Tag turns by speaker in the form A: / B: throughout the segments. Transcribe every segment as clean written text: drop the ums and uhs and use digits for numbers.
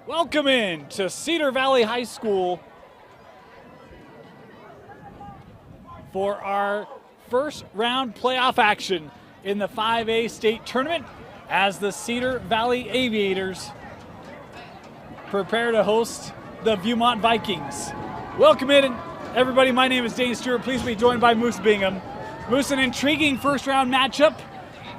A: Welcome in to Cedar Valley High School for our first round playoff action in the 5A state tournament as the Cedar Valley Aviators prepare to host the Viewmont Vikings. Welcome in, everybody. My name is Dane Stewart. Please be joined by Moose Bingham. Moose, an intriguing first round matchup.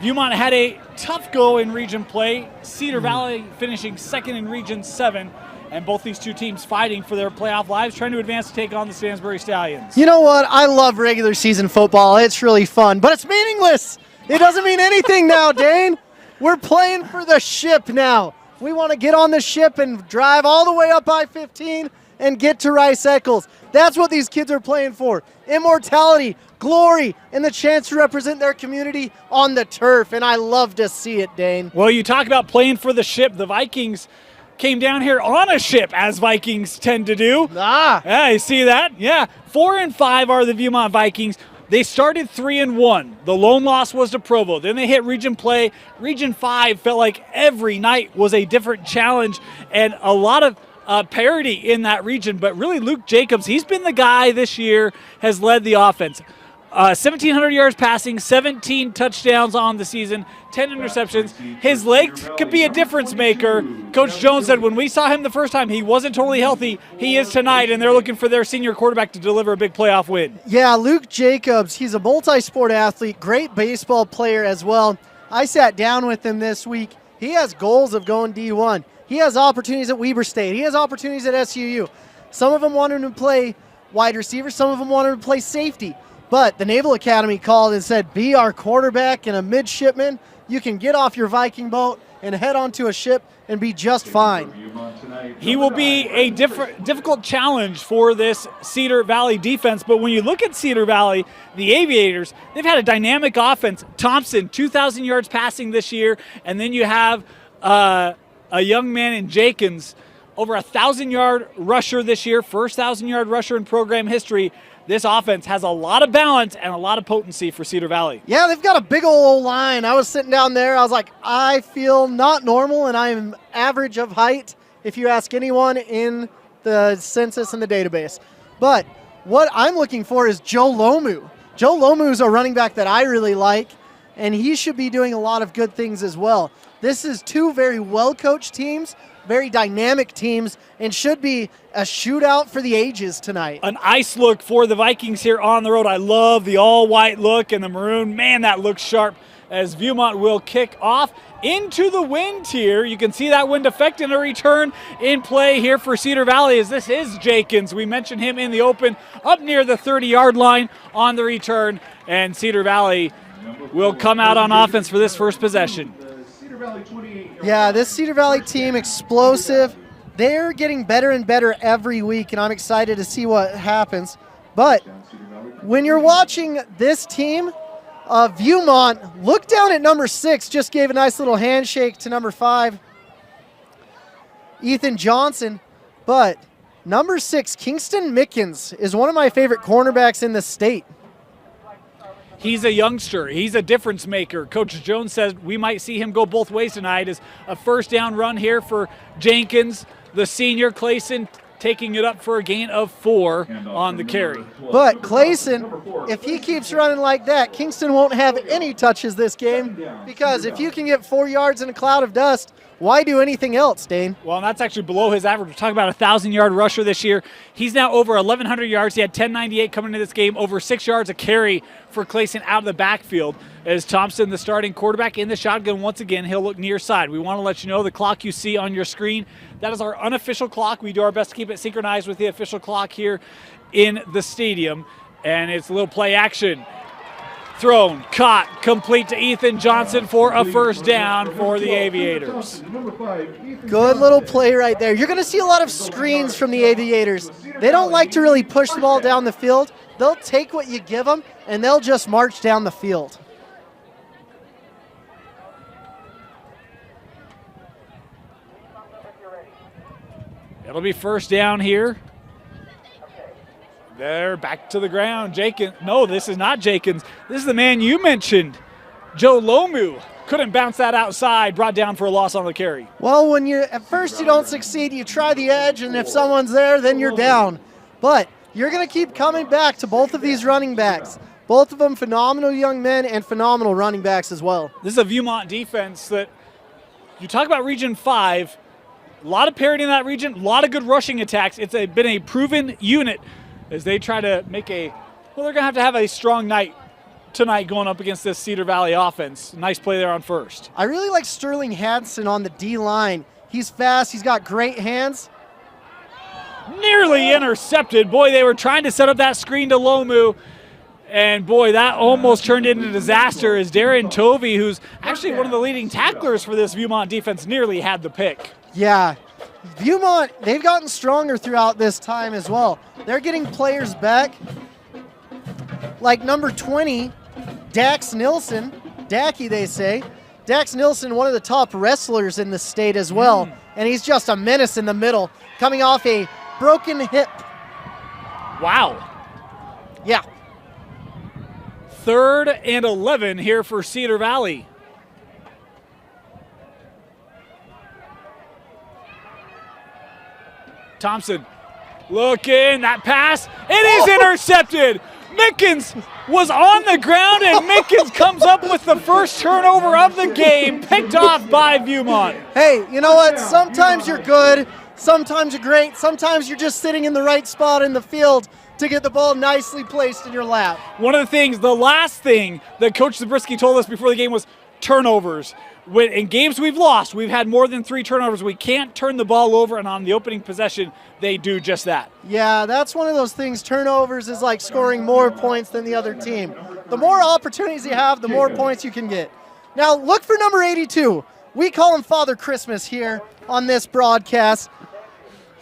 A: Viewmont had a tough go in region play. Cedar Valley finishing second in Region 7. And both these two teams fighting for their playoff lives, trying to advance to take on the Stansbury Stallions.
B: You know what? I love regular season football. It's really fun, but it's meaningless. It doesn't mean anything now, Dane. We're playing for the ship now. We want to get on the ship and drive all the way up I-15 and get to Rice-Eccles. That's what these kids are playing for. Immortality, glory, and the chance to represent their community on the turf, and I love to see it, Dane.
A: Well, you talk about playing for the ship. The Vikings came down here on a ship, as Vikings tend to do. Yeah, you see that? Yeah. 4-5 are the Viewmont Vikings. They started 3-1. The lone loss was to Provo. Then they hit region play. Region 5 felt like every night was a different challenge and a lot of parity in that region. But really, Luke Jacobs, he's been the guy this year, has led the offense. 1,700 yards passing, 17 touchdowns on the season, 10 interceptions. His legs could be a difference maker. Coach Jones said when we saw him the first time, he wasn't totally healthy. He is tonight, and they're looking for their senior quarterback to deliver a big playoff win.
B: Yeah, Luke Jacobs, he's a multi-sport athlete, great baseball player as well. I sat down with him this week. He has goals of going D1. He has opportunities at Weber State. He has opportunities at SUU. Some of them want him to play wide receiver. Some of them want him to play safety. But the Naval Academy called and said, be our quarterback and a midshipman. You can get off your Viking boat and head onto a ship and be just fine.
A: He will be a difficult challenge for this Cedar Valley defense. But when you look at Cedar Valley, the Aviators, they've had a dynamic offense. Thompson, 2,000 yards passing this year. And then you have a young man in Jenkins, over 1,000-yard rusher this year, first 1,000-yard rusher in program history. This offense has a lot of balance and a lot of potency for Cedar Valley.
B: Yeah, they've got a big old line. I was sitting down there. I was like, I feel not normal, and I am average of height if you ask anyone in the census and the database. But what I'm looking for is Joe Lomu. Joe Lomu is a running back that I really like, and he should be doing a lot of good things as well. This is two very well-coached teams, very dynamic teams, and should be a shootout for the ages tonight.
A: An ice look for the Vikings here on the road. I love the all-white look and the maroon. Man, that looks sharp as Viewmont will kick off into the wind here. You can see that wind effect in a return in play here for Cedar Valley as this is Jenkins. We mentioned him in the open up near the 30-yard line on the return, and Cedar Valley will come out on offense for this first possession.
B: Yeah, this Cedar Valley team, explosive. They're getting better and better every week, and I'm excited to see what happens. But when you're watching this team, Viewmont, look down at number 6, just gave a nice little handshake to number 5, Ethan Johnson. But number 6, Kingston Mickens, is one of my favorite cornerbacks in the state.
A: He's a youngster. He's a difference maker. Coach Jones says we might see him go both ways tonight as a first down run here for Jenkins, the senior. Clayson taking it up for a gain of 4 on the carry.
B: But Clayson, if he keeps running like that, Kingston won't have any touches this game, because if you can get 4 yards in a cloud of dust, why do anything else, Dane?
A: Well, that's actually below his average. We're talking about a 1,000-yard rusher this year. He's now over 1,100 yards. He had 1,098 coming into this game, over 6 yards a carry for Clayson out of the backfield. As Thompson, the starting quarterback, in the shotgun once again, he'll look near side. We want to let you know the clock you see on your screen, that is our unofficial clock. We do our best to keep it synchronized with the official clock here in the stadium. And it's a little play action. Thrown, caught, complete to Ethan Johnson for a first down for the Aviators.
B: Good little play right there. You're going to see a lot of screens from the Aviators. They don't like to really push the ball down the field. They'll take what you give them, and they'll just march down the field.
A: It'll be first down here. They're back to the ground. Jenkins. No, this is not Jenkins. This is the man you mentioned, Joe Lomu. couldn't bounce that outside, brought down for a loss on the carry.
B: Well, when at first you don't succeed, you try the edge, and if someone's there, then you're down. But you're going to keep coming back to both of these running backs. Both of them phenomenal young men and phenomenal running backs as well.
A: This is a Viewmont defense that you talk about Region 5, a lot of parity in that region, a lot of good rushing attacks. It's been a proven unit as they try to make they're going to have a strong night tonight going up against this Cedar Valley offense. Nice play there on first.
B: I really like Sterling Hansen on the D-line. He's fast. He's got great hands.
A: Nearly intercepted. Boy, they were trying to set up that screen to Lomu. And boy, that almost turned into a disaster as Darren Tovey, who's actually one of the leading tacklers for this Viewmont defense, nearly had the pick.
B: Yeah. Viewmont, they've gotten stronger throughout this time as well. They're getting players back like number 20, Dax Nilsson. Dacky, they say. Dax Nilsson, one of the top wrestlers in the state as well. And he's just a menace in the middle, coming off a broken hip.
A: Wow.
B: Yeah.
A: 3rd and 11 here for Cedar Valley. Thompson looking, that pass, it is intercepted. Mickens was on the ground, and Mickens comes up with the first turnover of the game, picked off by Viewmont.
B: Hey, you know what? Sometimes you're good, sometimes you're great, sometimes you're just sitting in the right spot in the field to get the ball nicely placed in your lap.
A: One of the things, the last thing that Coach Zabriskie told us before the game was turnovers. In games we've lost, we've had more than 3 turnovers. We can't turn the ball over, and on the opening possession, they do just that.
B: Yeah, that's one of those things. Turnovers is like scoring more points than the other team. The more opportunities you have, the more points you can get. Now, look for number 82. We call him Father Christmas here on this broadcast.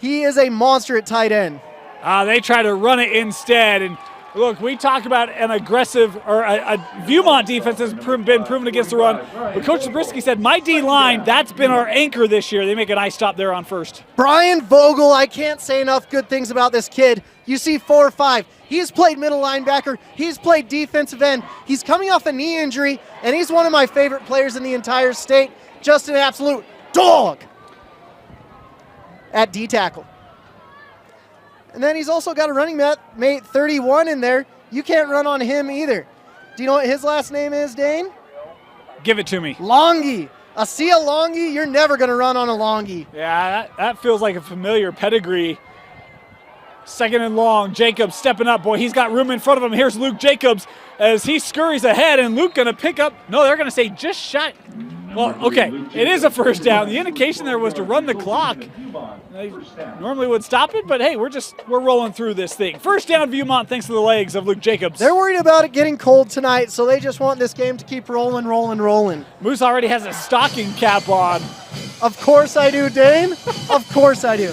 B: He is a monster at tight end.
A: They try to run it instead, and look, we talk about an aggressive, or a Viewmont defense has been proven against the run, but Coach Zabriskie said, my D-line, that's been our anchor this year. They make a nice stop there on first.
B: Brian Vogel, I can't say enough good things about this kid. You see 4 or 5. He's played middle linebacker. He's played defensive end. He's coming off a knee injury, and he's one of my favorite players in the entire state. Just an absolute dog at D-tackle. And then he's also got a running mate 31 in there. You can't run on him either. Do you know what his last name is, Dane?
A: Give it to me.
B: Longy. Asia Longy, you're never going to run on a Longy.
A: Yeah, that feels like a familiar pedigree. 2nd and long, Jacobs stepping up. Boy, he's got room in front of him. Here's Luke Jacobs as he scurries ahead, and Luke going to pick up. No, they're going to say just shut. Well, okay, it is a first down. The indication there was to run the clock. They normally would stop it, but hey, we're rolling through this thing. First down, Viewmont, thanks to the legs of Luke Jacobs.
B: They're worried about it getting cold tonight, so they just want this game to keep rolling.
A: Moose already has a stocking cap on.
B: Of course I do, Dane. Of course I do.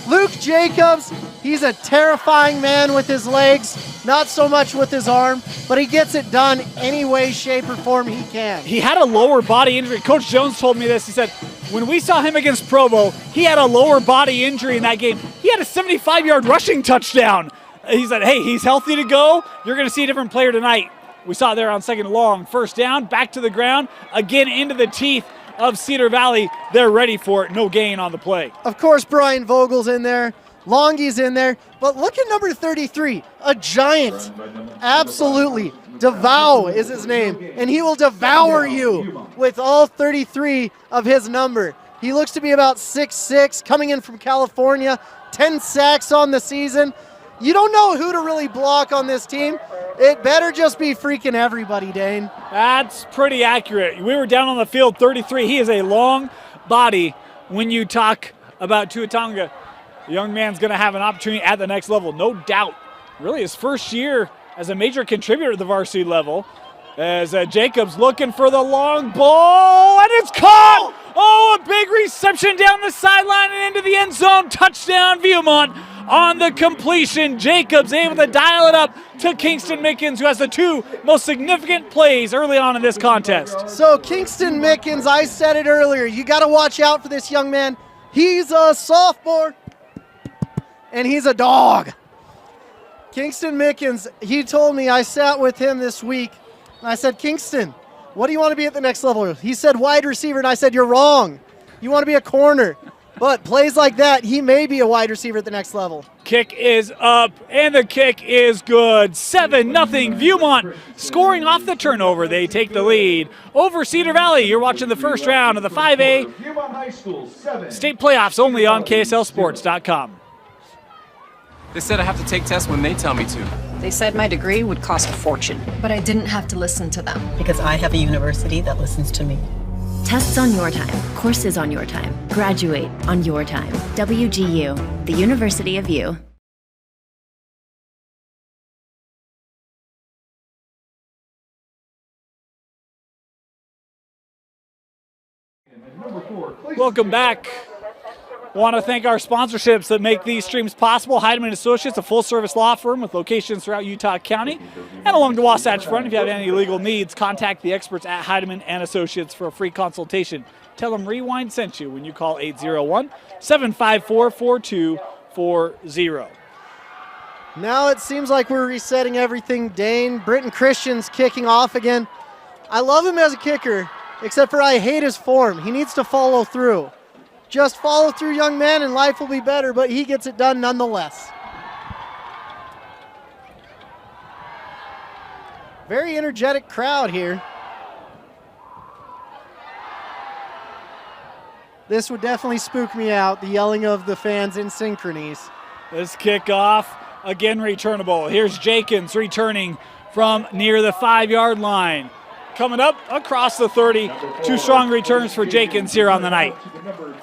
B: Luke Jacobs, he's a terrifying man with his legs, not so much with his arm, but he gets it done any way, shape, or form he can.
A: He had a lower body injury. Coach Jones told me this. He said, when we saw him against Provo, he had a lower body injury in that game. He had a 75-yard rushing touchdown. He said, hey, he's healthy to go. You're going to see a different player tonight. We saw it there on 2nd and long. First down, back to the ground, again into the teeth of Cedar Valley. They're ready for it. No gain on the play.
B: Of course, Brian Vogel's in there. Longy's in there. But look at number 33, a giant. Absolutely. Devow is his name. And he will devour you with all 33 of his number. He looks to be about 6'6", coming in from California. 10 sacks on the season. You don't know who to really block on this team. It better just be freaking everybody, Dane.
A: That's pretty accurate. We were down on the field, 33. He is a long body when you talk about Tuatonga. The young man's going to have an opportunity at the next level, no doubt. Really his first year as a major contributor to the varsity level. As Jacobs looking for the long ball, and it's caught! Oh, a big reception down the sideline and into the end zone. Touchdown, Viewmont. On the completion, Jacobs able to dial it up to Kingston Mickens, who has the 2 most significant plays early on in this contest.
B: So Kingston Mickens, I said it earlier, you got to watch out for this young man. He's a sophomore, and he's a dog. Kingston Mickens, he told me, I sat with him this week, and I said, Kingston, what do you want to be at the next level? He said wide receiver, and I said, you're wrong. You want to be a corner. But plays like that, he may be a wide receiver at the next level.
A: Kick is up, and the kick is good. 7-0 Viewmont scoring off the turnover. They take the lead over Cedar Valley. You're watching the first round of the 5A state playoffs only on KSLSports.com.
C: They said I have to take tests when they tell me to.
D: They said my degree would cost a fortune.
E: But I didn't have to listen to them.
F: Because I have a university that listens to me.
G: Tests on your time, courses on your time, graduate on your time. WGU, the University of You.
A: Welcome back. Want to thank our sponsorships that make these streams possible. Heidemann Associates, a full-service law firm with locations throughout Utah County and along the Wasatch Front. If you have any legal needs, contact the experts at Heidemann and Associates for a free consultation. Tell them Rewind sent you when you call 801-754-4240.
B: Now it seems like we're resetting everything. Dane, Britton Christian's kicking off again. I love him as a kicker, except for I hate his form. He needs to follow through. Just follow through, young man, and life will be better, but he gets it done nonetheless. Very energetic crowd here. This would definitely spook me out, the yelling of the fans in synchronies.
A: This kickoff, again returnable. Here's Jenkins returning from near the 5-yard line. Coming up across the 30. 2 strong returns for Jenkins here on the night.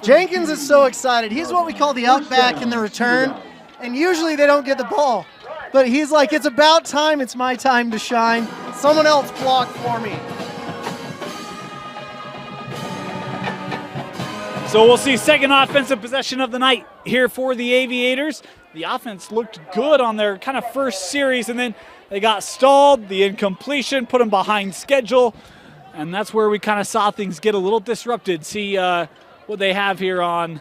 B: Jenkins is so excited. He's what we call the outback in the return, and usually they don't get the ball. But he's like, it's about time, it's my time to shine. Someone else block for me.
A: So we'll see second offensive possession of the night here for the Aviators. The offense looked good on their kind of first series, and then they got stalled. The incompletion put them behind schedule, and that's where we kind of saw things get a little disrupted. See what they have here on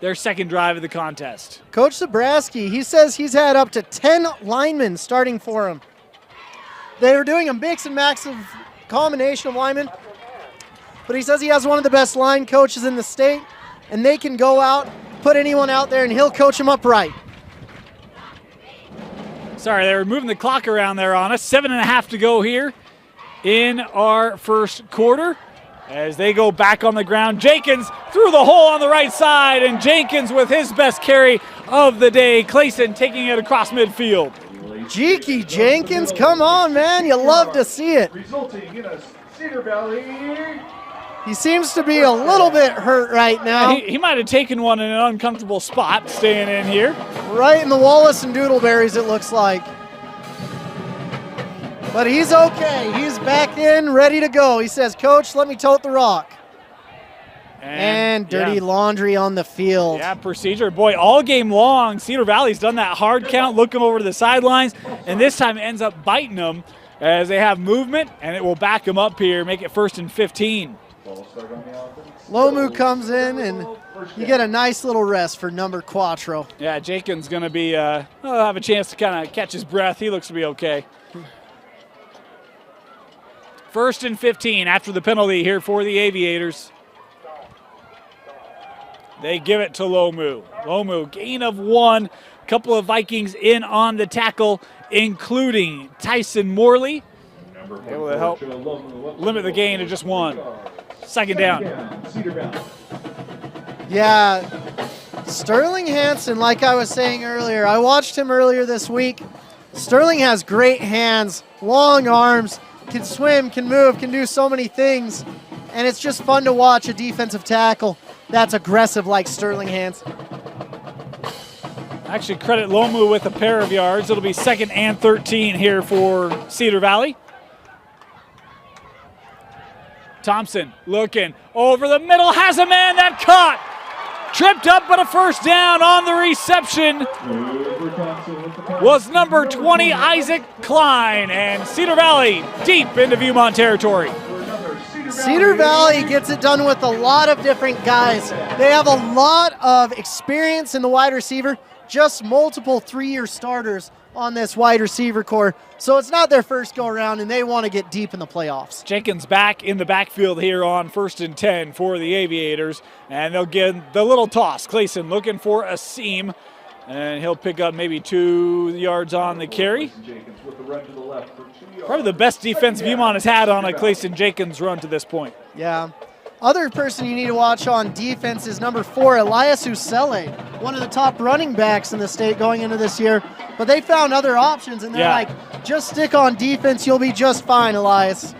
A: their second drive of the contest.
B: Coach Zabrowski, he says he's had up to 10 linemen starting for him. They were doing a mix and match of combination of linemen, but he says he has one of the best line coaches in the state, and they can go out, put anyone out there, and he'll coach them up right.
A: Sorry, they were moving the clock around there on us. 7.5 to go here in our first quarter. As they go back on the ground, Jenkins through the hole on the right side, and Jenkins with his best carry of the day. Clayson taking it across midfield.
B: Jeeky Jenkins, come on, man. You love to see it.
H: Resulting in a Cedar Valley.
B: He seems to be a little bit hurt right now.
A: He might have taken one in an uncomfortable spot, staying in here.
B: Right in the Wallace and Doodleberries, it looks like. But he's okay. He's back in, ready to go. He says, Coach, let me tote the rock. And dirty laundry on the field.
A: Yeah, procedure. Boy, all game long, Cedar Valley's done that hard count, looking over to the sidelines, and this time it ends up biting them as they have movement, and it will back them up here, make it 1st and 15.
B: Lomu comes in, and you get a nice little rest for number Quattro.
A: Yeah, Jenkins going to be have a chance to kind of catch his breath. He looks to be okay. 1st and 15 after the penalty here for the Aviators. They give it to Lomu. Lomu, gain of 1. A couple of Vikings in on the tackle, including Tyson Morley. Able to help limit the gain to just 1. 2nd down.
B: Yeah, Sterling Hansen, like I was saying earlier, I watched him earlier this week. Sterling has great hands, long arms, can swim, can move, can do so many things, and it's just fun to watch a defensive tackle that's aggressive like Sterling Hansen.
A: Actually, credit Lomu with a pair of yards. It'll be 2nd and 13 here for Cedar Valley. Thompson looking over the middle, has a man that caught. Tripped up, but a 1st down on the reception was number 20, Isaac Klein, and Cedar Valley deep into Viewmont territory.
B: Cedar Valley gets it done with a lot of different guys. They have a lot of experience in the wide receiver, just multiple 3-year starters on this wide receiver core. So it's not their first go around, and they want to get deep in the playoffs.
A: Jenkins back in the backfield here on 1st and 10 for the Aviators, and they'll get the little toss. Clayson looking for a seam, and he'll pick up maybe 2 yards on the carry. Probably the best defense Viewmont has had on a Clayson Jenkins run to this point.
B: Yeah. Other person you need to watch on defense is number 4, Elias Usele, one of the top running backs in the state going into this year. But they found other options, and they're like, just stick on defense, you'll be just fine, Elias.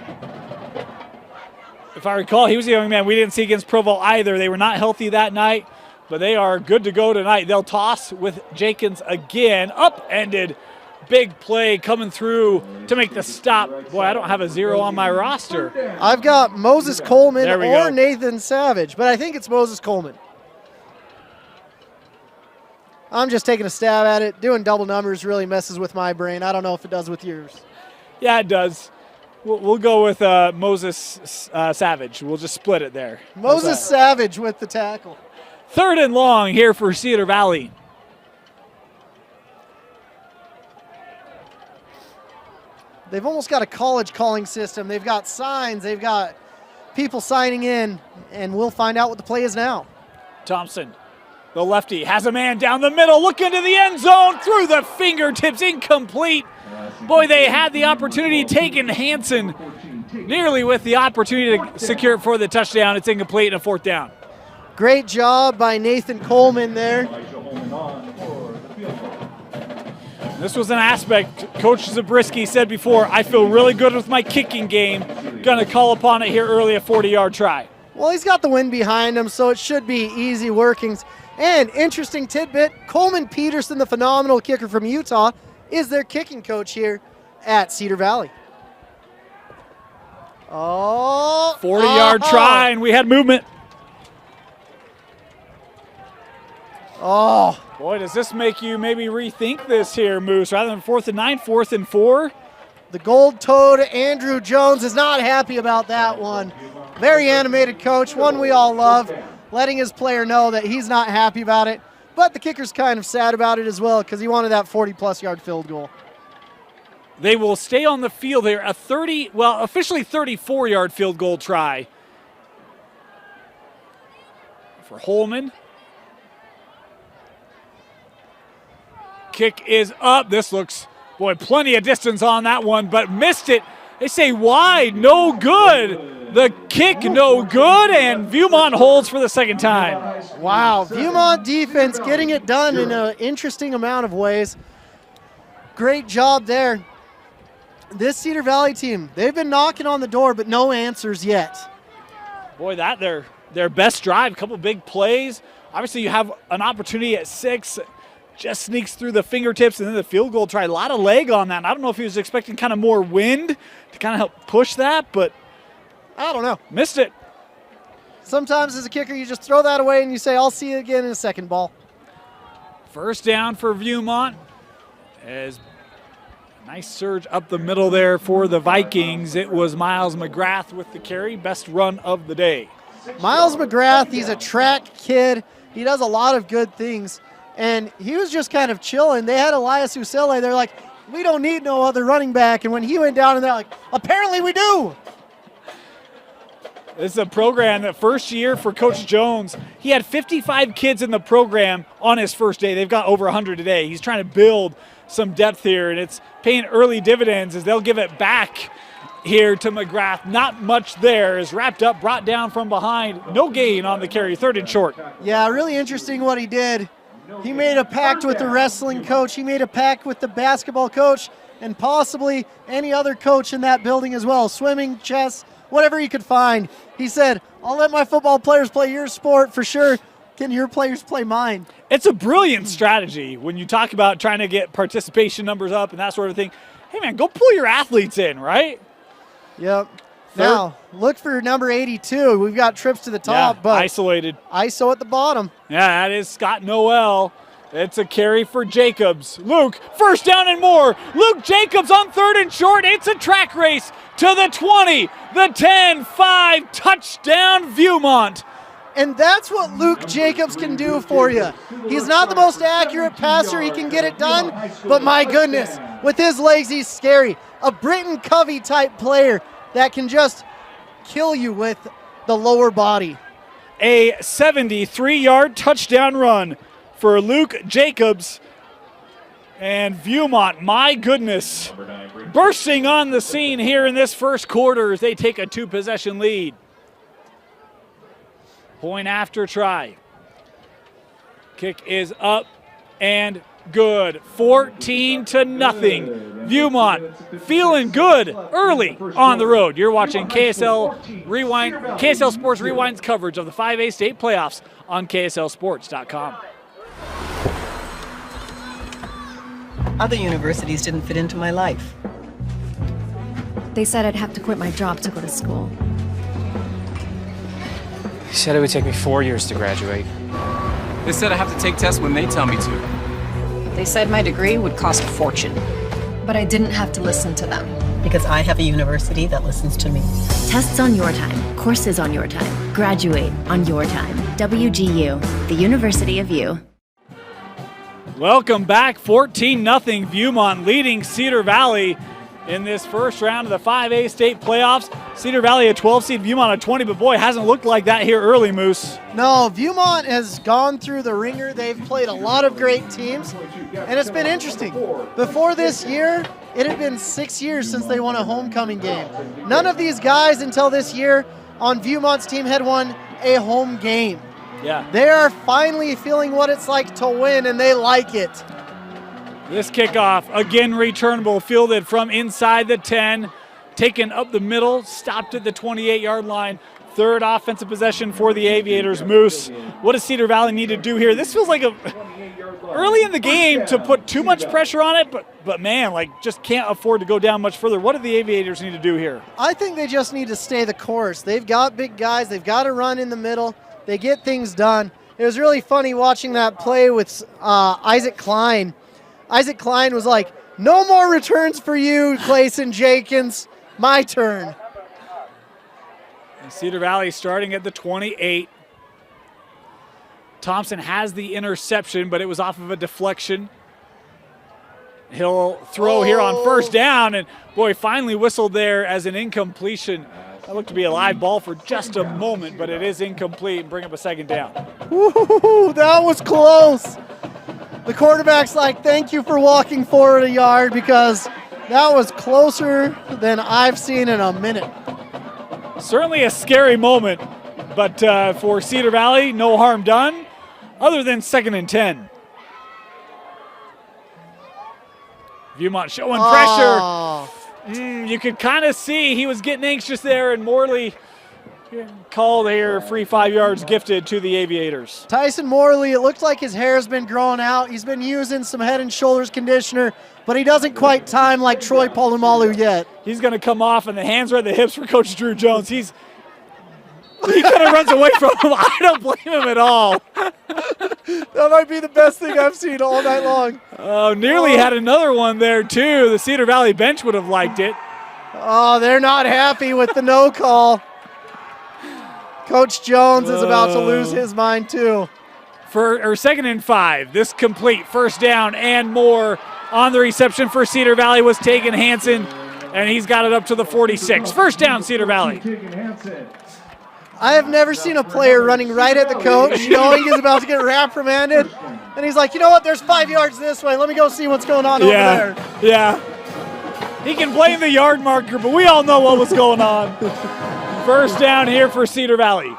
A: If I recall, he was the young man we didn't see against Provo either. They were not healthy that night, but they are good to go tonight. They'll toss with Jenkins again. Upended. Big play coming through to make the stop. Boy, I don't have a 0 on my roster.
B: I've got Moses Coleman or
A: go.
B: Nathan Savage, but I think it's Moses Coleman. I'm just taking a stab at it. Doing double numbers really messes with my brain. I don't know if it does with yours.
A: Yeah, it does. We'll go with Moses Savage. We'll just split it there.
B: Moses Savage with the tackle.
A: 3rd and long here for Cedar Valley.
B: They've almost got a college calling system. They've got signs. They've got people signing in, and we'll find out what the play is now.
A: Thompson, the lefty, has a man down the middle, look into the end zone, through the fingertips, incomplete. Boy, they had the opportunity. Taygen Hansen nearly with the opportunity to secure it for the touchdown. It's incomplete and a 4th down.
B: Great job by Nathan Coleman there.
A: This was an aspect Coach Zabriskie said before, I feel really good with my kicking game. Going to call upon it here early, a 40-yard try.
B: Well, he's got the wind behind him, so it should be easy workings. And interesting tidbit, Coleman Peterson, the phenomenal kicker from Utah, is their kicking coach here at Cedar Valley. Oh.
A: 40-yard try, and we had movement.
B: Oh.
A: Boy, does this make you maybe rethink this here, Moose? Rather than 4th and 9, 4th and 4.
B: The gold-toed Andrew Jones is not happy about that one. Very animated coach, one we all love, letting his player know that he's not happy about it. But the kicker's kind of sad about it as well because he wanted that 40-plus yard field goal.
A: They will stay on the field here. Officially 34-yard field goal try for Holman. Kick is up. This looks, boy, plenty of distance on that one, but missed it. They say wide, no good. The kick, no good, and Viewmont holds for the 2nd time.
B: Wow, Viewmont defense getting it done in an interesting amount of ways. Great job there. This Cedar Valley team, they've been knocking on the door, but no answers yet.
A: Boy, that their best drive, a couple big plays. Obviously, you have an opportunity at 6. Just sneaks through the fingertips, and then the field goal try. A lot of leg on that. And I don't know if he was expecting kind of more wind to kind of help push that, but
B: I don't know.
A: Missed it.
B: Sometimes as a kicker, you just throw that away and you say, I'll see you again in a second ball.
A: 1st down for Viewmont. As nice surge up the middle there for the Vikings. It was Miles McGrath with the carry. Best run of the day.
B: Miles McGrath, he's a track kid. He does a lot of good things. And he was just kind of chilling. They had Elias Usele. They're like, we don't need no other running back. And when he went down, and they're like, apparently we do.
A: This is a program that first year for Coach Jones, he had 55 kids in the program on his first day. They've got over 100 today. He's trying to build some depth here, and it's paying early dividends as they'll give it back here to McGrath. Not much there. Is wrapped up, brought down from behind. No gain on the carry, 3rd and short.
B: Yeah, really interesting what he did. He made a pact with the wrestling coach. He made a pact with the basketball coach and possibly any other coach in that building as well. Swimming, chess, whatever he could find. He said, I'll let my football players play your sport for sure. Can your players play mine?
A: It's a brilliant strategy when you talk about trying to get participation numbers up and that sort of thing. Hey, man, go pull your athletes in, right?
B: Yep. Now, look for number 82. We've got trips to the top, but
A: isolated.
B: ISO at the bottom.
A: Yeah, that is Scott Noel. It's a carry for Jacobs. Luke, 1st down and more. Luke Jacobs on 3rd and short. It's a track race to the 20, the 10, 5, touchdown Viewmont.
B: And that's what Luke Jacobs can do for you. He's not the most accurate passer. He can get it done, but my goodness, with his legs, he's scary. A Britton Covey type player that can just kill you with the lower body.
A: A 73-yard touchdown run for Luke Jacobs. And Viewmont, my goodness, bursting on the scene here in this first quarter as they take a 2-possession lead. Point after try. Kick is up and good. 14-0. Viewmont feeling good early on the road. You're watching KSL Rewind, KSL Sports Rewind's coverage of the 5A state playoffs on KSLSports.com.
F: Other universities didn't fit into my life.
E: They said I'd have to quit my job to go to school.
I: He said it would take me 4 years to graduate.
C: They said I have to take tests when they tell me to.
D: They said my degree would cost a fortune.
E: But I didn't have to listen to them.
F: Because I have a university that listens to me.
G: Tests on your time, courses on your time, graduate on your time. WGU, the University of You.
A: Welcome back. 14-0 Viewmont leading Cedar Valley in this first round of the 5A state playoffs. Cedar Valley a 12 seed, Viewmont a 20, but boy, hasn't looked like that here early, Moose.
B: No, Viewmont has gone through the ringer. They've played a lot of great teams, and it's been interesting. Before this year, it had been 6 years since they won a homecoming game. None of these guys until this year on Viewmont's team had won a home game.
A: Yeah.
B: They are finally feeling what it's like to win, and they like it.
A: This kickoff, again returnable, fielded from inside the 10, taken up the middle, stopped at the 28-yard line. Third offensive possession for the Aviators. Moose, what does Cedar Valley need to do here? This feels like early in the game to put too much pressure on it, but man, like just can't afford to go down much further. What do the Aviators need to do here?
B: I think they just need to stay the course. They've got big guys. They've got to run in the middle. They get things done. It was really funny watching that play with Isaac Klein. Isaac Klein was like, no more returns for you, Clayson Jenkins. My turn.
A: And Cedar Valley starting at the 28. Thompson has the interception, but it was off of a deflection. He'll throw here on first down, and boy, finally whistled there as an incompletion. That looked to be a live ball for just a moment, but it is incomplete and bring up a second down.
B: Woo-hoo-hoo, that was close. The quarterback's like, thank you for walking forward a yard because that was closer than I've seen in a minute.
A: Certainly a scary moment, but for Cedar Valley, no harm done other than 2nd and 10. Viewmont showing pressure. You could kind of see he was getting anxious there, and Morley called here, free 5 yards gifted to the Aviators.
B: Tyson Morley, it looks like his hair's been growing out. He's been using some Head and Shoulders conditioner, but he doesn't quite time like Troy Polamalu yet.
A: He's going to come off, and the hands are at the hips for Coach Drew Jones. He kind of runs away from him. I don't blame him at all.
B: That might be the best thing I've seen all night long.
A: Oh, nearly had another one there, too. The Cedar Valley bench would have liked it.
B: Oh, they're not happy with the no call. Coach Jones is about to lose his mind, too.
A: For 2nd and 5, this complete first down and more on the reception for Cedar Valley was Taygen Hansen, and he's got it up to the 46. First down, Cedar Valley.
B: I have never seen a player running right at the coach, knowing he's about to get reprimanded, and he's like, you know what, there's 5 yards this way. Let me go see what's going on over there.
A: Yeah. He can blame the yard marker, but we all know what was going on. First down here for Cedar Valley.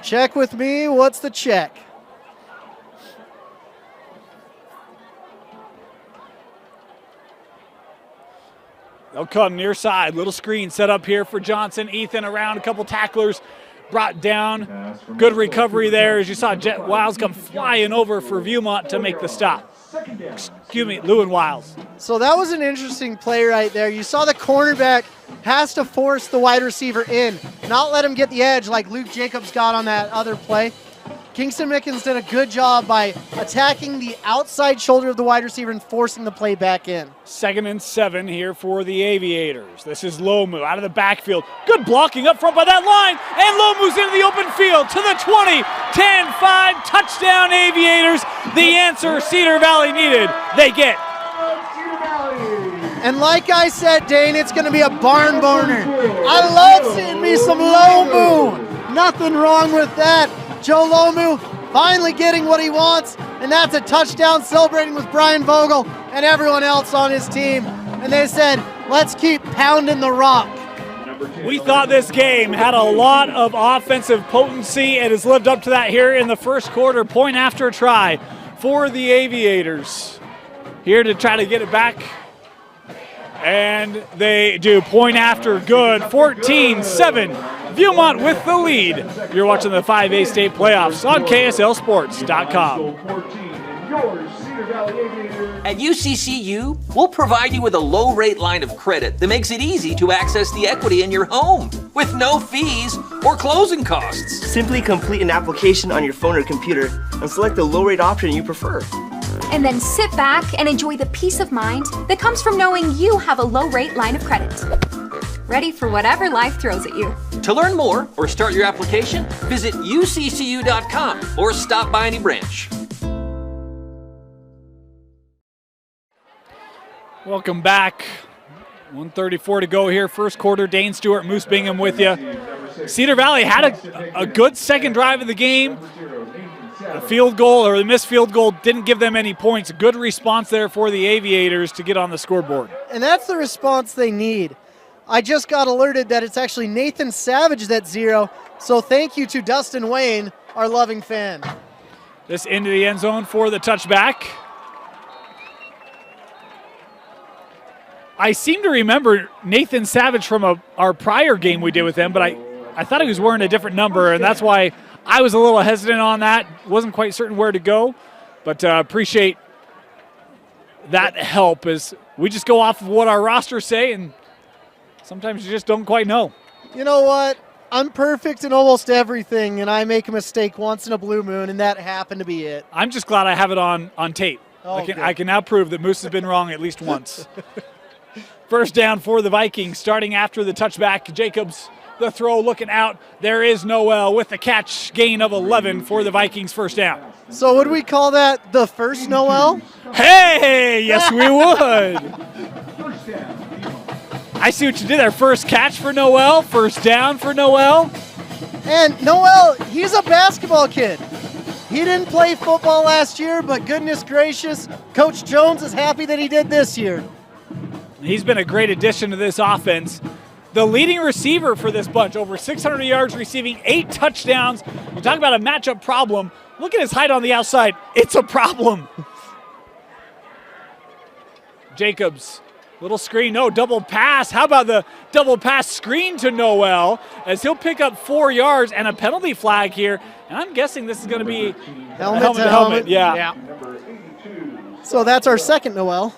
B: Check with me. What's the check?
A: They'll come near side. Little screen set up here for Johnson. Ethan around, a couple tacklers brought down. Good recovery there as you saw Jet Wiles come flying over for Viewmont to make the stop. Excuse me, Lewin Wiles.
B: So that was an interesting play right there. You saw the cornerback has to force the wide receiver in, not let him get the edge like Luke Jacobs got on that other play. Kingston Mickens did a good job by attacking the outside shoulder of the wide receiver and forcing the play back in.
A: 2nd and 7 here for the Aviators. This is Lomu out of the backfield. Good blocking up front by that line. And Lomu's into the open field to the 20. 10-5, touchdown Aviators. The answer Cedar Valley needed, they get.
B: And like I said, Dane, it's going to be a barn burner. I love seeing me some Lomu. Nothing wrong with that. Joe Lomu finally getting what he wants, and that's a touchdown, celebrating with Brian Vogel and everyone else on his team. And they said, let's keep pounding the rock.
A: We thought this game had a lot of offensive potency. It has lived up to that here in the first quarter, point after try for the Aviators. Here to try to get it back. And they do, point after good, 14-7. Viewmont with the lead. You're watching the 5A state playoffs on KSLSports.com.
J: At UCCU, we'll provide you with a low-rate line of credit that makes it easy to access the equity in your home with no fees or closing costs.
K: Simply complete an application on your phone or computer and select the low-rate option you prefer.
L: And then sit back and enjoy the peace of mind that comes from knowing you have a low-rate line of credit. Ready for whatever life throws at you.
J: To learn more or start your application, visit uccu.com or stop by any branch.
A: Welcome back. 1:34 to go here, first quarter. Dane Stewart, Moose Bingham with you. Cedar Valley had a good second drive of the game. The field goal, or the missed field goal, didn't give them any points. Good response there for the Aviators to get on the scoreboard.
B: And that's the response they need. I just got alerted that it's actually Nathan Savage that's 0, so thank you to Dustin Wayne, our loving fan.
A: This into the end zone for the touchback. I seem to remember Nathan Savage from our prior game we did with them, but I thought he was wearing a different number, and that's why I was a little hesitant on that. Wasn't quite certain where to go, but appreciate that help as we just go off of what our rosters say, and sometimes you just don't quite know.
B: You know what? I'm perfect in almost everything, and I make a mistake once in a blue moon, and that happened to be it.
A: I'm just glad I have it on tape.
B: Oh,
A: I can now prove that Moose has been wrong at least once. First down for the Vikings, starting after the touchback. Jacobs, the throw, looking out. There is Noel with the catch, gain of 11 for the Vikings, first down.
B: So would we call that the first Noel?
A: Hey, yes we would. I see what you did there. First catch for Noel, first down for Noel.
B: And Noel, he's a basketball kid. He didn't play football last year, but goodness gracious, Coach Jones is happy that he did this year.
A: He's been a great addition to this offense. The leading receiver for this bunch, over 600 yards receiving, 8 touchdowns. You talk about a matchup problem. Look at his height on the outside. It's a problem. Jacobs, little screen, no, double pass. How about the double pass screen to Noel as he'll pick up 4 yards and a penalty flag here. And I'm guessing this is going to be
B: helmet to helmet.
A: Yeah.
B: So that's our second Noel.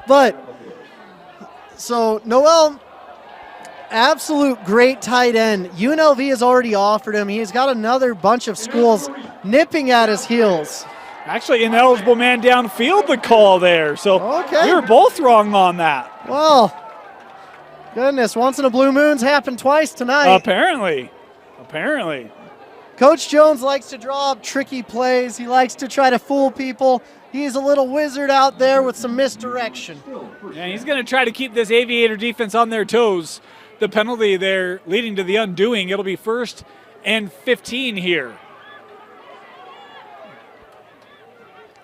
B: But, so Noel, absolute great tight end. UNLV has already offered him. He's got another bunch of schools nipping at his heels.
A: Actually, ineligible man downfield, the call there. So
B: okay.
A: We were both wrong on that.
B: Well, goodness, once in a blue moon's happened twice tonight.
A: Apparently.
B: Coach Jones likes to draw up tricky plays. He likes to try to fool people. He's a little wizard out there with some misdirection.
A: Yeah, he's going to try to keep this Aviator defense on their toes. The penalty there leading to the undoing. It'll be 1st and 15 here.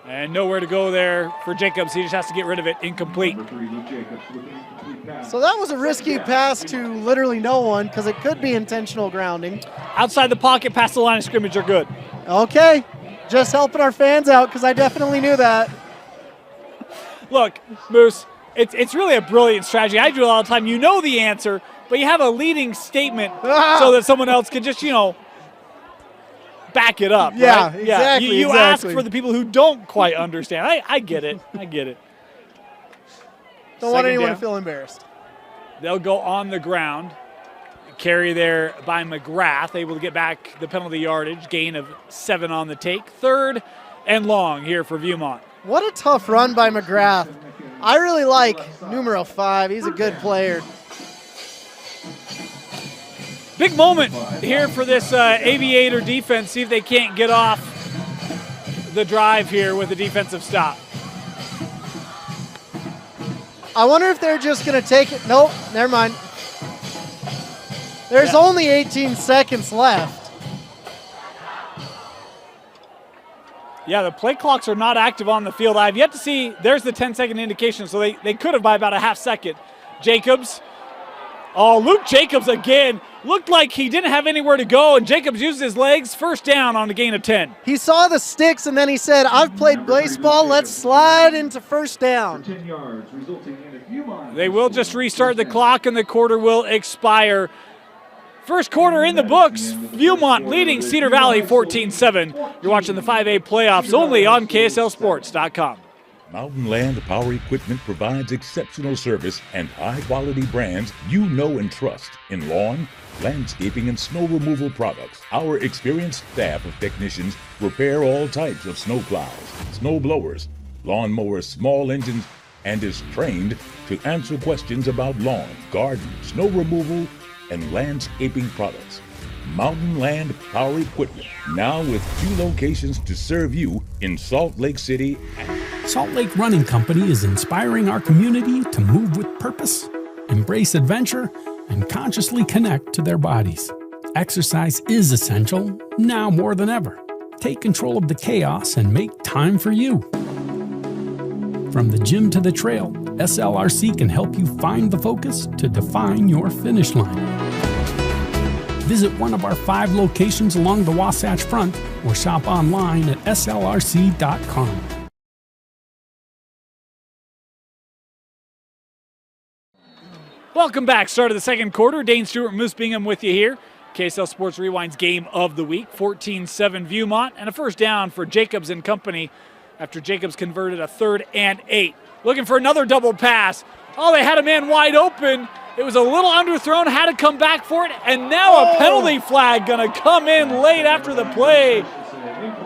A: And nowhere to go there for Jacobs. He just has to get rid of it. Incomplete.
B: So that was a risky pass to literally no one because it could be intentional grounding.
A: Outside the pocket, past the line of scrimmage are good.
B: Okay. Just helping our fans out because I definitely knew that.
A: Look, Moose, it's really a brilliant strategy. I do it all the time. You know the answer, but you have a leading statement so that someone else can just, back it up.
B: Yeah,
A: right?
B: exactly.
A: You ask for the people who don't quite understand. I get it.
B: Don't want anyone to feel embarrassed.
A: They'll go on the ground. Carry there by McGrath, able to get back the penalty yardage, gain of 7 on the take. 3rd and long here for Viewmont.
B: What a tough run by McGrath. I really like numero 5. He's a good player.
A: Big moment here for this Aviator defense. See if they can't get off the drive here with a defensive stop.
B: I wonder if they're just going to take it. Nope, never mind. There's only 18 seconds left.
A: Yeah, the play clocks are not active on the field. I've yet to see, there's the 10-second indication, so they could have by about a half second. Jacobs. Oh, Luke Jacobs again. Looked like he didn't have anywhere to go, and Jacobs used his legs. 1st down on a gain of 10.
B: He saw the sticks, and then he said, I've played baseball. Let's slide into 1st down.
H: 10 yards, resulting in a Viewmont.
A: They will just restart the clock, and the quarter will expire. First quarter in the books. Viewmont leading Cedar Valley 14-7. You're watching the 5A playoffs only on KSLSports.com.
M: Mountain Land Power Equipment provides exceptional service and high-quality brands you know and trust in lawn, landscaping, and snow removal products. Our experienced staff of technicians repair all types of snow plows, snow blowers, lawn mowers, small engines, and is trained to answer questions about lawn, garden, snow removal, and landscaping products. Mountain Land Power Equipment, now with 2 locations to serve you in Salt Lake City.
N: Salt Lake Running Company is inspiring our community to move with purpose, embrace adventure, and consciously connect to their bodies. Exercise is essential, now more than ever. Take control of the chaos and make time for you. From the gym to the trail, SLRC can help you find the focus to define your finish line. Visit one of our 5 locations along the Wasatch Front or shop online at slrc.com.
A: Welcome back. Start of the second quarter. Dane Stewart, Moose Bingham with you here. KSL Sports Rewind's game of the week. 14-7 Viewmont, and a 1st down for Jacobs and company after Jacobs converted a 3rd and 8. Looking for another double pass. Oh, they had a man wide open. It was a little underthrown, had to come back for it, and now a penalty flag going to come in late after the play.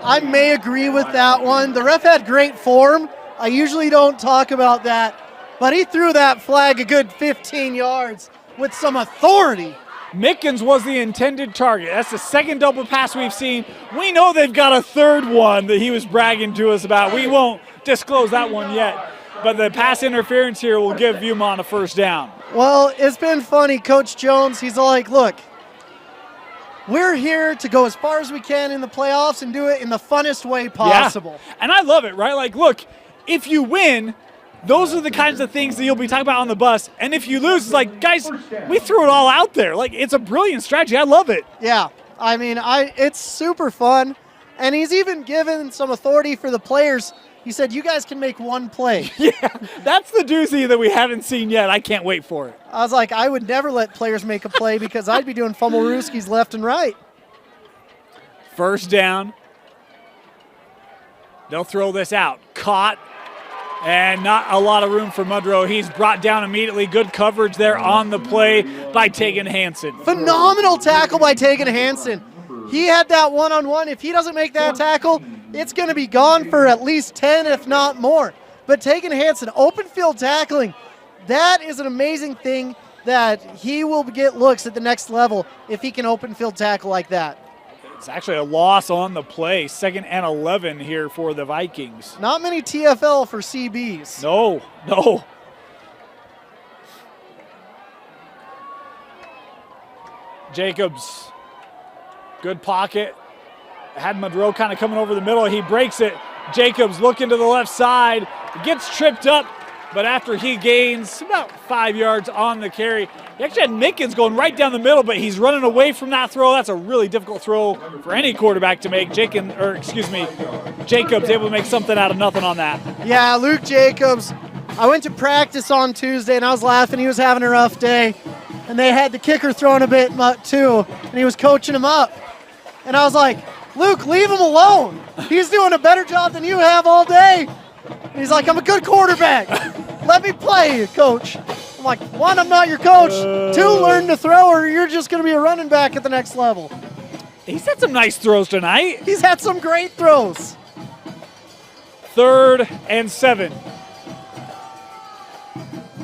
B: I may agree with that one. The ref had great form. I usually don't talk about that, but he threw that flag a good 15 yards with some authority.
A: Mickens was the intended target. That's the 2nd double pass we've seen. We know they've got a 3rd one that he was bragging to us about. We won't disclose that one yet, but the pass interference here will give Viewmont a 1st down.
B: Well, it's been funny. Coach Jones, he's like, look, we're here to go as far as we can in the playoffs and do it in the funnest way possible.
A: Yeah. And I love it, right? Like, look, if you win, those are the kinds of things that you'll be talking about on the bus. And if you lose, it's like, guys, we threw it all out there. Like, it's a brilliant strategy. I love it.
B: Yeah. I mean, it's super fun. And he's even given some authority for the players. He said, you guys can make 1 play.
A: Yeah, that's the doozy that we haven't seen yet. I can't wait for it.
B: I was like, I would never let players make a play because I'd be doing fumble-rooskies left and right.
A: 1st down. They'll throw this out. Caught, and not a lot of room for Mudrow. He's brought down immediately. Good coverage there on the play by Taygen Hansen.
B: Phenomenal tackle by Taygen Hansen. He had that one-on-one. If he doesn't make that tackle, it's going to be gone for at least 10, if not more. But Taygen Hansen, open field tackling, that is an amazing thing that he will get looks at the next level if he can open field tackle like that.
A: It's actually a loss on the play. 2nd and 11 here for the Vikings.
B: Not many TFL for CBs.
A: No. Jacobs, good pocket. Had Monroe kind of coming over the middle. He breaks it. Jacobs looking to the left side. Gets tripped up, but after he gains about 5 yards on the carry, he actually had Mickens going right down the middle, but he's running away from that throw. That's a really difficult throw for any quarterback to make. Jacobs able to make something out of nothing on that.
B: Yeah, Luke Jacobs. I went to practice on Tuesday, and I was laughing. He was having a rough day, and they had the kicker throwing a bit too, and he was coaching him up. And I was like, Luke, leave him alone. He's doing a better job than you have all day. And he's like, I'm a good quarterback. Let me play, coach. I'm like, one, I'm not your coach. Two, learn to throw or you're just going to be a running back at the next level.
A: He's had some nice throws tonight.
B: He's had some great throws.
A: 3rd and 7.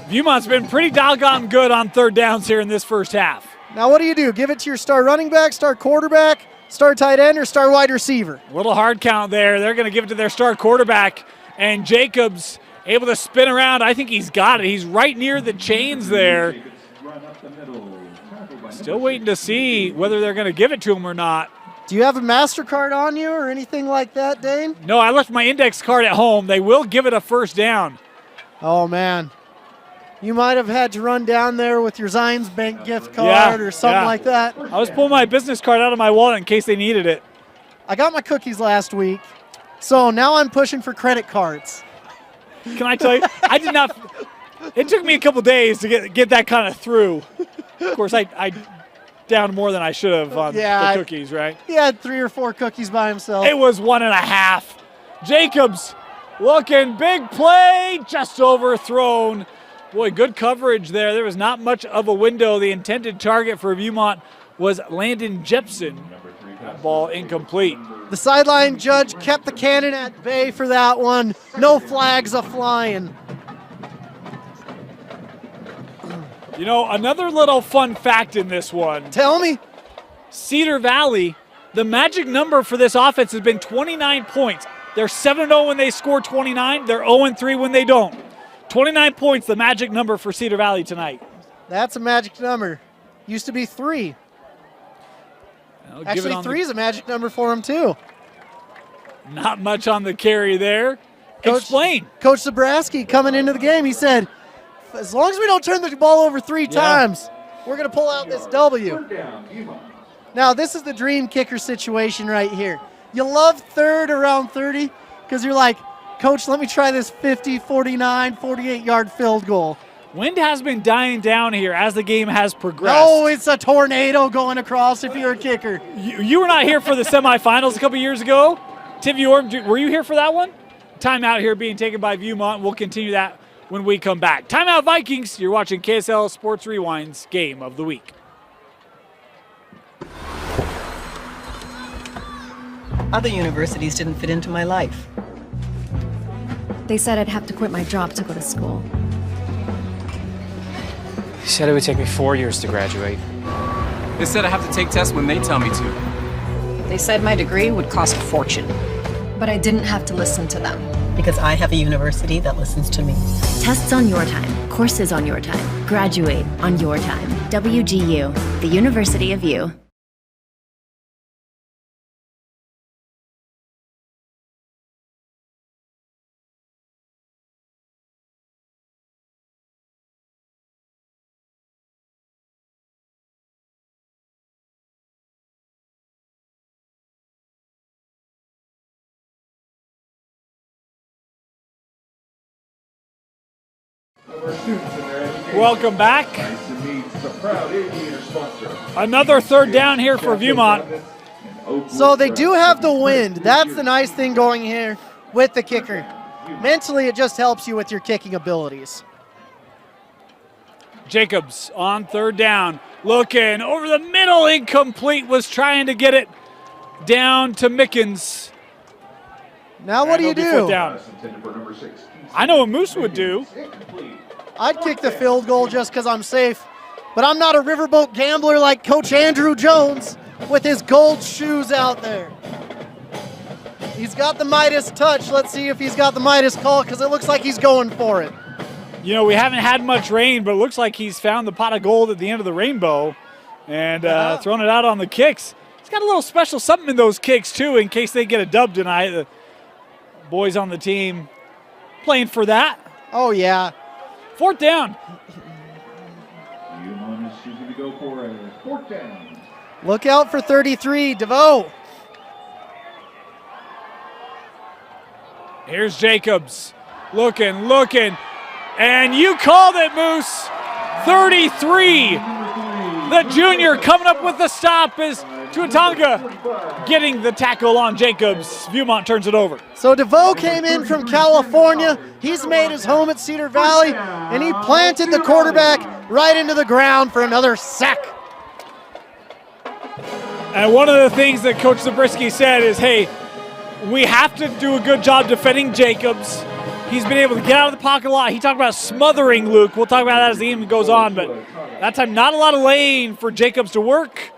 A: Viewmont's been pretty doggone good on 3rd downs here in this first half.
B: Now what do? Give it to your star running back, star quarterback, star tight end, or star wide receiver?
A: A little hard count there. They're going to give it to their star quarterback. And Jacobs able to spin around. I think he's got it. He's right near the chains there. Still waiting to see whether they're going to give it to him or not.
B: Do you have a MasterCard on you or anything like that, Dane?
A: No, I left my index card at home. They will give it a first down.
B: Oh, man. You might have had to run down there with your Zions Bank gift card or something like that.
A: I was pulling my business card out of my wallet in case they needed it.
B: I got my cookies last week, so now I'm pushing for credit cards.
A: Can I tell you? I did not. It took me a couple days to get that kind of through. Of course, I downed more than I should have on the cookies, right?
B: He had 3 or 4 cookies by himself.
A: It was 1.5. Jacobs looking, big play, just overthrown. Boy, good coverage there. There was not much of a window. The intended target for Viewmont was Landon Jepson. That ball incomplete.
B: The sideline judge kept the cannon at bay for that one. No flags a-flying.
A: You know, another little fun fact in this one.
B: Tell me.
A: Cedar Valley, the magic number for this offense has been 29 points. They're 7-0 when they score 29. They're 0-3 when they don't. 29 points, the magic number for Cedar Valley tonight.
B: That's a magic number. Used to be 3. Actually, 3 is a magic number for them, too.
A: Not much on the carry there. Explain.
B: Coach Zabrowski coming into the game, he said, as long as we don't turn the ball over 3 times, we're going to pull out this W. Now, this is the dream kicker situation right here. You love 3rd around 30 because you're like, Coach, let me try this 50, 49, 48-yard field goal.
A: Wind has been dying down here as the game has progressed.
B: No, it's a tornado going across if you're a kicker.
A: You were not here for the semifinals a couple years ago. Tim, were you here for that one? Timeout here being taken by Viewmont. We'll continue that when we come back. Timeout Vikings. You're watching KSL Sports Rewind's Game of the Week.
F: Other universities didn't fit into my life.
E: They said I'd have to quit my job to go to school.
I: They said it would take me 4 years to graduate.
C: They said I have to take tests when they tell me to.
D: They said my degree would cost a fortune.
E: But I didn't have to listen to them.
F: Because I have a university that listens to me.
G: Tests on your time, courses on your time, graduate on your time. WGU, the University of You.
A: Welcome back. Another 3rd down here for Viewmont.
B: So they do have the wind. That's the nice thing going here with the kicker. Mentally, it just helps you with your kicking abilities.
A: Jacobs on 3rd down. Looking over the middle, incomplete, was trying to get it down to Mickens.
B: Now what do you do?
A: Down. I know what Moose would do.
B: I'd kick the field goal just because I'm safe, but I'm not a riverboat gambler like Coach Andrew Jones with his gold shoes out there. He's got the Midas touch. Let's see if he's got the Midas call because it looks like he's going for it.
A: You know, we haven't had much rain, but it looks like he's found the pot of gold at the end of the rainbow and thrown it out on the kicks. He's got a little special something in those kicks, too, in case they get a dub tonight. The boys on the team playing for that.
B: Oh, yeah.
A: 4th down.
H: Viewmont is choosing to go for a 4th down.
B: Look out for 33, DeVoe.
A: Here's Jacobs. Looking. And you called it, Moose. 33. the junior coming up with the stop is Tuatanga getting the tackle on Jacobs. Viewmont turns it over.
B: So DeVoe came in from California. He's made his home at Cedar Valley, and he planted the quarterback right into the ground for another sack.
A: And one of the things that Coach Zabriskie said is, hey, we have to do a good job defending Jacobs. He's been able to get out of the pocket a lot. He talked about smothering Luke. We'll talk about that as the game goes on, but that time not a lot of lane for Jacobs to work.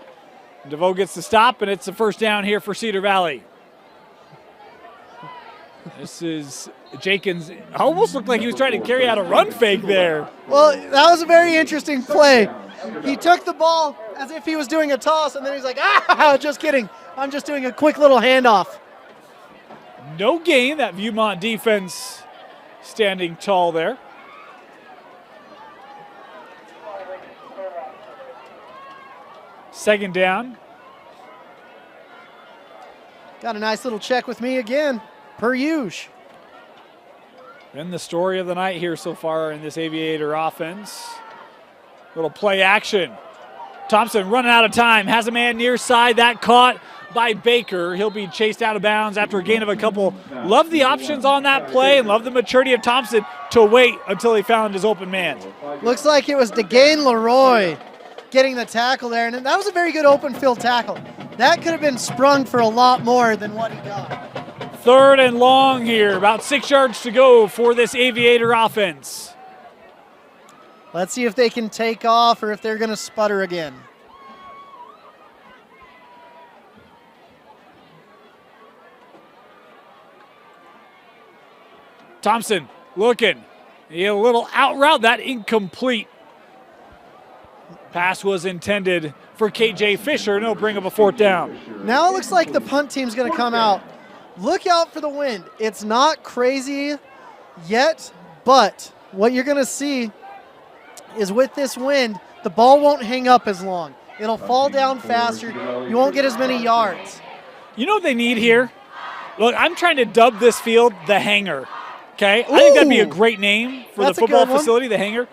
A: DeVoe gets the stop, and it's the first down here for Cedar Valley. This is Jenkins. Almost looked like he was trying to carry out a run fake there.
B: Well, that was a very interesting play. He took the ball as if he was doing a toss, and then he's like, just kidding. I'm just doing a quick little handoff.
A: No gain. That Viewmont defense standing tall there. Second down.
B: Got a nice little check with me again, per usual.
A: Been the story of the night here so far in this Aviator offense. Little play action. Thompson running out of time, has a man near side, that caught by Baker. He'll be chased out of bounds after a gain of a couple. Love the options on that play and love the maturity of Thompson to wait until he found his open man.
B: Looks like it was DeGain Leroy getting the tackle there, and that was a very good open field tackle. That could have been sprung for a lot more than what he got.
A: Third and long here, about 6 yards to go for this Aviator offense.
B: Let's see if they can take off or if they're going to sputter again.
A: Thompson looking. He a little out route, that incomplete. Pass was intended for KJ Fisher, and he'll bring up a fourth down.
B: Now it looks like the punt team's going to come out. Look out for the wind. It's not crazy yet, but what you're going to see is with this wind, the ball won't hang up as long. It'll fall down faster. You won't get as many yards.
A: You know what they need here? Look, I'm trying to dub this field the Hangar. Okay? I think that'd be a great name for the football facility, the Hangar.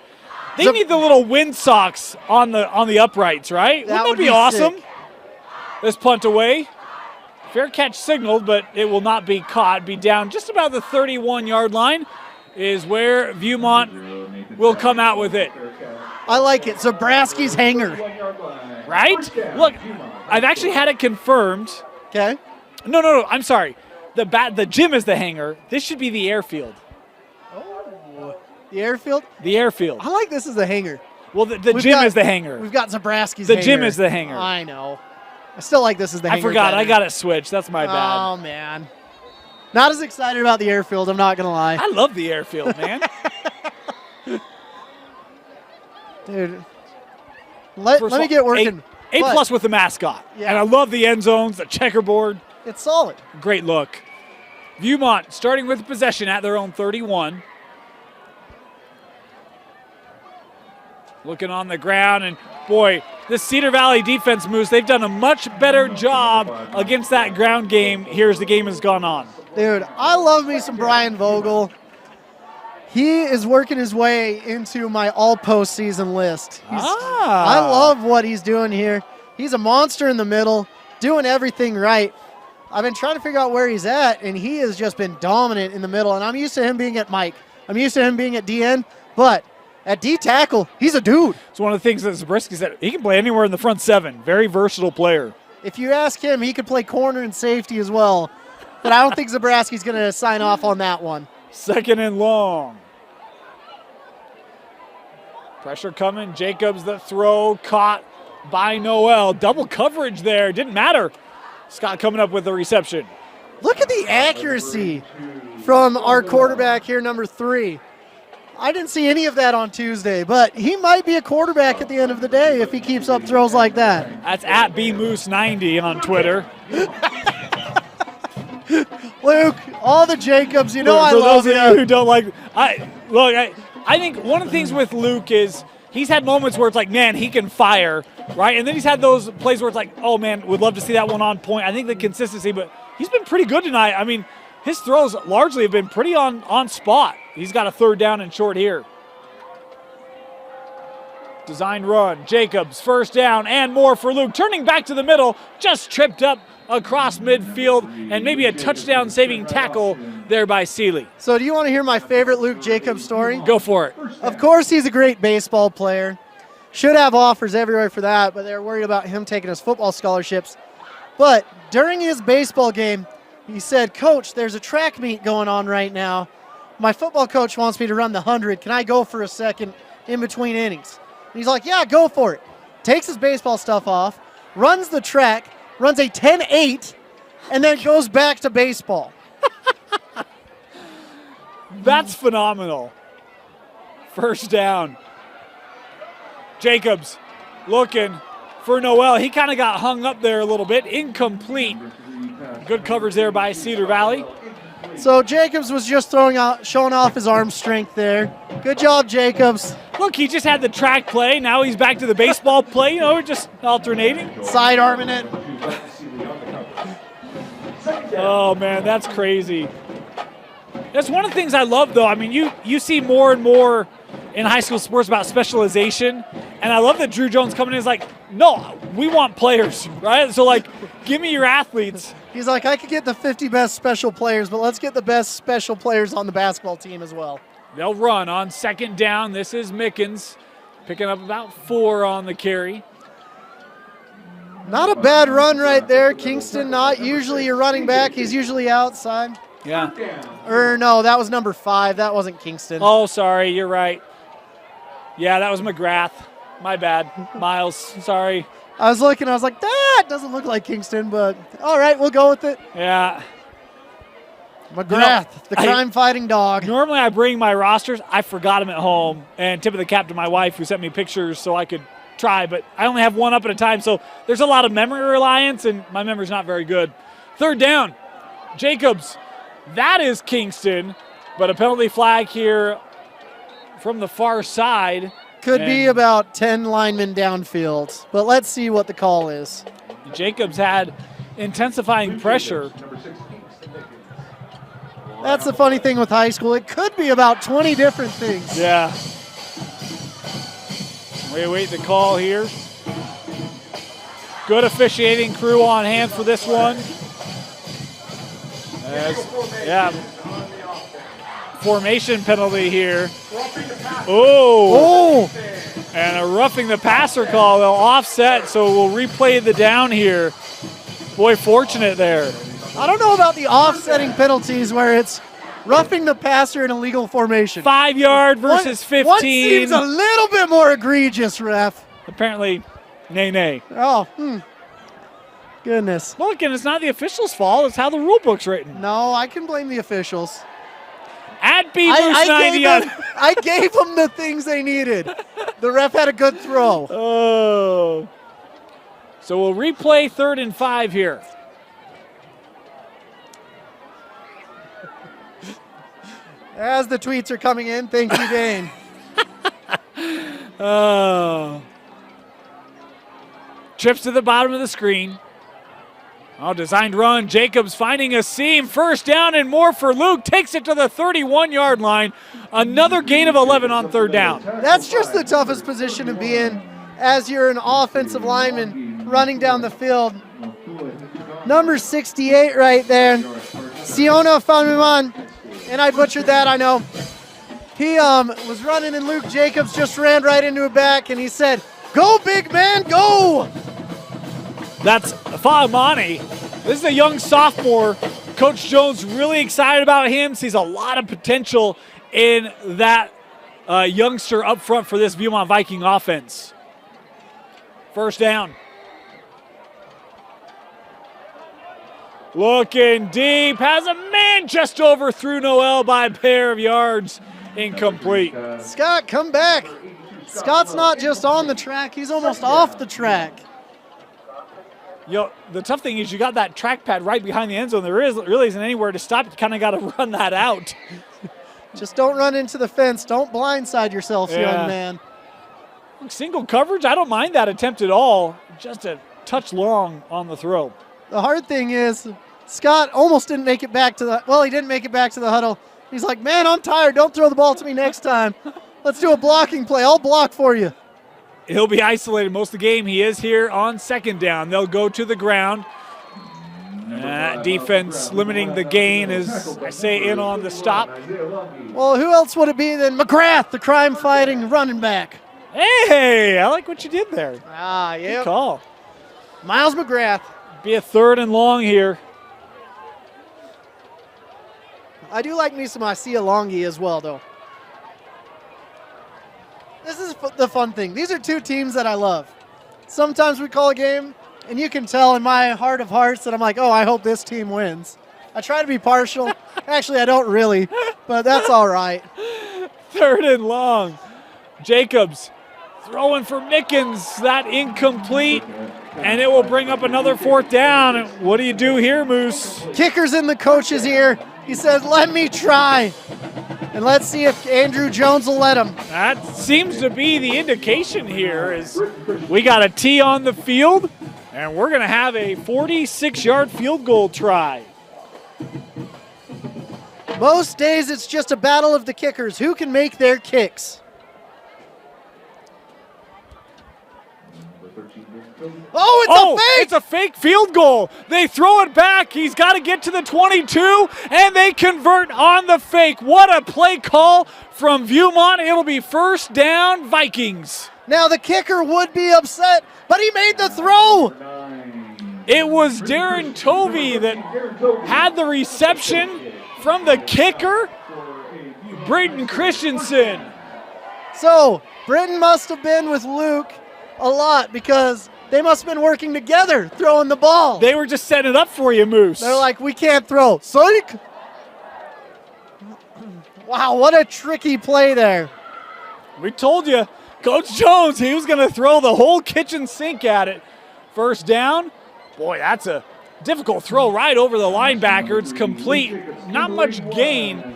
A: They need the little wind socks on the uprights, right? Wouldn't that be awesome?
B: Sick.
A: This punt away. Fair catch signaled, but it will not be caught. Be down just about the 31-yard line is where Viewmont will come out with it.
B: I like it. Zabraski's Hangar.
A: Right? Look, I've actually had it confirmed.
B: Okay.
A: No, I'm sorry. The gym is the Hangar. This should be the airfield.
B: Oh, the airfield?
A: The airfield.
B: I like this as the Hangar.
A: Well, the gym is the Hangar.
B: We've got Zabraski's
A: The
B: Hangar.
A: gym is the Hangar.
B: I know. I still like this as the Hangar.
A: I forgot.
B: better.
A: I got it switched. That's my bad.
B: Oh, man. Not as excited about the airfield, I'm not going to lie.
A: I love the airfield, man.
B: Dude, let me get working.
A: A plus with the mascot.
B: Yeah.
A: And I love the end zones, the checkerboard.
B: It's solid.
A: Great look. Viewmont starting with possession at their own 31. Looking on the ground, and boy, this Cedar Valley defense moves. They've done a much better job against that ground game here as the game has gone on.
B: Dude, I love me some Brian Vogel. He is working his way into my all postseason list. I love what he's doing here. He's a monster in the middle, doing everything right. I've been trying to figure out where he's at, and he has just been dominant in the middle. And I'm used to him being at Mike. I'm used to him being at DN, but at D tackle, he's a dude.
A: It's one of the things that Zabriskie said. He can play anywhere in the front seven. Very versatile player.
B: If you ask him, he could play corner and safety as well. But I don't think Zabraski's going to sign off on that one.
A: Second and long. Pressure coming. Jacobs the throw. Caught by Noel. Double coverage there. Didn't matter. Scott coming up with the reception.
B: Look at the accuracy from our quarterback here, number 3. I didn't see any of that on Tuesday, but he might be a quarterback at the end of the day if he keeps up throws like that.
A: That's at BMoose90 on Twitter.
B: Luke, all the Jacobs, you know I
A: for
B: love
A: those
B: you.
A: of you who don't like, I think one of the things with Luke is he's had moments where it's like, man, he can fire, right? And then he's had those plays where it's like, oh man, would love to see that one on point. I think the consistency, but he's been pretty good tonight. I mean, his throws largely have been pretty on spot. He's got a third down and short here. Design run. Jacobs, first down and more for Luke. Turning back to the middle, just tripped up across midfield, and maybe a touchdown-saving tackle there by Seeley.
B: So do you want to hear my favorite Luke Jacobs story?
A: Go for it.
B: Of course, he's a great baseball player. Should have offers everywhere for that, but they're worried about him taking his football scholarships. But during his baseball game, he said, "Coach, there's a track meet going on right now. My football coach wants me to run the 100. Can I go for a second in between innings?" And he's like, "Yeah, go for it." Takes his baseball stuff off, runs the track, runs a 10.8, and then goes back to baseball.
A: That's phenomenal. First down. Jacobs looking for Noel. He kind of got hung up there a little bit. Incomplete. Good coverage there by Cedar Valley.
B: So Jacobs was just showing off his arm strength there. Good job, Jacobs.
A: Look, he just had the track play. Now he's back to the baseball play. We're just alternating.
B: Side arming it.
A: Oh, man, that's crazy. That's one of the things I love, though. I mean, you see more and more in high school sports about specialization, and I love that Drew Jones coming in is like, no, we want players, right? So, like, give me your athletes.
B: He's like, I could get the 50 best special players, but let's get the best special players on the basketball team as well.
A: They'll run on second down. This is Mickens picking up about 4 on the carry.
B: Not a bad run right there. Kingston not usually your running back. He's usually outside.
A: Yeah.
B: Or no, that was number 5. That wasn't Kingston.
A: Oh, sorry. You're right. Yeah, that was McGrath. My bad. Miles, sorry.
B: I was looking. I was like, that doesn't look like Kingston, but all right, we'll go with it.
A: Yeah.
B: McGrath, the crime-fighting dog.
A: Normally I bring my rosters. I forgot them at home, and tip of the cap to my wife who sent me pictures so I could try, but I only have one up at a time, so there's a lot of memory reliance, and my memory's not very good. Third down, Jacobs. That is Kingston, but a penalty flag here from the far side.
B: Could be about 10 linemen downfield, but let's see what the call is.
A: Jacobs had intensifying pressure.
B: That's the funny thing with high school. It could be about 20 different things.
A: Yeah. We await the call here. Good officiating crew on hand for this one. Formation penalty here. Oh. And a roughing the passer call. They'll offset, so we'll replay the down here. Boy, fortunate there.
B: I don't know about the offsetting penalties where it's roughing the passer in illegal formation.
A: 5 yard versus 15.
B: One seems a little bit more egregious, ref.
A: Apparently, nay.
B: Oh, goodness.
A: Look, and it's not the officials' fault. It's how the rule book's written.
B: No, I can blame the officials.
A: At Beavers
B: I gave them the things they needed. The ref had a good throw.
A: Oh. So we'll replay 3rd and 5 here.
B: As the tweets are coming in, thank you, Dane.
A: Oh. Trips to the bottom of the screen. Oh, designed run. Jacobs finding a seam. First down and more for Luke. Takes it to the 31-yard line. Another gain of 11 on 3rd down.
B: That's just the toughest position to be in as you're an offensive lineman running down the field. Number 68 right there. Siona Fanuman. And I butchered that, I know. He was running and Luke Jacobs just ran right into a back and he said, "Go, big man, go!"
A: That's Faamani. This is a young sophomore. Coach Jones really excited about him. Sees a lot of potential in that youngster up front for this Viewmont Viking offense. First down. Looking deep, has a man just overthrew Noel by a pair of yards. Incomplete.
B: Scott, come back. Scott's not just on the track, he's almost off the track.
A: The tough thing is you got that track pad right behind the end zone. There really isn't anywhere to stop. You kind of got to run that out.
B: Just don't run into the fence. Don't blindside yourself, young man.
A: Single coverage, I don't mind that attempt at all. Just a touch long on the throw.
B: The hard thing is Scott almost didn't make it back to he didn't make it back to the huddle. He's like, "Man, I'm tired. Don't throw the ball to me next time. Let's do a blocking play. I'll block for you."
A: He'll be isolated most of the game. He is here on second down. They'll go to the ground. Defense limiting the gain as I say in on the stop.
B: Well, who else would it be than McGrath, the crime-fighting running back?
A: Hey, I like what you did there.
B: Yeah.
A: Good call.
B: Miles McGrath.
A: Be a 3rd and long here.
B: I do like me some Isia Longi as well, though. This is the fun thing. These are two teams that I love. Sometimes we call a game, and you can tell in my heart of hearts that I'm like, oh, I hope this team wins. I try to be partial. Actually, I don't really, but that's all right.
A: 3rd and long. Jacobs throwing for Mickens. That incomplete, and it will bring up another 4th down. What do you do here, Moose?
B: Kicker's in the coach's ear. He says, let me try. And let's see if Andrew Jones will let him.
A: That seems to be the indication here is we got a tee on the field, and we're going to have a 46-yard field goal try.
B: Most days it's just a battle of the kickers. Who can make their kicks? Oh, it's a fake!
A: It's a fake field goal. They throw it back. He's got to get to the 22, and they convert on the fake. What a play call from Viewmont. It'll be 1st down, Vikings.
B: Now the kicker would be upset, but he made the throw.
A: It was Darren Tovey that had the reception from the kicker, Britton Christensen.
B: So Britton must have been with Luke a lot because they must have been working together throwing the ball.
A: They were just setting it up for you, Moose.
B: They're like, we can't throw. Psych! Wow, what a tricky play there.
A: We told you, Coach Jones, he was going to throw the whole kitchen sink at it. 1st down. Boy, that's a difficult throw right over the linebacker. It's complete. Not much gain.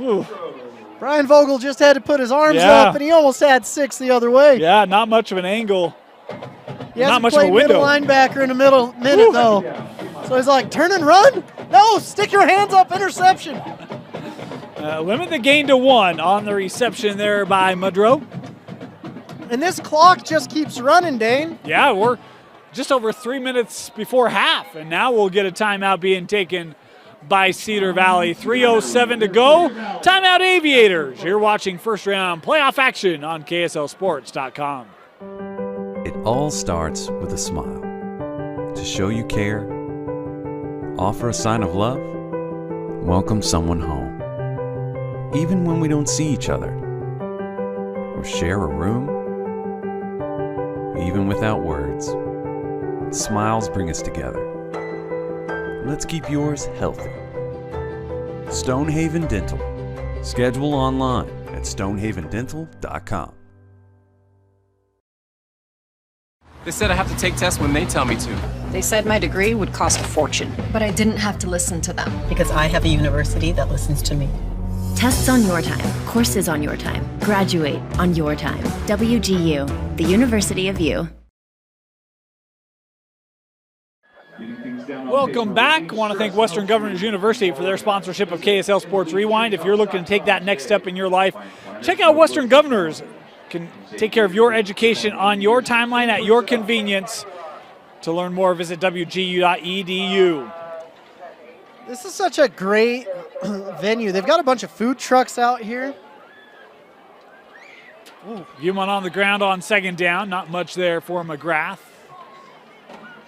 A: Ooh.
B: Brian Vogel just had to put his arms up, and he almost had 6 the other way.
A: Yeah, not much of an angle.
B: He hasn't played middle linebacker in a minute, though. So he's like, turn and run? No, stick your hands up, interception.
A: Limit the gain to 1 on the reception there by Mudrow.
B: And this clock just keeps running, Dane.
A: Yeah, we're just over 3 minutes before half, and now we'll get a timeout being taken by Cedar Valley. 3:07 to go. Timeout Aviators. You're watching first round playoff action on KSLSports.com.
O: It all starts with a smile. To show you care, offer a sign of love, welcome someone home. Even when we don't see each other, or share a room, even without words, smiles bring us together. Let's keep yours healthy. Stonehaven Dental. Schedule online at stonehavendental.com.
C: They said I have to take tests when they tell me to.
D: They said my degree would cost a fortune.
E: But I didn't have to listen to them.
F: Because I have a university that listens to me.
G: Tests on your time, courses on your time, graduate on your time. WGU, the University of You.
A: Welcome back. I want to thank Western Governors University for their sponsorship of KSL Sports Rewind. If you're looking to take that next step in your life, check out Western Governors. Can take care of your education on your timeline at your convenience. To learn more, visit wgu.edu.
B: This is such a great venue. They've got a bunch of food trucks out here.
A: Viewmont on the ground on 2nd down. Not much there for McGrath.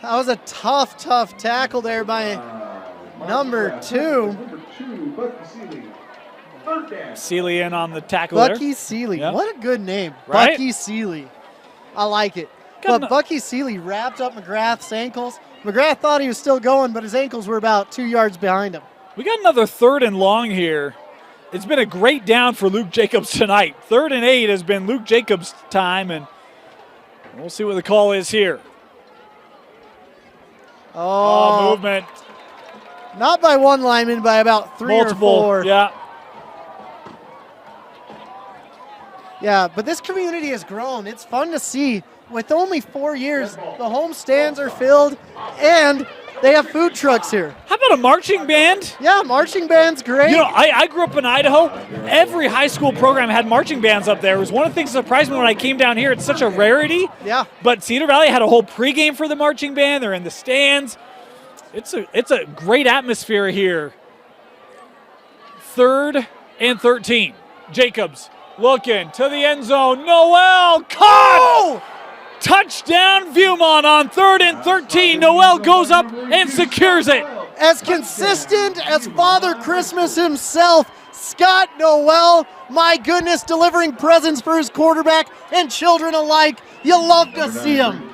B: That was a tough tackle there by number 2.
A: Seeley in on the tackle
B: Bucky
A: there.
B: Seeley.
A: Yep.
B: What a good name.
A: Right?
B: Bucky Seeley. I like it. But Bucky Seeley wrapped up McGrath's ankles. McGrath thought he was still going, but his ankles were about 2 yards behind him.
A: We got another 3rd and long here. It's been a great down for Luke Jacobs tonight. 3rd and 8 has been Luke Jacobs' time, and we'll see what the call is here.
B: Oh,
A: movement.
B: Not by one lineman, by about 3 or 4.
A: Yeah.
B: Yeah, but this community has grown. It's fun to see. With only 4 years, the home stands are filled, and They have food trucks here.
A: How about a marching band?
B: Yeah, marching band's great.
A: You know, I grew up in Idaho. Every high school program had marching bands up there. It was one of the things that surprised me when I came down here. It's such a rarity.
B: Yeah.
A: But Cedar Valley had a whole pregame for the marching band. They're in the stands. It's a great atmosphere here. 3rd and 13. Jacobs looking to the end zone. Noel caught! Touchdown Viewmont on 3rd and 13. Noel goes up and secures it.
B: As consistent as Father Christmas himself, Scott Noel, my goodness, delivering presents for his quarterback and children alike. You love to see him.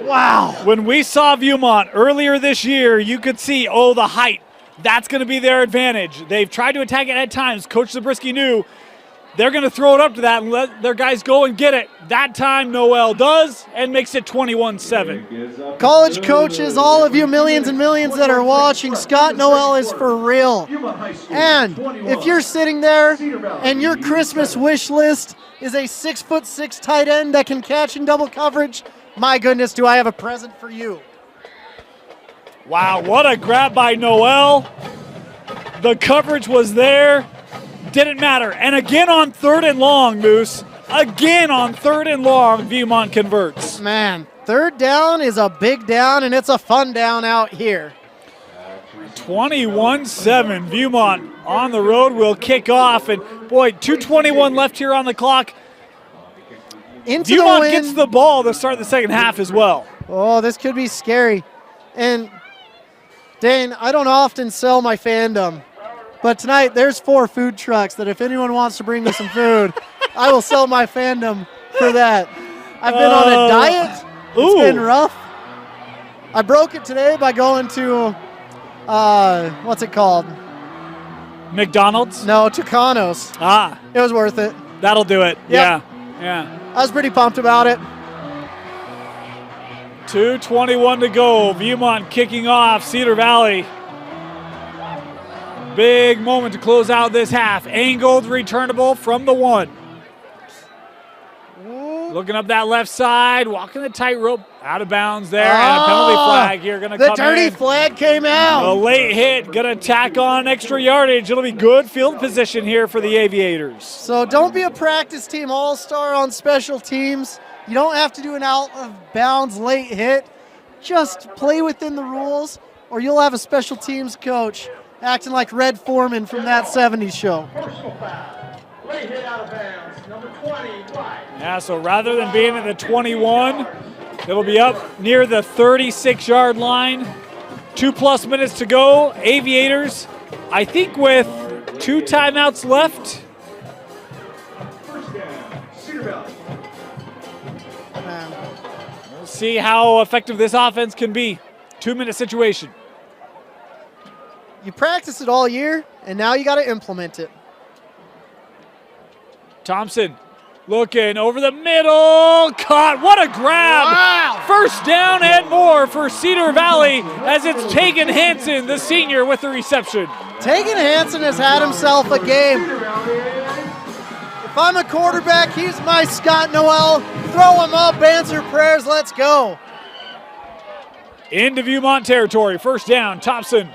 B: Wow.
A: When we saw Viewmont earlier this year, you could see, the height. That's going to be their advantage. They've tried to attack it at times. Coach Zabriskie knew they're going to throw it up to that and let their guys go and get it. That time, Noel does and makes it 21-7.
B: College coaches, all of you millions and millions that are watching, Scott Noel is for real. And if you're sitting there and your Christmas wish list is a 6'6" tight end that can catch in double coverage, my goodness, do I have a present for you.
A: Wow, what a grab by Noel. The coverage was there. Didn't matter. And again on 3rd and long, Moose. Again on 3rd and long, Viewmont converts.
B: Man, 3rd down is a big down, and it's a fun down out here.
A: 21-7. Viewmont on the road will kick off. And, boy, 2:21 left here on the clock. Viewmont gets the ball to start the second half as well.
B: Oh, this could be scary. And, Dane, I don't often sell my fandom. But tonight, there's 4 food trucks that if anyone wants to bring me some food, I will sell my fandom for that. I've been on a diet. It's been rough. I broke it today by going to, what's it called?
A: McDonald's?
B: No, Tucanos.
A: Ah.
B: It was worth it.
A: That'll do it.
B: Yep.
A: Yeah.
B: I was pretty pumped about it.
A: 2:21 to go. Viewmont kicking off. Cedar Valley. Big moment to close out this half. Angled, returnable from the 1. Looking up that left side, walking the tightrope, out of bounds there, and a penalty flag here going to come in.
B: The dirty flag came out.
A: A late hit, going to tack on extra yardage. It'll be good field position here for the Aviators.
B: So don't be a practice team all-star on special teams. You don't have to do an out-of-bounds late hit. Just play within the rules, or you'll have a special teams coach acting like Red Foreman from that 70s show.
H: Late hit out of bounds, number 20, right.
A: Yeah, so rather than being at the 21, it'll be up near the 36-yard line. 2+ minutes to go. Aviators, I think with 2 timeouts left.
H: First down, Cedar Valley.
A: We'll see how effective this offense can be. 2-minute situation.
B: You practice it all year, and now you got to implement it.
A: Thompson looking over the middle. Caught. What a grab.
B: Wow.
A: First down and more for Cedar Valley as it's Taygen Hansen, the senior, with the reception.
B: Taygen Hansen has had himself a game. If I'm a quarterback, he's my Scott Noel. Throw him up, answer prayers, let's go.
A: Into Viewmont territory. First down, Thompson.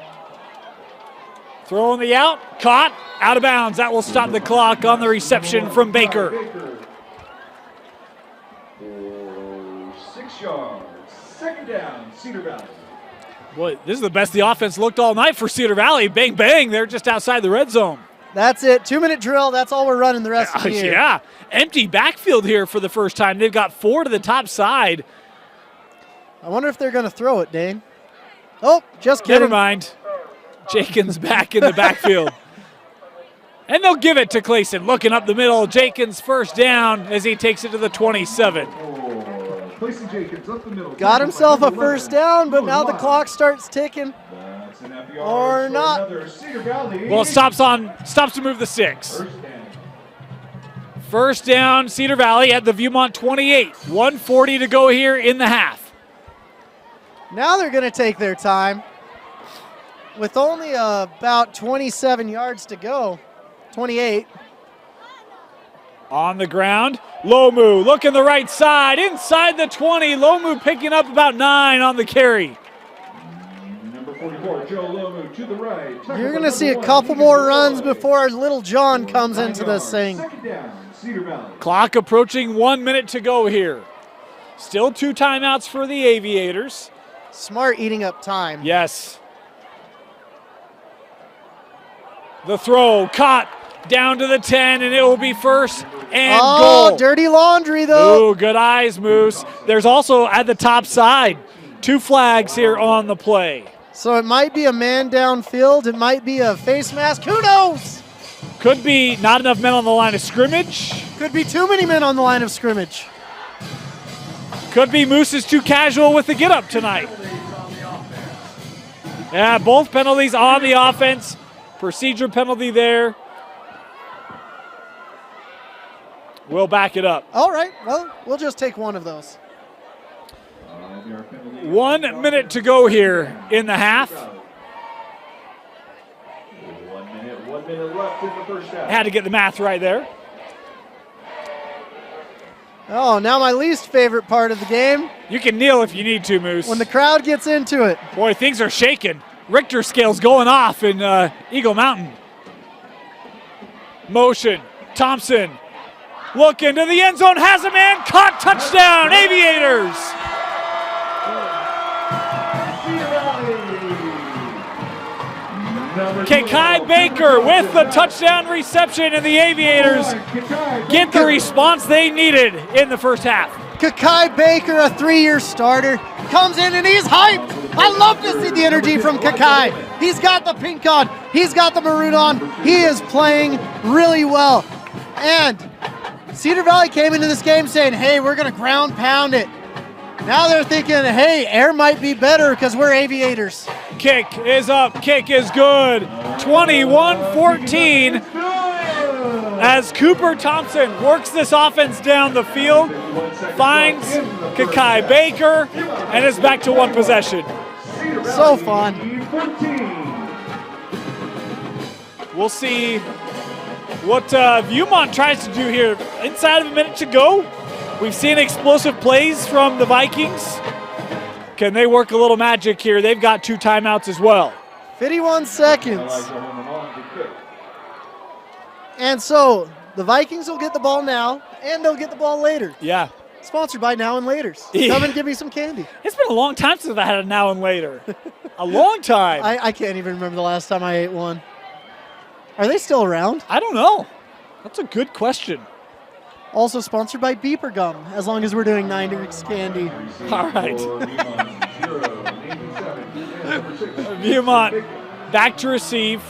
A: Throwing the out, caught, out of bounds. That will stop the clock on the reception from Baker.
H: 6 yards. Second down, Cedar Valley.
A: Boy, this is the best the offense looked all night for Cedar Valley. Bang, bang, they're just outside the red zone.
B: That's it, 2-minute drill. That's all we're running the rest of the year.
A: Yeah, empty backfield here for the first time. They've got 4 to the top side.
B: I wonder if they're going to throw it, Dane. Oh, just kidding.
A: Never mind. Jenkins back in the backfield. And they'll give it to Clayson. Looking up the middle. Jenkins first down as he takes it to the 27.
H: Clayson Jenkins up the middle.
B: Got himself a first down, but now the clock starts ticking. Or not.
A: Well, it stops to move the 6. First down, Cedar Valley at the Viewmont 28. 1:40 to go here in the half.
B: Now they're going to take their time. With only about 27 yards to go, 28.
A: On the ground, Lomu looking the right side, inside the 20. Lomu picking up about 9 on the carry.
B: You're going to see a couple more runs before Little John comes into this thing.
A: Clock approaching 1 minute to go here. Still 2 timeouts for the Aviators.
B: Smart eating up time.
A: Yes. The throw caught down to the 10, and it will be first and goal.
B: Oh, dirty laundry, though.
A: Ooh, good eyes, Moose. There's also at the top side 2 flags here on the play.
B: So it might be a man downfield. It might be a face mask. Who knows?
A: Could be not enough men on the line of scrimmage.
B: Could be too many men on the line of scrimmage.
A: Could be Moose is too casual with the get-up tonight. Yeah, both penalties on the offense. Procedure penalty there. We'll back it up.
B: All right, well, we'll just take one of those.
A: 1 minute to go here in the half.
H: 1 minute left in the first half.
A: Had to get the math right there.
B: Oh, now my least favorite part of the game.
A: You can kneel if you need to, Moose.
B: When the crowd gets into it.
A: Boy, things are shaking. Richter scale's going off in Eagle Mountain. Motion. Thompson. Look into the end zone. Has a man. Caught. Touchdown. Aviators. Kakai Baker with the touchdown reception, and the Aviators get the response they needed in the first half.
B: Kakai Baker, a 3-year starter, comes in and he's hyped. I love to see the energy from Kakai. He's got the pink on. He's got the maroon on. He is playing really well. And Cedar Valley came into this game saying, hey, we're going to ground pound it. Now they're thinking, hey, air might be better because we're Aviators.
A: Kick is up. Kick is good. 21-14 as Cooper Thompson works this offense down the field, finds Kakai Baker, and is back to 1 possession.
B: So fun.
A: We'll see what Viewmont tries to do here. Inside of a minute to go. We've seen explosive plays from the Vikings. Can they work a little magic here? They've got 2 timeouts as well.
B: 51 seconds. And so the Vikings will get the ball now, and they'll get the ball later.
A: Yeah.
B: Sponsored by Now and Laters. Come and give me some candy.
A: It's been a long time since I had a Now and Later. A long time.
B: I can't even remember the last time I ate one. Are they still around?
A: I don't know. That's a good question.
B: Also sponsored by Beeper Gum, as long as we're doing 90s candy.
A: All right. Viewmont back to receive.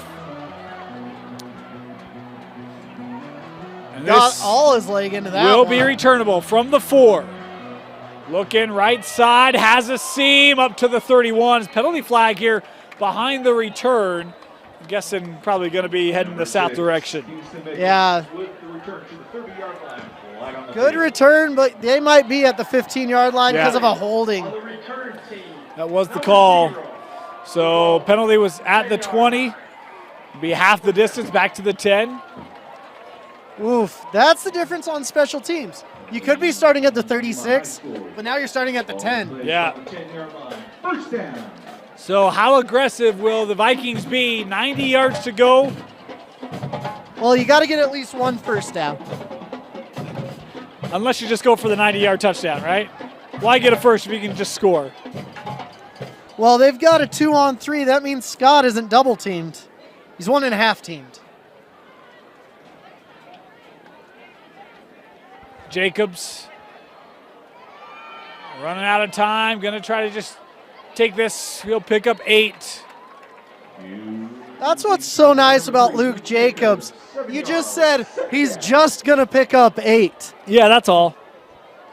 A: And
B: got all his leg into that
A: will
B: one.
A: Be returnable from the 4. Looking right side, has a seam up to the 31. Penalty flag here behind the return. I'm guessing probably going to be heading the south direction.
B: Yeah. Good return, but they might be at the 15-yard line because of a holding.
A: That was the call. So penalty was at the 20. Be half the distance back to the 10.
B: Oof, that's the difference on special teams. You could be starting at the 36, but now you're starting at the 10.
A: Yeah. So how aggressive will the Vikings be? 90 yards to go.
B: Well, you got to get at least 1 first down.
A: Unless you just go for the 90-yard touchdown, right? Why get a first if you can just score?
B: Well, they've got a 2-on-3. That means Scott isn't double-teamed. He's 1.5 teamed.
A: Jacobs running out of time. Going to try to just take this. He'll pick up 8.
B: That's what's so nice about Luke Jacobs. You just said he's just going to pick up 8.
A: Yeah, that's all.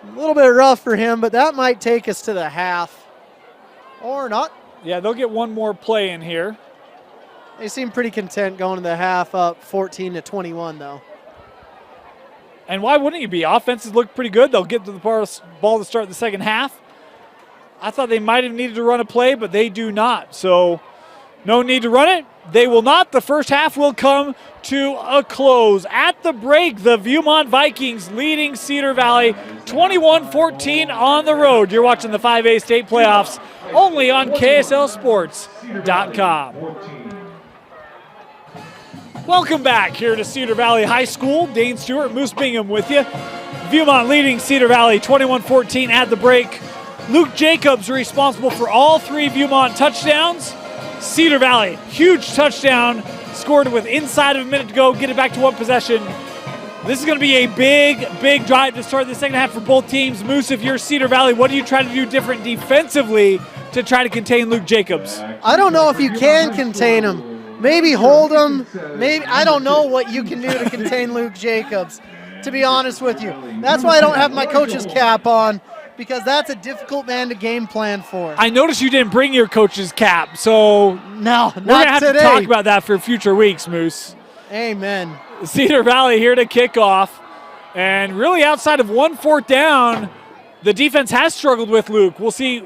B: A little bit rough for him, but that might take us to the half. Or not.
A: Yeah, they'll get one more play in here.
B: They seem pretty content going to the half up 14-21, though.
A: And why wouldn't you be? Offenses look pretty good. They'll get to the ball to start the second half. I thought they might have needed to run a play, but they do not. So No need to run it. They will not. The first half will come to a close. At the break, the Viewmont Vikings leading Cedar Valley 21-14 on the road. You're watching the 5A state playoffs only on KSLSports.com. Welcome back here to Cedar Valley High School. Dane Stewart, Moose Bingham with you. Viewmont leading Cedar Valley 21-14 at the break. Luke Jacobs responsible for all 3 Viewmont touchdowns. Cedar Valley, huge touchdown, scored with inside of a minute to go, get it back to 1 possession. This is going to be a big drive to start the second half for both teams. Moose, if you're Cedar Valley, what do you try to do different defensively to try to contain Luke Jacobs?
B: I don't know if you can contain him. Maybe hold him. Maybe I don't know what you can do to contain Luke Jacobs, to be honest with you. That's why I don't have my coach's cap on, because that's a difficult man to game plan for.
A: I noticed you didn't bring your coach's cap, so
B: no,
A: we're going to have to talk about that for future weeks, Moose.
B: Amen.
A: Cedar Valley here to kick off, and really outside of 1 4th down, the defense has struggled with Luke. We'll see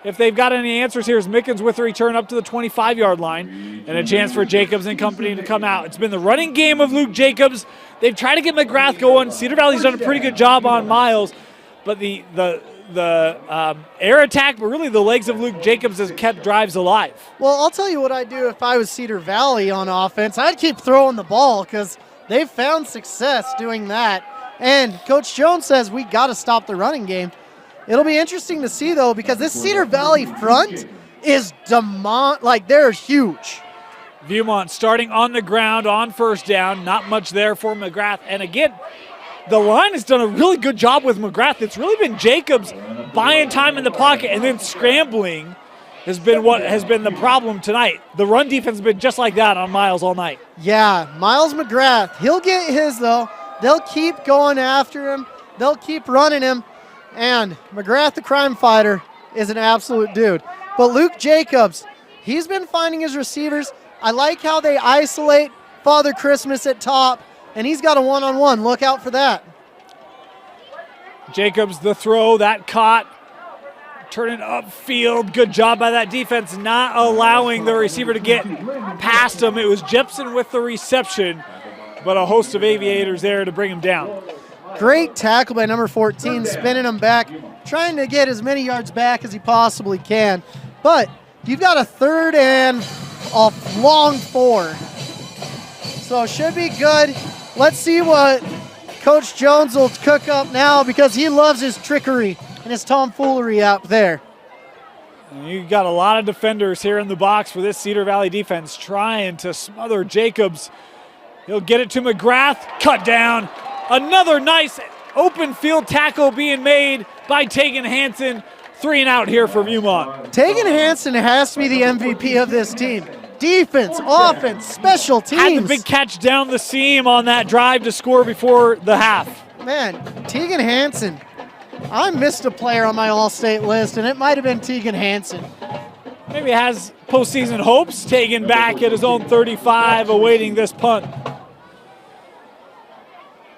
A: if they've got any answers here as Mickens with a return up to the 25-yard line and a chance for Jacobs and company to come out. It's been the running game of Luke Jacobs. They've tried to get McGrath going. Cedar Valley's done a pretty good job on Miles, but the air attack, but really the legs of Luke Jacobs has kept drives alive.
B: Well, I'll tell you what I'd do if I was Cedar Valley on offense. I'd keep throwing the ball because they've found success doing that. And Coach Jones says we got to stop the running game. It'll be interesting to see, though, because this Cedar Valley front is they're huge.
A: Viewmont starting on the ground on first down. Not much there for McGrath. And again, the line has done a really good job with McGrath. It's really been Jacobs buying time in the pocket and then scrambling has been what has been the problem tonight. The run defense has been just like that on Miles all night.
B: Yeah, Miles McGrath. He'll get his, though. They'll keep going after him. They'll keep running him. And McGrath, the crime fighter, is an absolute dude. But Luke Jacobs, he's been finding his receivers. I like how they isolate Father Christmas at top, and he's got a one-on-one. Look out for that.
A: Jacobs, the throw, that caught. Turning upfield. Good job by that defense, not allowing the receiver to get past him. It was Jepson with the reception, but a host of Aviators there to bring him down.
B: Great tackle by number 14, spinning him back, trying to get as many yards back as he possibly can. But you've got a 3rd and a long 4. So should be good. Let's see what Coach Jones will cook up now, because he loves his trickery and his tomfoolery out there.
A: You got a lot of defenders here in the box for this Cedar Valley defense trying to smother Jacobs. He'll get it to McGrath, cut down. Another nice open field tackle being made by Taygen Hansen. 3 and out here for Viewmont.
B: Taygen Hansen has to be the MVP of this team. Defense, offense, special teams.
A: Had the big catch down the seam on that drive to score before the half.
B: Man, Taygen Hansen. I missed a player on my all-state list, and it might have been Taygen Hansen.
A: Maybe has postseason hopes. Taygen back at his own 35, awaiting this punt.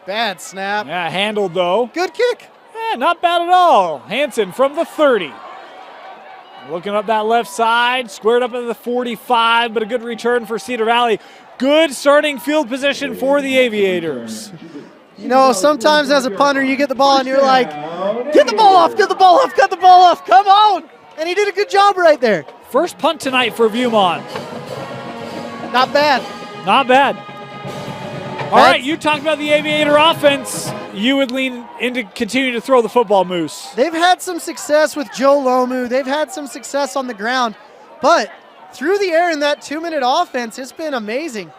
B: Bad snap.
A: Yeah, handled though.
B: Good kick.
A: Yeah, not bad at all. Hansen from the 30. Looking up that left side, squared up at the 45, but a good return for Cedar Valley. Good starting field position for the Aviators.
B: You know, sometimes as a punter, you get the ball and you're like, get the ball off, get the ball off, get the ball off, come on. And he did a good job right there.
A: First punt tonight for Viewmont.
B: Not bad.
A: Not bad. All right, you talked about the Aviator offense. You would lean into continue to throw the football, Moose.
B: They've had some success with Joe Lomu. They've had some success on the ground. But through the air in that 2-minute offense, it's been amazing.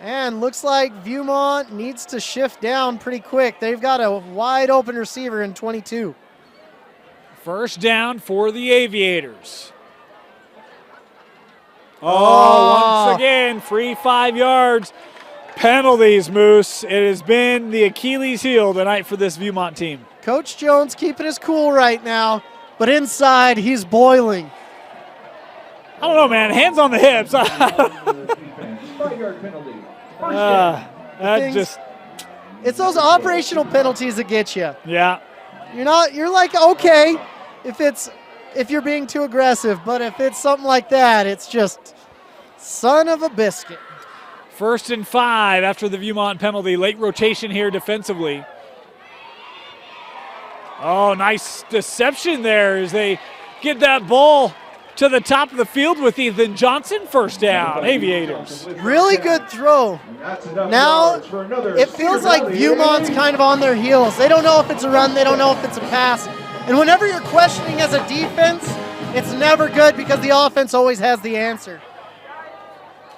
B: And looks like Viewmont needs to shift down pretty quick. They've got a wide open receiver in 22.
A: First down for the Aviators. Once again, free 5 yards. Penalties, Moose. It has been the Achilles heel tonight for this Viewmont team.
B: Coach Jones keeping his cool right now, but inside he's boiling.
A: I don't know, man. Hands on the hips.
B: It's those operational penalties that get you.
A: Yeah.
B: You're like, okay, if you're being too aggressive, but if it's something like that, it's just Son of a biscuit.
A: 1st and 5 after the Viewmont penalty. Late rotation here defensively. Oh, nice deception there as they get that ball to the top of the field with Ethan Johnson. First down, Aviators.
B: Really good throw. Now it feels like Viewmont's kind of on their heels. They don't know if it's a run, they don't know if it's a pass. And whenever you're questioning as a defense, it's never good because the offense always has the answer.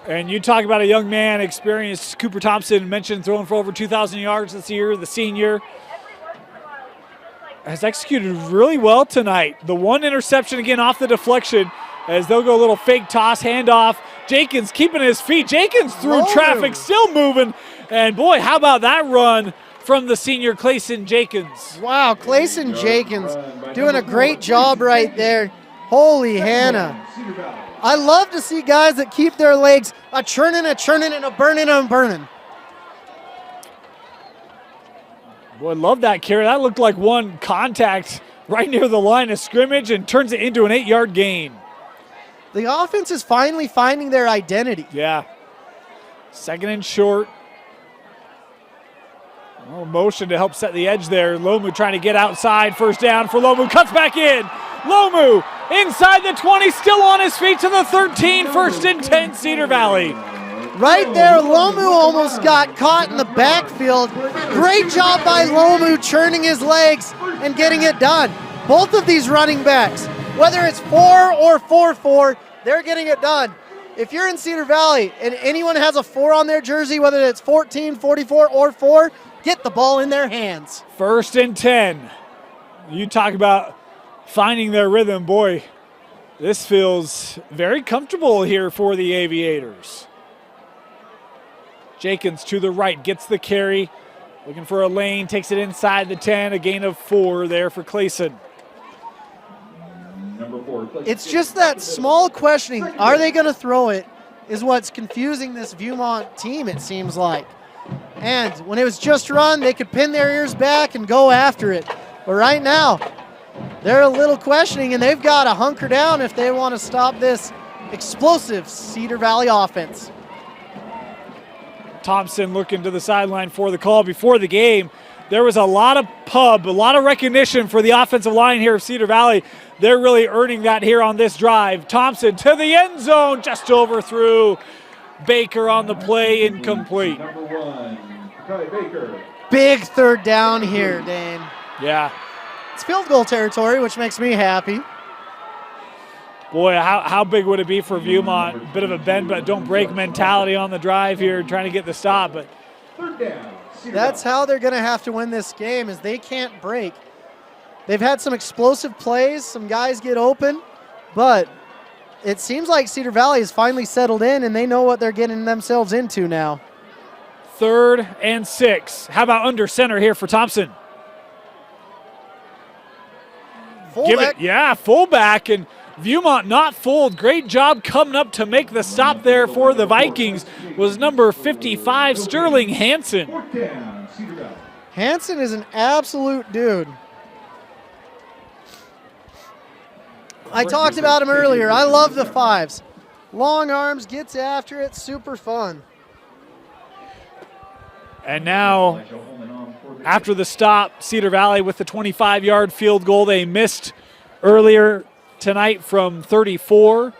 A: And you talk about a young man, experienced. Cooper Thompson mentioned throwing for over 2,000 yards this year, the senior. Has executed really well tonight. The one interception again off the deflection as they'll go a little fake toss, handoff. Jenkins keeping his feet. Jenkins through traffic, still moving. And boy, how about that run from the senior Clayson Jenkins.
B: Wow, Clayson Jenkins doing a great job right there. Holy Hannah. I love to see guys that keep their legs a churning, and a burning.
A: Boy, love that carry. That looked like one contact right near the line of scrimmage and turns it into an 8-yard gain.
B: The offense is finally finding their identity.
A: Yeah. 2nd and short. A little motion to help set the edge there. Lomu trying to get outside. First down for Lomu. Cuts back in. Lomu inside the 20, still on his feet to the 13. 1st and 10, Cedar Valley.
B: Right there, Lomu almost got caught in the backfield. Great job by Lomu churning his legs and getting it done. Both of these running backs, whether it's 4 or 4-4, they're getting it done. If you're in Cedar Valley and anyone has a 4 on their jersey, whether it's 14, 44, or 4, get the ball in their hands.
A: 1st and 10. You talk about finding their rhythm. Boy, this feels very comfortable here for the Aviators. Jenkins to the right, gets the carry, looking for a lane, takes it inside the 10, a gain of 4 there for Clayson.
B: It's just that small questioning, are they going to throw it, is what's confusing this Viewmont team, it seems like. And when it was just run, they could pin their ears back and go after it. But right now, they're a little questioning, and they've got to hunker down if they want to stop this explosive Cedar Valley offense.
A: Thompson looking to the sideline for the call. Before the game, there was a lot of a lot of recognition for the offensive line here of Cedar Valley. They're really earning that here on this drive. Thompson to the end zone, just overthrew. Baker on the play, incomplete.
B: Big 3rd down here, Dane.
A: Yeah.
B: It's field goal territory, which makes me happy.
A: Boy, how big would it be for Viewmont? Bit of a bend but don't break mentality on the drive here, trying to get the stop. But
B: that's how they're going to have to win this game, is they can't break. They've had some explosive plays, some guys get open, but it seems like Cedar Valley has finally settled in and they know what they're getting themselves into now.
A: 3rd and 6. How about under center here for Thompson?
B: Fullback.
A: Fullback, and Viewmont not fooled. Great job coming up to make the stop there for the Vikings was number 55, Sterling Hansen.
B: Hansen is an absolute dude. I talked about him earlier. I love the 5s. Long arms, gets after it, super fun.
A: And now, after the stop, Cedar Valley with the 25-yard field goal they missed earlier tonight from 34.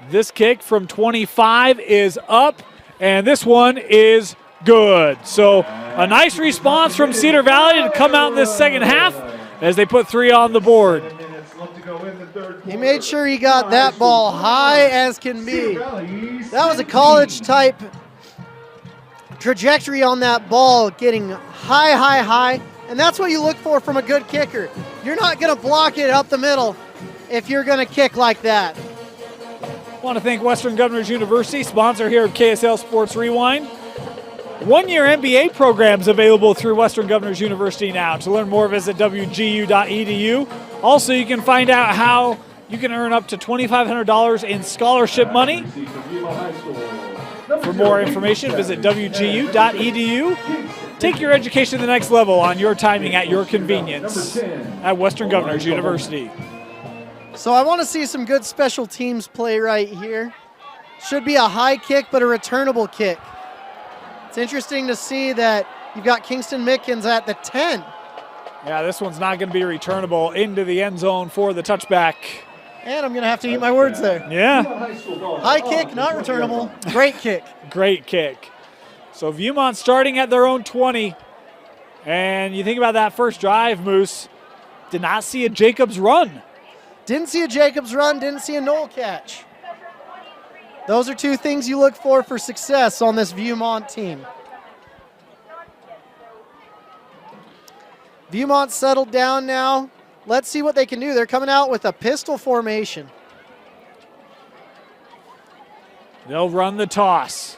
A: This kick from 25 is up, and this one is good. So a nice response from Cedar Valley to come out in this second half as they put 3 on the board.
B: He made sure he got that ball high as can be. That was a college-type trajectory on that ball, getting high, and that's what you look for from a good kicker. You're not going to block it up the middle if you're going to kick like that.
A: I want to thank Western Governors University, sponsor here of KSL Sports Rewind. 1-year MBA programs available through Western Governors University now. To learn more, visit wgu.edu. Also, you can find out how you can earn up to $2,500 in scholarship money. For more information, visit wgu.edu. Take your education to the next level on your timing at your convenience at Western Governors University.
B: So I want to see some good special teams play right here. Should be a high kick, but a returnable kick. It's interesting to see that you've got Kingston Mickens at the 10.
A: Yeah, this one's not going to be returnable into the end zone for the touchback.
B: And I'm going to have to eat my words there.
A: Yeah.
B: High kick, not returnable. Great kick.
A: Great kick. So Viewmont starting at their own 20. And you think about that first drive, Moose. Did not see a Jacobs run.
B: Didn't see a Jacobs run, didn't see a Knoll catch. Those are two things you look for success on this Viewmont team. Viewmont settled down now. Let's see what they can do. They're coming out with a pistol formation.
A: They'll run the toss.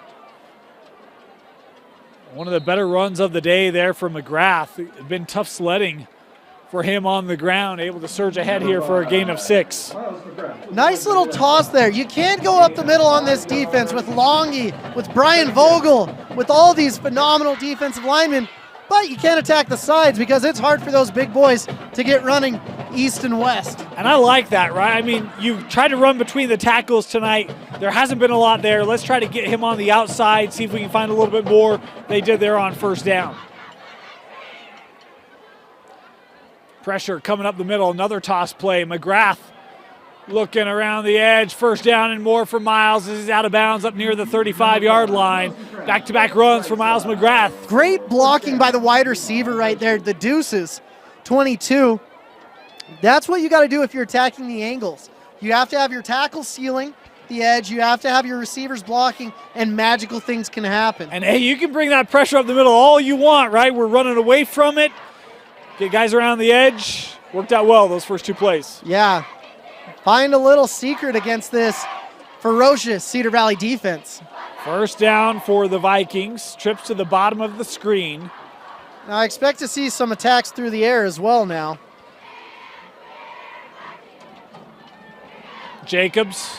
A: One of the better runs of the day there for McGrath. It's been tough sledding for him on the ground, able to surge ahead here for a gain of 6.
B: Nice little toss there. You can't go up the middle on this defense with Longy, with Brian Vogel, with all these phenomenal defensive linemen, but you can't attack the sides because it's hard for those big boys to get running east and west.
A: And I like that, right? I mean, you tried to run between the tackles tonight. There hasn't been a lot there. Let's try to get him on the outside, see if we can find a little bit more. They did there on first down. Pressure coming up the middle, another toss play. McGrath looking around the edge, first down and more for Miles. This is out of bounds up near the 35-yard line. Back-to-back runs for Miles McGrath.
B: Great blocking by the wide receiver right there, the Deuces, 22. That's what you got to do if you're attacking the angles. You have to have your tackle sealing the edge, you have to have your receivers blocking, and magical things can happen.
A: And hey, you can bring that pressure up the middle all you want, right? We're running away from it. Get guys around the edge. Worked out well those first two plays.
B: Yeah. Find a little secret against this ferocious Cedar Valley defense.
A: First down for the Vikings. Trips to the bottom of the screen.
B: Now I expect to see some attacks through the air as well now.
A: Jacobs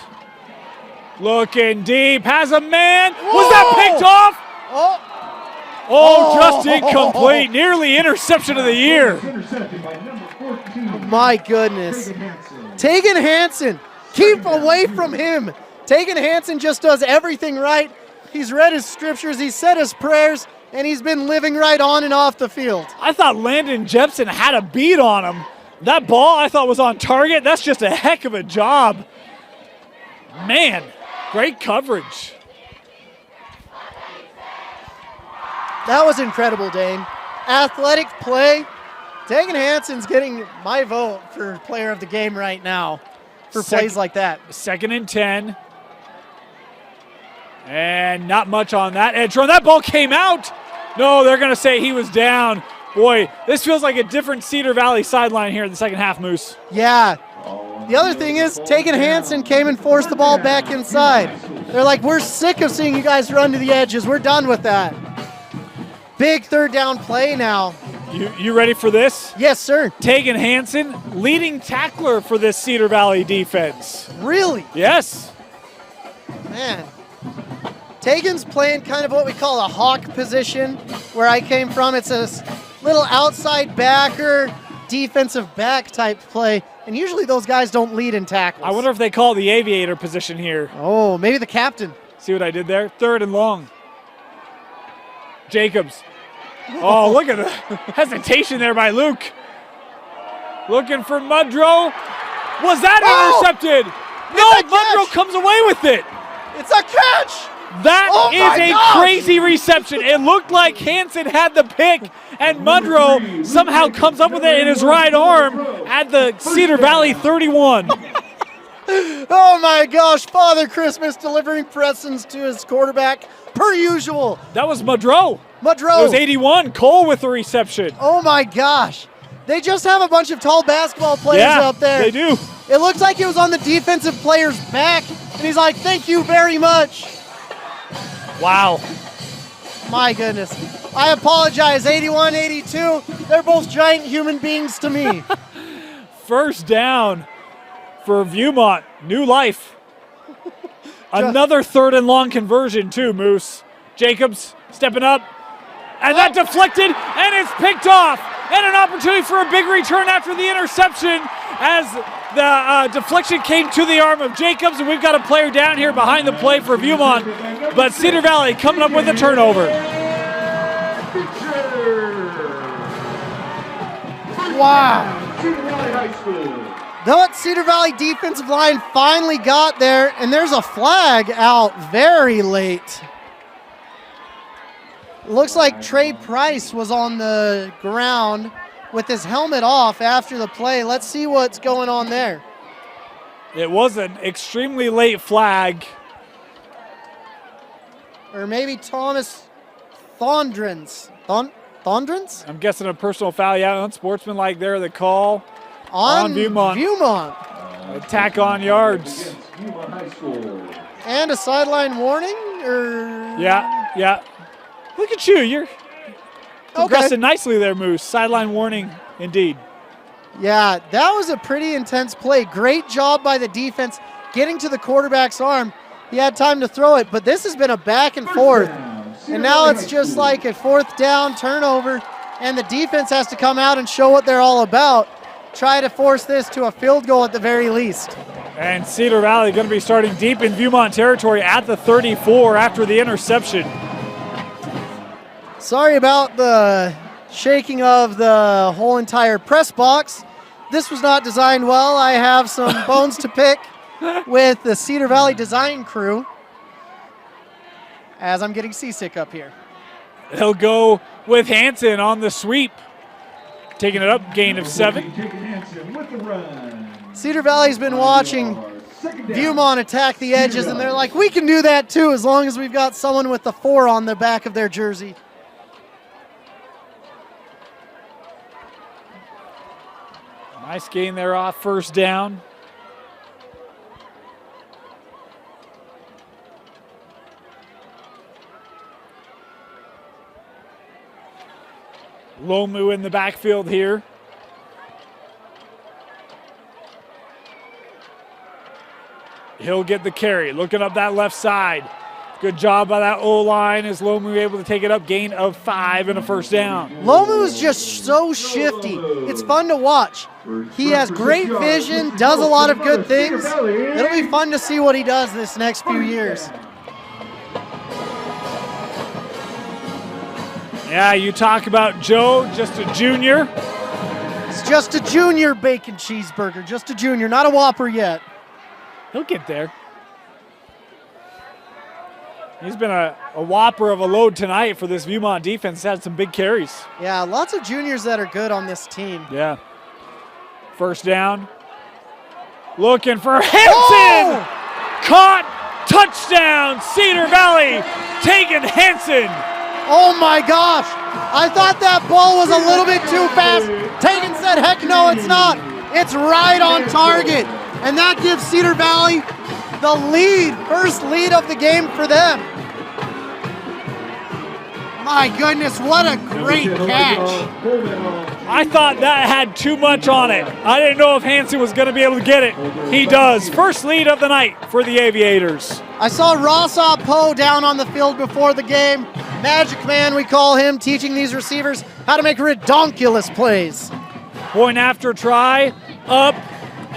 A: looking deep. Has a man. Whoa! Was that picked off? Oh, just incomplete. Nearly interception of the year.
B: My goodness. Taygen Hansen, keep away from him. Taygen Hansen just does everything right. He's read his scriptures, he's said his prayers, and he's been living right on and off the field.
A: I thought Landon Jepson had a beat on him. That ball I thought was on target. That's just a heck of a job. Man, great coverage.
B: That was incredible, Dane. Athletic play. Taygen Hansen's getting my vote for player of the game right now for plays like that.
A: 2nd and 10. And not much on that edge run. That ball came out. No, they're going to say he was down. Boy, this feels like a different Cedar Valley sideline here in the second half, Moose.
B: Yeah. The other thing is, Taygen Hansen came and forced the ball back inside. They're like, we're sick of seeing you guys run to the edges. We're done with that. Big third down play now.
A: You ready for this?
B: Yes, sir.
A: Taygen Hansen, leading tackler for this Cedar Valley defense.
B: Really?
A: Yes.
B: Man. Taygen's playing kind of what we call a hawk position. Where I came from, it's a little outside backer, defensive back type play. And usually those guys don't lead in tackles.
A: I wonder if they call the aviator position here.
B: Oh, maybe the captain.
A: See what I did there? 3rd and long. Jacobs. Oh, look at the hesitation there by Luke. Looking for Mudrow. Was that intercepted? No, Mudrow comes away with it.
B: It's a catch.
A: That is a crazy reception. It looked like Hansen had the pick, and Mudrow somehow comes up with it in his right arm at the Cedar Valley 31.
B: Oh my gosh, Father Christmas delivering presents to his quarterback per usual.
A: That was Mudrow.
B: Mudrow.
A: It was 81. Cole with the reception.
B: Oh my gosh. They just have a bunch of tall basketball players out there.
A: They do.
B: It looks like it was on the defensive player's back, and he's like, thank you very much.
A: Wow.
B: My goodness. I apologize, 81, 82. They're both giant human beings to me.
A: First down for Viewmont. New life. Another 3rd and long conversion too, Moose. Jacobs stepping up. And that deflected, and it's picked off. And an opportunity for a big return after the interception as The deflection came to the arm of Jacobs, and we've got a player down here behind the play for Viewmont. But Cedar Valley coming up with a turnover.
B: Wow. That Cedar Valley defensive line finally got there, and there's a flag out very late. Looks like Trey Price was on the ground with his helmet off after the play. Let's see what's going on there.
A: It was an extremely late flag.
B: Or maybe Thomas Thondrens. Thondrens?
A: I'm guessing a personal foul, yeah, unsportsmanlike there, the call
B: on
A: Viewmont. Attack on yards.
B: And a sideline warning? Or
A: Yeah. Look at you, you're progressing nicely there, Moose. Sideline warning, indeed.
B: Yeah, that was a pretty intense play. Great job by the defense getting to the quarterback's arm. He had time to throw it, but this has been a back and forth. And now it's just like a fourth down turnover, and the defense has to come out and show what they're all about. Try to force this to a field goal at the very least.
A: And Cedar Valley going to be starting deep in Viewmont territory at the 34 after the interception.
B: Sorry about the shaking of the whole entire press box. This was not designed well. I have some bones to pick with the Cedar Valley design crew as I'm getting seasick up here.
A: He'll go with Hansen on the sweep. Taking it up, gain of 7.
B: Cedar Valley's been watching Viewmont attack the edges, and they're like, we can do that too as long as we've got someone with the 4 on the back of their jersey.
A: Nice gain there off first down. Lomu in the backfield here. He'll get the carry. Looking up that left side. Good job by that O-line as Lomu able to take it up. Gain of 5 and a first down.
B: Lomu is just so shifty. It's fun to watch. He has great vision, does a lot of good things. It'll be fun to see what he does this next few years.
A: Yeah, you talk about Joe, just a junior.
B: It's just a junior bacon cheeseburger, just a junior, not a Whopper yet.
A: He'll get there. He's been a whopper of a load tonight for this Viewmont defense. He's had some big carries.
B: Yeah, lots of juniors that are good on this team.
A: Yeah. First down. Looking for Hansen! Oh! Caught! Touchdown! Cedar Valley! Taygen Hansen!
B: Oh my gosh! I thought that ball was a little bit too fast. Taygen said, heck no, it's not. It's right on target. And that gives Cedar Valley the lead, first lead of the game for them. My goodness, what a great catch.
A: I thought that had too much on it. I didn't know if Hansen was going to be able to get it. He does. First lead of the night for the Aviators.
B: I saw Rossa Poe down on the field before the game. Magic Man, we call him, teaching these receivers how to make redonkulous plays.
A: Point after try, up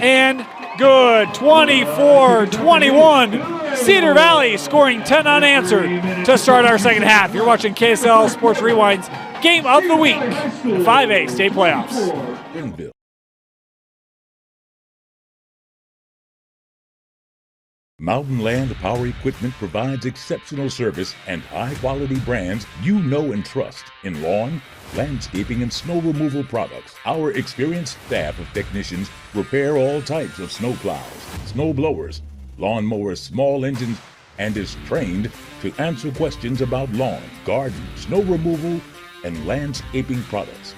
A: and good. 24-21. Cedar Valley scoring 10 unanswered to start our second half. You're watching KSL Sports Rewind's Game of the Week, the 5A state playoffs.
M: Mountain Land Power Equipment provides exceptional service and high-quality brands you know and trust in lawn, landscaping, and snow removal products. Our experienced staff of technicians repair all types of snow plows, snow blowers, lawn mowers, small engines, and is trained to answer questions about lawn, garden, snow removal, and landscaping products.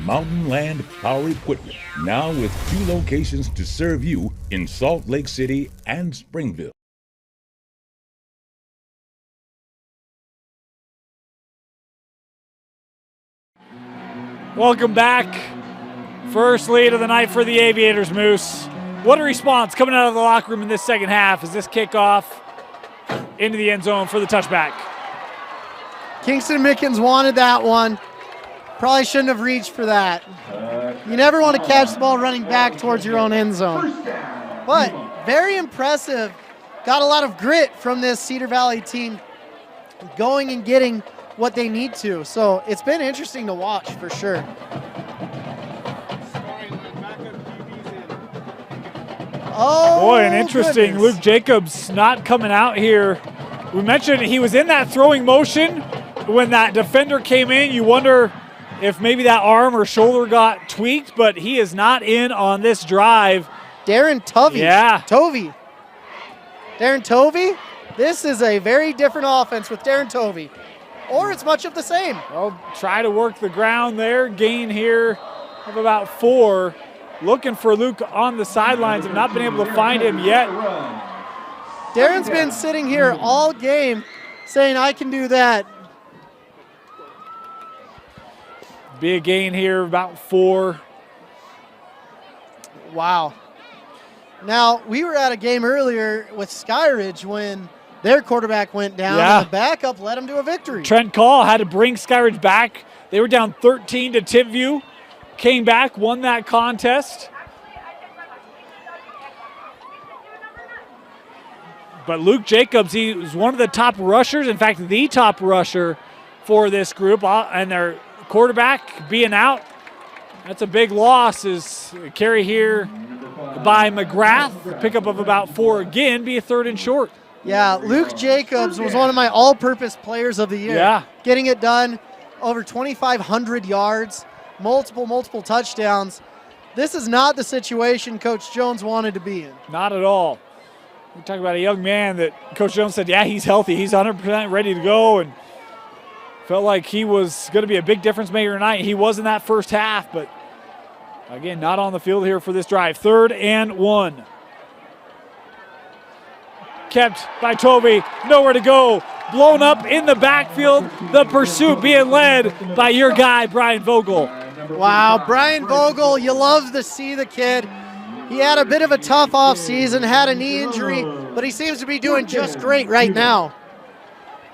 M: Mountain Land Power Equipment, now with 2 locations to serve you in Salt Lake City and Springville.
A: Welcome back. First lead of the night for the Aviators, Moose. What a response coming out of the locker room in this second half as this kickoff into the end zone for the touchback.
B: Kingston Mickens wanted that one. Probably shouldn't have reached for that. You never want to catch the ball running back towards your own end zone. But very impressive. Got a lot of grit from this Cedar Valley team going and getting what they need to. So it's been interesting to watch for sure. Oh,
A: boy, and interesting.
B: Goodness.
A: Luke Jacobs not coming out here. We mentioned he was in that throwing motion when that defender came in. You wonder if maybe that arm or shoulder got tweaked, but he is not in on this drive.
B: Darren Tovey.
A: Yeah.
B: Tovey. Darren Tovey. This is a very different offense with Darren Tovey. Or it's much of the same.
A: Well, try to work the ground there. Gain here of about 4. Looking for Luke on the sidelines. Have not been able to find him yet.
B: Darren's been sitting here all game saying, I can do that.
A: Be a gain here, about 4.
B: Wow. Now, we were at a game earlier with Skyridge when their quarterback went down, and the backup led them to a victory.
A: Trent Call had to bring Skyridge back. They were down 13 to Timpview. Came back, won that contest. But Luke Jacobs, he was one of the top rushers, in fact, the top rusher for this group, and their quarterback being out. That's a big loss. Is a carry here by McGrath. Pickup of about 4 again, be a 3rd and short.
B: Yeah, Luke Jacobs was one of my all-purpose players of the year.
A: Yeah.
B: Getting it done, over 2,500 yards, multiple touchdowns. This is not the situation Coach Jones wanted to be in.
A: Not at all. We're talking about a young man that Coach Jones said, yeah, he's healthy. He's 100% ready to go, and felt like he was going to be a big difference maker tonight. He was in that first half, but again, not on the field here for this drive. 3rd and 1. Kept by Tovey, nowhere to go. Blown up in the backfield. The pursuit being led by your guy, Brian Vogel.
B: Wow, Brian Vogel, you love to see the kid. He had a bit of a tough offseason, had a knee injury, but he seems to be doing just great right now.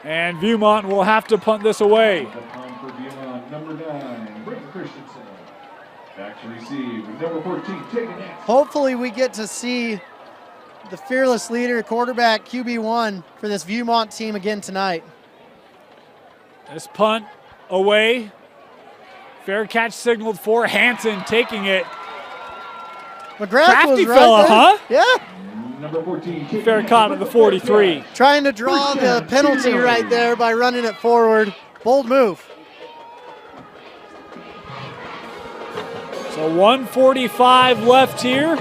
A: And Viewmont will have to punt this away.
B: Hopefully we get to see the fearless leader, quarterback, QB1 for this Viewmont team again tonight.
A: This punt away. Fair catch signaled for Hansen, taking it.
B: McGrath
A: Crafty
B: was right
A: fella,
B: there.
A: huh?
B: Yeah.
H: Number 14.
A: Fair caught at the 43.
B: Trying to draw the penalty right there by running it forward. Bold move.
A: So 1:45 left here.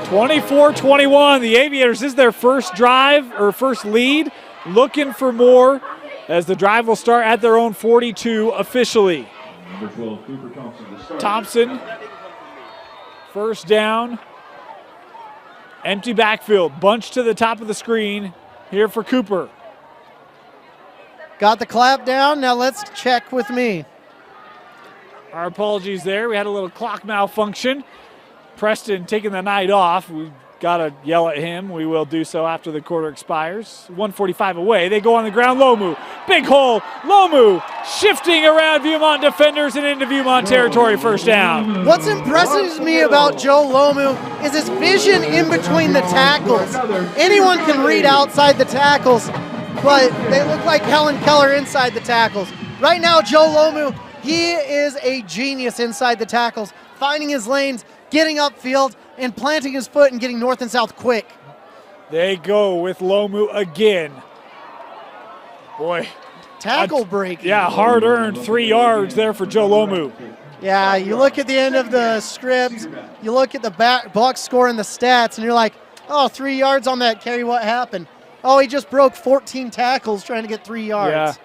A: 24-21. The Aviators, this is their first drive or first lead. Looking for more as the drive will start at their own 42 officially.
H: Number 12, Cooper Thompson.
A: Thompson, first down. Empty backfield, bunch to the top of the screen here for Cooper.
B: Got the clap down, now let's check with me.
A: Our apologies there, we had a little clock malfunction. Preston taking the night off. We've got to yell at him. We will do so after the quarter expires. 1:45 away. They go on the ground. Lomu. Big hole. Lomu shifting around Viewmont defenders and into Viewmont territory. First down.
B: What impresses me about Joe Lomu is his vision in between the tackles. Anyone can read outside the tackles, but they look like Helen Keller inside the tackles. Right now, Joe Lomu, he is a genius inside the tackles, finding his lanes, getting upfield, and planting his foot and getting north and south quick.
A: They go with Lomu again. Boy.
B: Tackle break.
A: Yeah, hard-earned 3 yards there for Joe Lomu.
B: Yeah, you look at the end of the script, you look at the box score and the stats, and you're like, oh, 3 yards on that carry, what happened? Oh, he just broke 14 tackles trying to get 3 yards.
A: Yeah,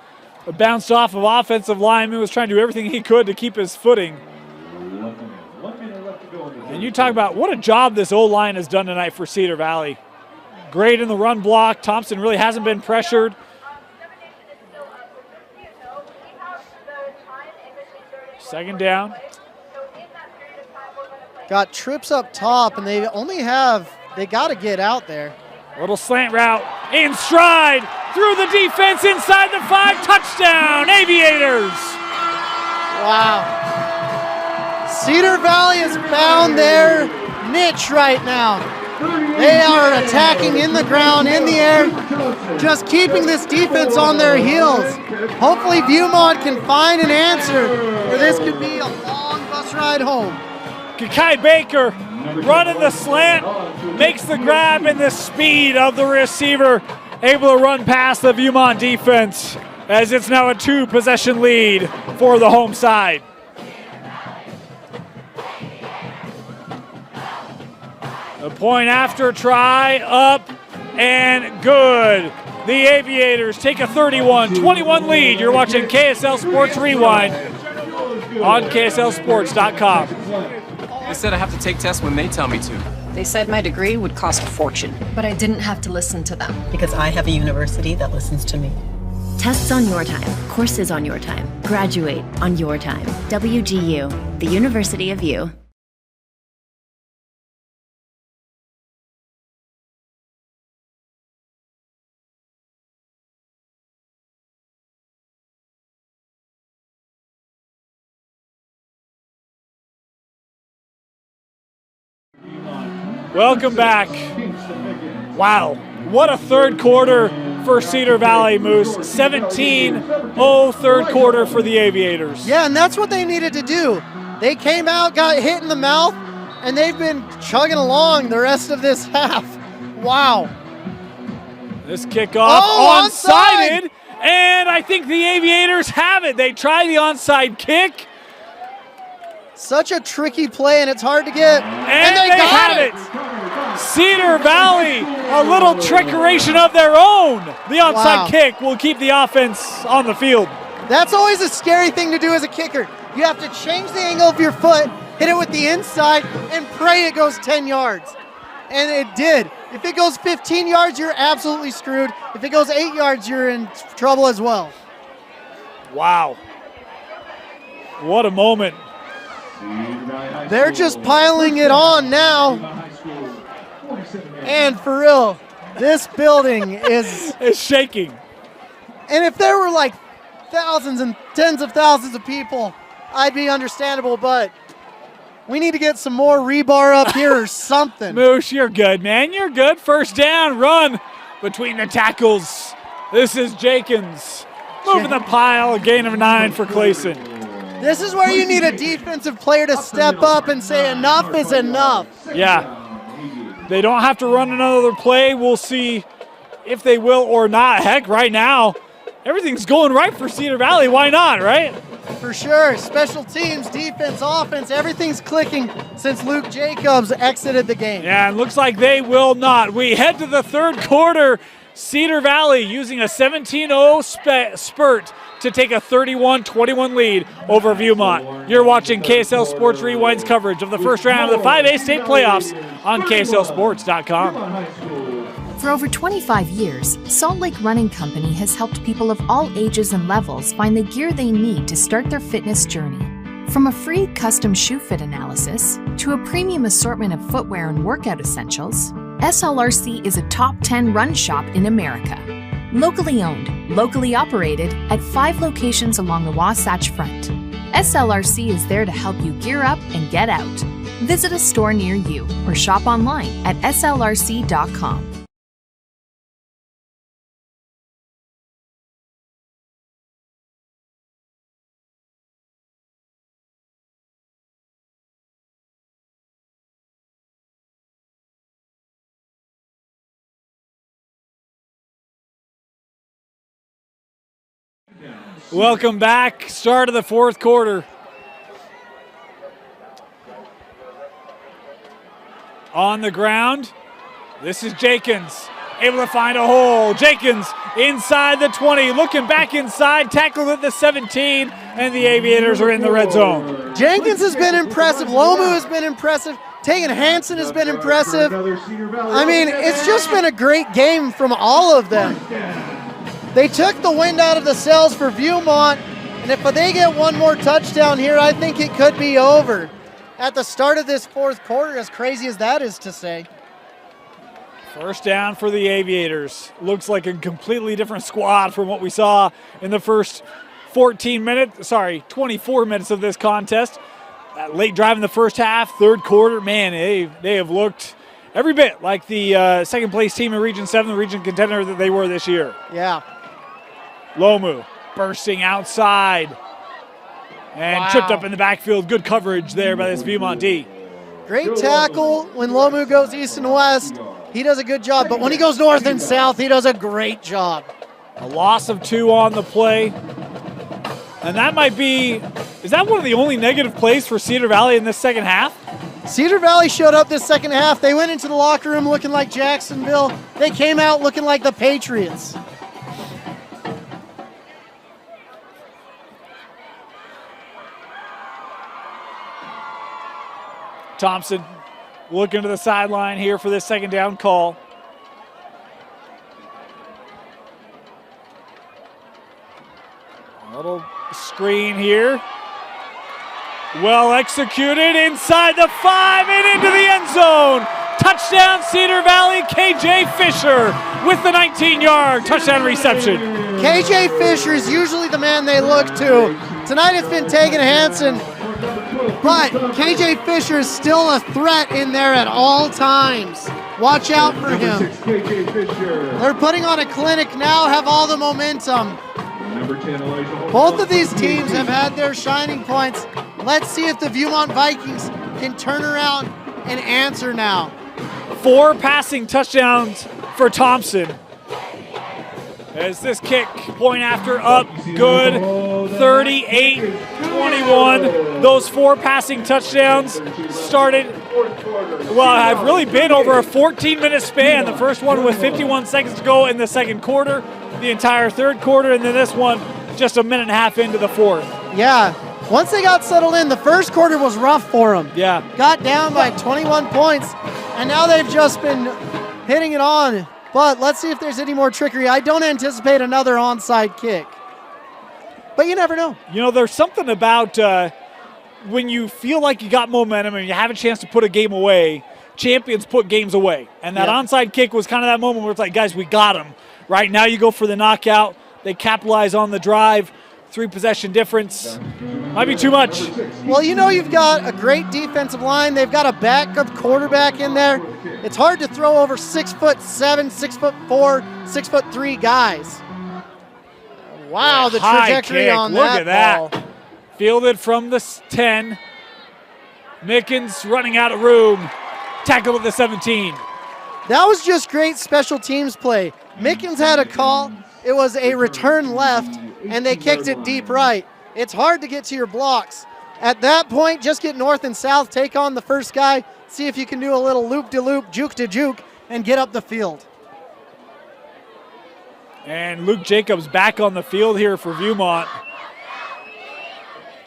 A: it bounced off of offensive lineman, was trying to do everything he could to keep his footing. And you talk about what a job this O-line has done tonight for Cedar Valley. Great in the run block. Thompson really hasn't been pressured. Second down.
B: Got trips up top, and they got to get out there.
A: Little slant route in stride through the defense inside the 5. Touchdown, Aviators.
B: Wow. Cedar Valley has found their niche right now. They are attacking in the ground, in the air, just keeping this defense on their heels. Hopefully Viewmont can find an answer, or this could be a long bus ride home.
A: Kakai Baker running the slant, makes the grab, and the speed of the receiver able to run past the Viewmont defense as it's now a 2-possession lead for the home side. A point after try, up and good. The Aviators take a 31-21 lead. You're watching KSL Sports Rewind on KSLSports.com.
C: They said I have to take tests when they tell me to.
D: They said my degree would cost a fortune.
E: But I didn't have to listen to them.
F: Because I have a university that listens to me.
G: Tests on your time, courses on your time, graduate on your time. WGU, the University of You.
A: Welcome back. Wow, what a third quarter for Cedar Valley, Moose. 17-0 third quarter for the Aviators.
B: Yeah, and that's what they needed to do. They came out, got hit in the mouth, and they've been chugging along the rest of this half. Wow.
A: This kickoff onside, and I think the Aviators have it. They try the onside kick.
B: Such a tricky play, and it's hard to get.
A: And they got it. Cedar Valley, a little trickeration of their own. The onside kick will keep the offense on the field.
B: That's always a scary thing to do as a kicker. You have to change the angle of your foot, hit it with the inside, and pray it goes 10 yards. And it did. If it goes 15 yards, you're absolutely screwed. If it goes 8 yards, you're in trouble as well.
A: Wow. What a moment.
B: They're just piling it on now. And for real, this building is
A: shaking.
B: And if there were like thousands and tens of thousands of people, I'd be understandable, but we need to get some more rebar up here or something.
A: Moose, you're good, man. You're good. First down, run between the tackles. This is Jenkins moving the pile, a gain of 9 for Clayson.
B: This is where you need a defensive player to step up and say enough is enough.
A: Yeah. They don't have to run another play. We'll see if they will or not. Heck, right now, everything's going right for Cedar Valley. Why not, right?
B: For sure. Special teams, defense, offense, everything's clicking since Luke Jacobs exited the game.
A: Yeah, it looks like they will not. We head to the third quarter. Cedar Valley using a 17-0 spurt to take a 31-21 lead over Viewmont. You're watching KSL Sports Rewind's coverage of the first round of the 5A state playoffs on KSLSports.com.
P: For over 25 years, Salt Lake Running Company has helped people of all ages and levels find the gear they need to start their fitness journey. From a free custom shoe fit analysis to a premium assortment of footwear and workout essentials, SLRC is a top 10 run shop in America. Locally owned, locally operated at 5 locations along the Wasatch Front. SLRC is there to help you gear up and get out. Visit a store near you or shop online at slrc.com.
A: Welcome back. Start of the fourth quarter. On the ground, this is Jenkins, able to find a hole. Jenkins inside the 20, looking back inside, tackled at the 17, and the Aviators are in the red zone.
B: Jenkins has been impressive. Lomu has been impressive. Taygen Hansen has been impressive. I mean, it's just been a great game from all of them. They took the wind out of the sails for Viewmont, and if they get one more touchdown here, I think it could be over at the start of this fourth quarter, as crazy as that is to say.
A: First down for the Aviators. Looks like a completely different squad from what we saw in the first 24 minutes of this contest. That late drive in the first half, third quarter, man, they have looked every bit like the second place team in Region 7, the region contender that they were this year.
B: Yeah.
A: Lomu bursting outside and tripped up in the backfield. Good coverage there by this Viewmont D.
B: Great tackle when Lomu goes east and west. He does a good job, but when he goes north and south, he does a great job.
A: A loss of 2 on the play. And that might be, is that one of the only negative plays for Cedar Valley in this second half?
B: Cedar Valley showed up this second half. They went into the locker room looking like Jacksonville. They came out looking like the Patriots.
A: Thompson looking to the sideline here for this second down call. A little screen here. Well executed inside the 5 and into the end zone. Touchdown Cedar Valley, KJ Fisher with the 19-yard touchdown reception.
B: KJ Fisher is usually the man they look to. Tonight it's been Taygen Hansen, but KJ Fisher is still a threat in there at all times. Watch out for him. They're putting on a clinic now, have all the momentum. Both of these teams have had their shining points. Let's see if the Viewmont Vikings can turn around and answer now.
A: 4 passing touchdowns for Thompson. As this kick, point after, up, good, 38-21. Those 4 passing touchdowns started, well, have really been over a 14-minute span. The first one with 51 seconds to go in the second quarter, the entire third quarter, and then this one just a minute and a half into the fourth.
B: Yeah, once they got settled in, the first quarter was rough for them.
A: Yeah.
B: Got down by 21 points, and now they've just been hitting it on. But let's see if there's any more trickery. I don't anticipate another onside kick. But you never know.
A: You know, there's something about when you feel like you got momentum and you have a chance to put a game away, champions put games away. And that onside kick was kind of that moment where it's like, guys, we got them. Right now you go for the knockout. They capitalize on the drive. 3 possession difference. Might be too much.
B: Well, you know you've got a great defensive line. They've got a backup quarterback in there. It's hard to throw over 6'7", 6'4", 6'3" guys. Wow, the trajectory on that.
A: Look at that. Fielded from the 10. Mickens running out of room. Tackled at the 17.
B: That was just great special teams play. Mickens had a call. It was a return left, and they kicked it deep right. It's hard to get to your blocks. At that point, just get north and south, take on the first guy, see if you can do a little loop-de-loop, juke-to-juke, and get up the field.
A: And Luke Jacobs back on the field here for Viewmont.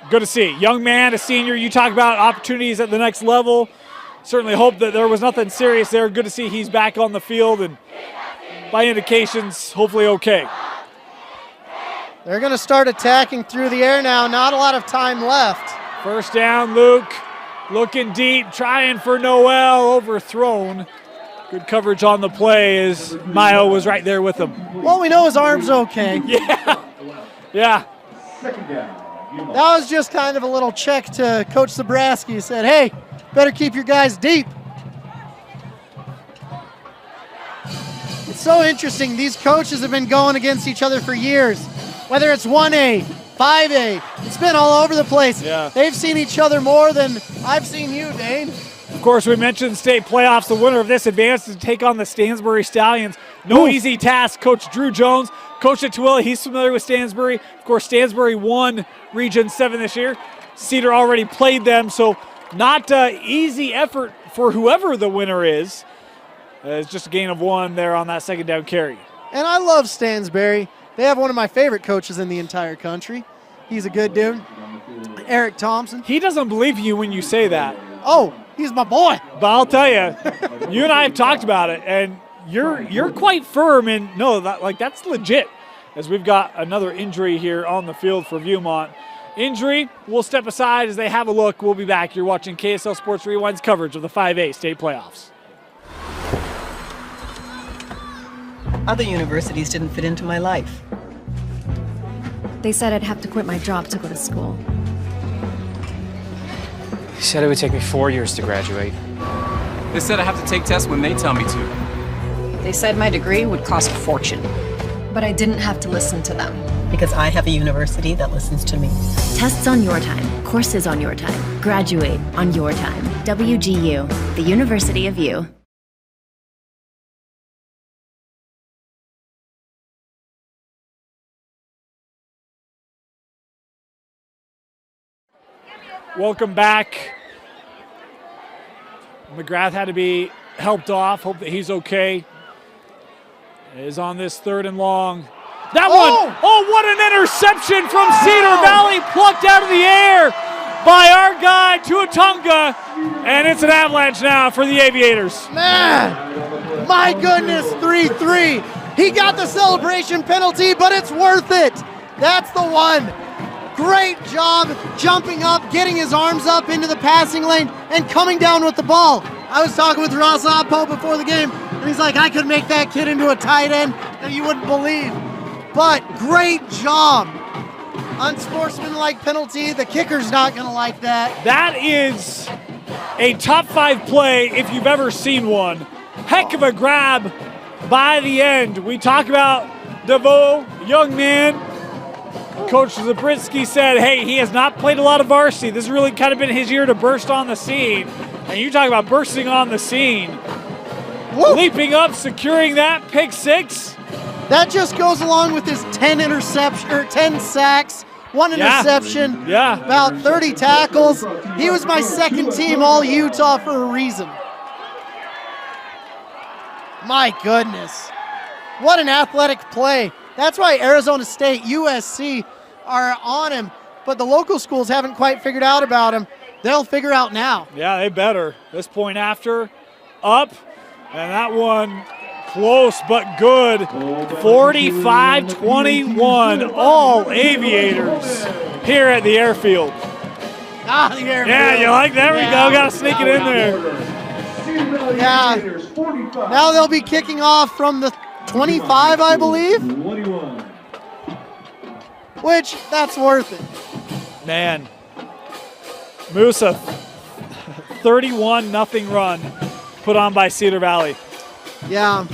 A: Good to see. Young man, a senior. You talk about opportunities at the next level. Certainly hope that there was nothing serious there. Good to see he's back on the field, and by indications, hopefully okay.
B: They're going to start attacking through the air now. Not a lot of time left.
A: First down, Luke. Looking deep, trying for Noel, overthrown. Good coverage on the play as Mayo was right there with him.
B: Well, we know his arm's okay.
A: Yeah.
B: That was just kind of a little check to Coach Zabraski. He said, hey, better keep your guys deep. It's so interesting. These coaches have been going against each other for years. Whether it's 1A, 5A, it's been all over the place.
A: Yeah.
B: They've seen each other more than I've seen you, Dane.
A: Of course, we mentioned state playoffs. The winner of this advances to take on the Stansbury Stallions. No easy task. Coach Drew Jones, coach at Tooele. He's familiar with Stansbury. Of course, Stansbury won Region 7 this year. Cedar already played them, so not easy effort for whoever the winner is. It's just a gain of 1 there on that second down carry.
B: And I love Stansbury. They have one of my favorite coaches in the entire country. He's a good dude. Eric Thompson.
A: He doesn't believe you when you say that.
B: Oh, he's my boy.
A: But I'll tell you, you and I have talked about it, and you're quite firm in that's legit. As we've got another injury here on the field for Viewmont. Injury, we'll step aside as they have a look. We'll be back. You're watching KSL Sports Rewind's coverage of the 5A state playoffs.
F: Other universities didn't fit into my life.
E: They said I'd have to quit my job to go to school.
I: They said it would take me 4 years to graduate.
C: They said I have to take tests when they tell me to.
D: They said my degree would cost a fortune.
E: But I didn't have to listen to them.
F: Because I have a university that listens to me.
G: Tests on your time, courses on your time, graduate on your time. WGU, the University of You.
A: Welcome back. McGrath had to be helped off. Hope that he's okay. Is on this 3rd and long. That one! Oh, what an interception from Cedar Valley, plucked out of the air by our guy, Tuatunga. And it's an avalanche now for the Aviators.
B: Man, my goodness, 3-3. He got the celebration penalty, but it's worth it. That's the one. Great job jumping up, getting his arms up into the passing lane, and coming down with the ball. I was talking with Ross Oppo before the game, and he's like, I could make that kid into a tight end that you wouldn't believe. But great job. Unsportsmanlike penalty. The kicker's not going to like that.
A: That is a top 5 play if you've ever seen one. Heck of a grab by the end. We talk about DeVoe, young man. Coach Zabriskie said, hey, he has not played a lot of varsity. This has really kind of been his year to burst on the scene. And you talk about bursting on the scene. Woo. Leaping up, securing that, pick 6.
B: That just goes along with his 10 sacks, 1 interception, about 30 tackles. He was my second team All-Utah for a reason. My goodness. What an athletic play. That's why Arizona State, USC are on him, but the local schools haven't quite figured out about him. They'll figure out now.
A: Yeah, they better. This point after, up, and that one close but good. 45-21, all Aviators here at the airfield.
B: Ah, the airfield.
A: Yeah, you like that? There we go. Got to sneak it in there.
B: Yeah. Now they'll be kicking off from the 25, I believe. Which, that's worth it.
A: Man. Musa, 31-0 run put on by Cedar Valley.
B: Yeah.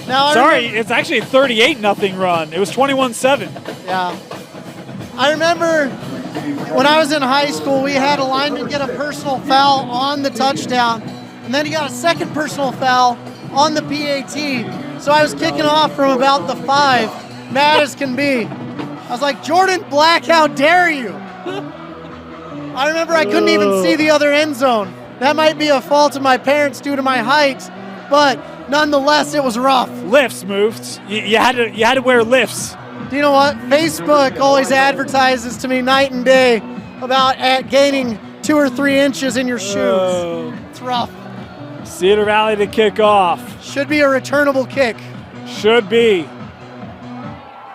A: Now, it's actually a 38-0 run. It was 21-7.
B: Yeah. I remember when I was in high school, we had a lineman get a personal foul on the touchdown, and then he got a second personal foul on the PAT. So I was kicking off from about the 5, mad as can be. I was like, Jordan Black, how dare you? I remember I couldn't even see the other end zone. That might be a fault of my parents due to my height, but nonetheless, it was rough.
A: Lifts moved. You had to wear lifts.
B: Do you know what? Facebook always advertises to me night and day about gaining 2 or 3 inches in your shoes. It's rough.
A: Cedar Valley to kick off.
B: Should be a returnable kick.
A: Should be.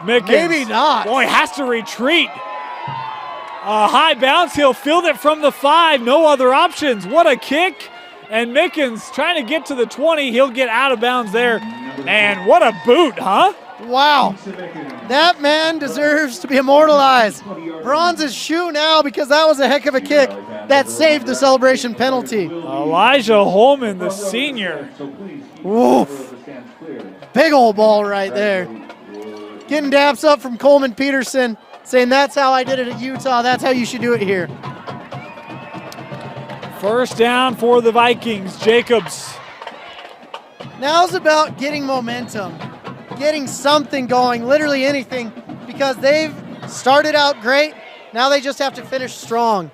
A: Mickens.
B: Maybe not.
A: Boy, has to retreat. A high bounce. He'll field it from the 5. No other options. What a kick. And Mickens trying to get to the 20. He'll get out of bounds there. And what a boot, huh?
B: Wow. That man deserves to be immortalized. Bronze's shoe now because that was a heck of a kick that saved the celebration penalty.
A: Elijah Holman, the senior.
B: Woof. Big old ball right there. Getting daps up from Coleman Peterson, saying that's how I did it at Utah. That's how you should do it here.
A: First down for the Vikings. Jacobs.
B: Now's about getting momentum, getting something going, literally anything, because they've started out great. Now they just have to finish strong.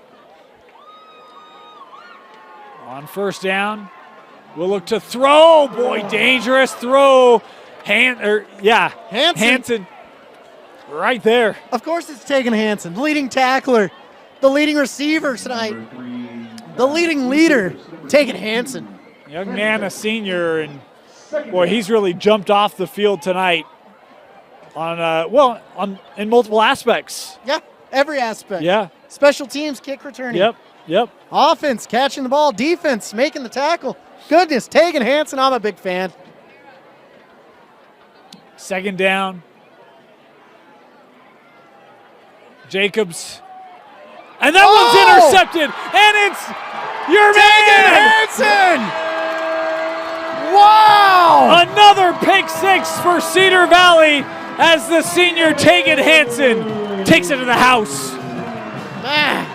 A: On first down, we'll look to throw. Boy, dangerous throw. Hansen. Right there.
B: Of course it's Taygen Hansen, leading tackler, the leading receiver tonight, the leading leader, Taygen Hansen.
A: Young man, a senior, and boy, he's really jumped off the field tonight in multiple aspects.
B: Yeah, every aspect.
A: Yeah.
B: Special teams, kick returning.
A: Yep.
B: Offense, catching the ball. Defense, making the tackle. Goodness, Taygen Hansen, I'm a big fan.
A: Second down. Jacobs And that one's intercepted, and it's your
B: Taygen
A: man!
B: Hansen! Wow!
A: Another pick six for Cedar Valley as the senior Taygen Hansen takes it to the house.
B: Man,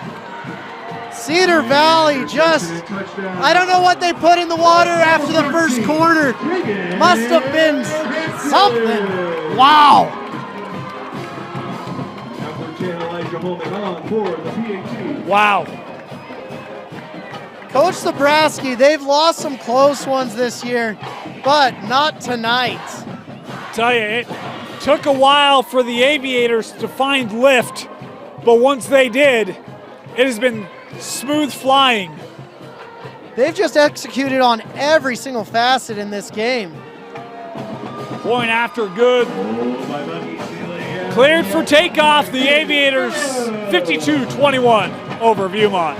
B: Cedar Valley just, I don't know what they put in the water after the first quarter. Must have been something. Wow.
A: Wow.
B: Coach Zabrowski, they've lost some close ones this year, but not tonight.
A: Tell you, it took a while for the Aviators to find lift, but once they did, it has been smooth flying.
B: They've just executed on every single facet in this game.
A: Point after good. Cleared for takeoff, the Aviators 52-21 over Viewmont.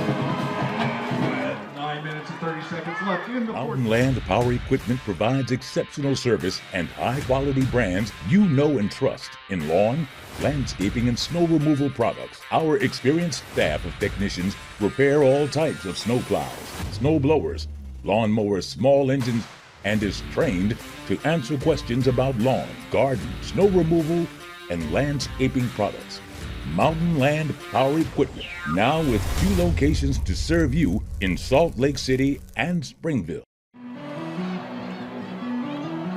H: 9 minutes and 30 seconds left in the
M: Mountain Land Power Equipment provides exceptional service and high-quality brands you know and trust in lawn, landscaping, and snow removal products. Our experienced staff of technicians repair all types of snow plows, snow blowers, lawn mowers, small engines, and is trained to answer questions about lawn, garden, snow removal, and landscaping products. Mountain Land Power Equipment, now with 2 locations to serve you in Salt Lake City and Springville.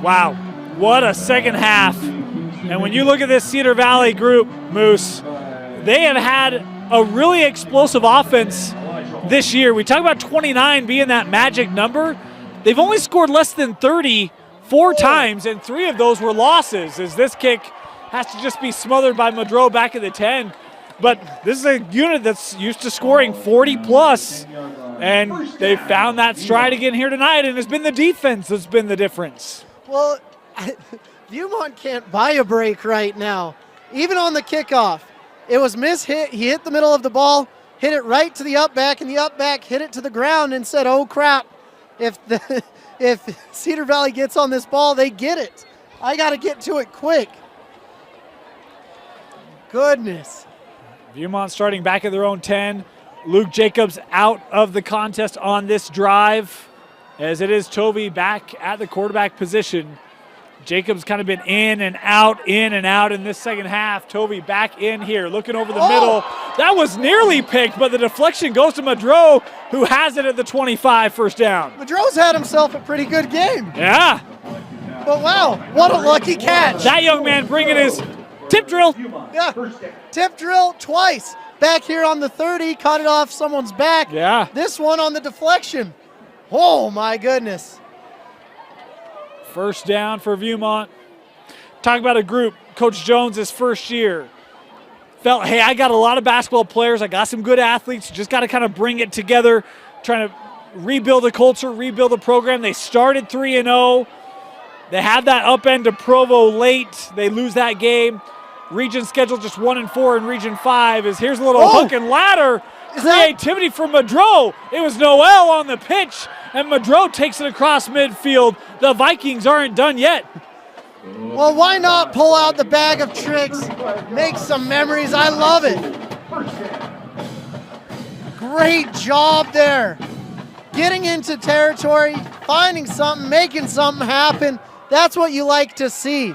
A: Wow, what a second half. And when you look at this Cedar Valley group, Moose, they have had a really explosive offense this year. We talk about 29 being that magic number. They've only scored less than 30 4 times, and 3 of those were losses, as this kick has to just be smothered by Madro back at the 10. But this is a unit that's used to scoring 40 plus, and they found that stride again here tonight, and it's been the defense that's been the difference.
B: Well, Viewmont can't buy a break right now. Even on the kickoff, it was mishit. He hit the middle of the ball, hit it right to the up back, and the up back hit it to the ground and said, oh crap, if Cedar Valley gets on this ball, they get it. I got to get to it quick. Goodness.
A: Viewmont starting back at their own 10. Luke Jacobs out of the contest on this drive, as it is Tovey back at the quarterback position. Jacobs kind of been in and out in this second half. Tovey back in here, looking over the middle. That was nearly picked, but the deflection goes to Madro, who has it at the 25, first down.
B: Madro's had himself a pretty good game.
A: Yeah.
B: But wow, what a lucky catch.
A: That young man bringing his tip drill.
B: Yeah, tip drill twice. Back here on the 30, caught it off someone's back.
A: Yeah.
B: This one on the deflection. Oh my goodness.
A: First down for Viewmont. Talk about a group, Coach Jones, his first year. Felt, hey, I got a lot of basketball players. I got some good athletes. Just got to kind of bring it together, trying to rebuild the culture, rebuild the program. They started 3-0. They had that upend to Provo late. They lose that game. Region schedule just 1-4 in Region 5. Here's a little hook and ladder. Creativity from Madro. It was Noel on the pitch, and Madro takes it across midfield. The Vikings aren't done yet.
B: Well, why not pull out the bag of tricks, make some memories? I love it. Great job there. Getting into territory, finding something, making something happen. That's what you like to see.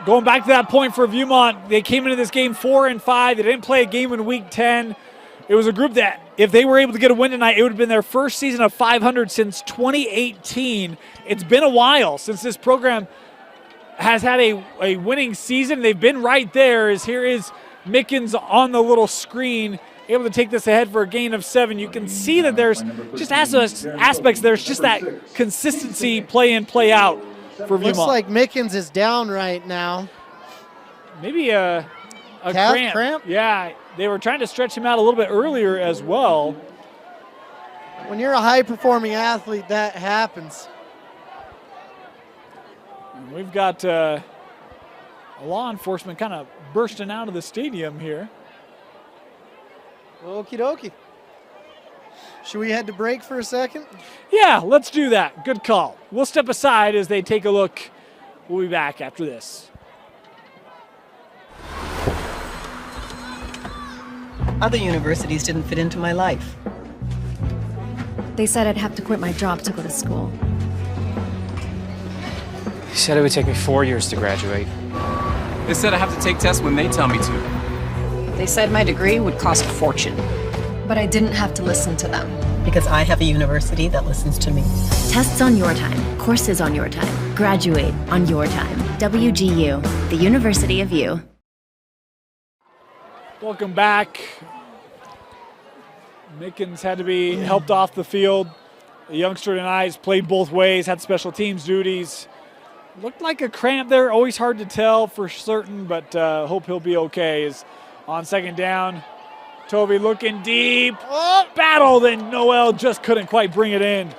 A: Going back to that point for Viewmont, they came into this game 4-5. They didn't play a game in week 10. It was a group that, if they were able to get a win tonight, it would have been their first season of 500 since 2018. It's been a while since this program has had a winning season. They've been right there. Here is Mickens on the little screen, able to take this ahead for a gain of 7. You can see that there's just aspects. There's just that consistency, play in, play out for Viewmont.
B: Looks like Mickens is down right now.
A: Maybe a
B: calf cramp?
A: Yeah, they were trying to stretch him out a little bit earlier as well.
B: When you're a high-performing athlete, that happens.
A: We've got law enforcement kind of bursting out of the stadium here.
B: Okie dokie. Should we head to break for a second?
A: Yeah, let's do that. Good call. We'll step aside as they take a look. We'll be back after this.
F: Other universities didn't fit into my life.
E: They said I'd have to quit my job to go to school.
I: They said it would take me 4 years to graduate.
C: They said I have to take tests when they tell me to.
D: They said my degree would cost a fortune.
E: But I didn't have to listen to them.
F: Because I have a university that listens to me.
G: Tests on your time, courses on your time, graduate on your time. WGU, the University of You.
A: Welcome back. Mickens had to be helped off the field. The youngster tonight has played both ways, had special teams duties. Looked like a cramp there, always hard to tell for certain, but hope he'll be okay. Is on second down. Toby looking deep. Oh, battle, then Noel just couldn't quite bring it in.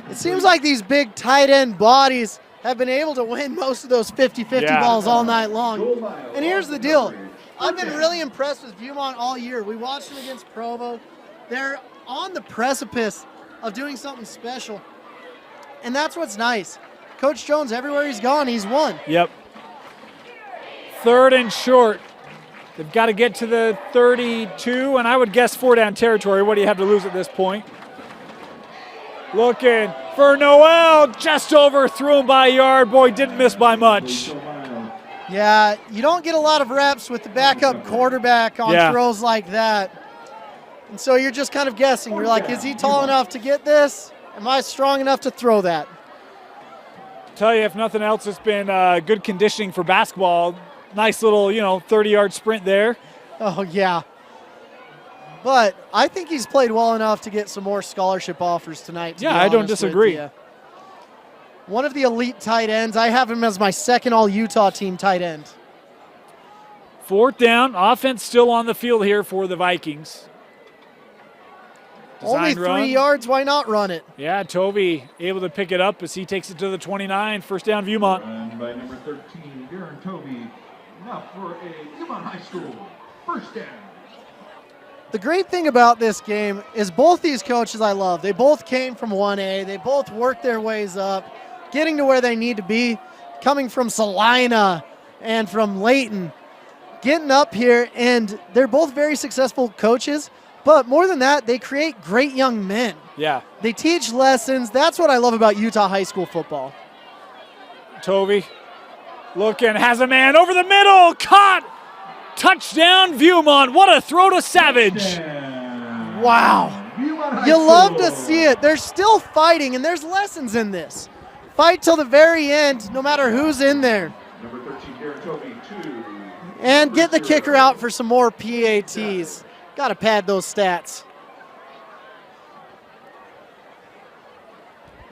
B: It seems like these big tight end bodies have been able to win most of those 50-50 balls all night long. And here's the deal. I've been really impressed with Viewmont all year. We watched them against Provo. They're on the precipice of doing something special. And that's what's nice. Coach Jones, everywhere he's gone, he's won.
A: Yep. Third and short. They've got to get to the 32, and I would guess 4-down territory. What do you have to lose at this point? Looking for Noel, just overthrew him by a yard. Boy, didn't miss by much.
B: Yeah, you don't get a lot of reps with the backup quarterback on throws like that. And so you're just kind of guessing. You're like, is he tall enough to get this? Am I strong enough to throw that?
A: Tell you, if nothing else, it's been good conditioning for basketball. Nice little, 30-yard sprint there.
B: Oh, yeah. But I think he's played well enough to get some more scholarship offers tonight.
A: Yeah, I don't disagree.
B: One of the elite tight ends. I have him as my second all-Utah team tight end.
A: Fourth down. Offense still on the field here for the Vikings.
B: Only 3 yards. Why not run it?
A: Yeah, Tovey able to pick it up as he takes it to the 29. First down, Viewmont.
H: And by number 13, Darren Tovey. Now for a Viewmont High School first down.
B: The great thing about this game is both these coaches I love. They both came from 1A. They both worked their ways up, getting to where they need to be, coming from Salina and from Layton, getting up here, and they're both very successful coaches. But more than that, they create great young men.
A: Yeah.
B: They teach lessons. That's what I love about Utah high school football.
A: Tovey looking, has a man over the middle, caught, touchdown Viewmont. What a throw to Savage.
B: Wow. You love to see it. They're still fighting, and there's lessons in this. Fight till the very end, no matter who's in there.
H: Number 13, Darren Tovey, 2.
B: And get the kicker out for some more PATs. Got to pad those stats.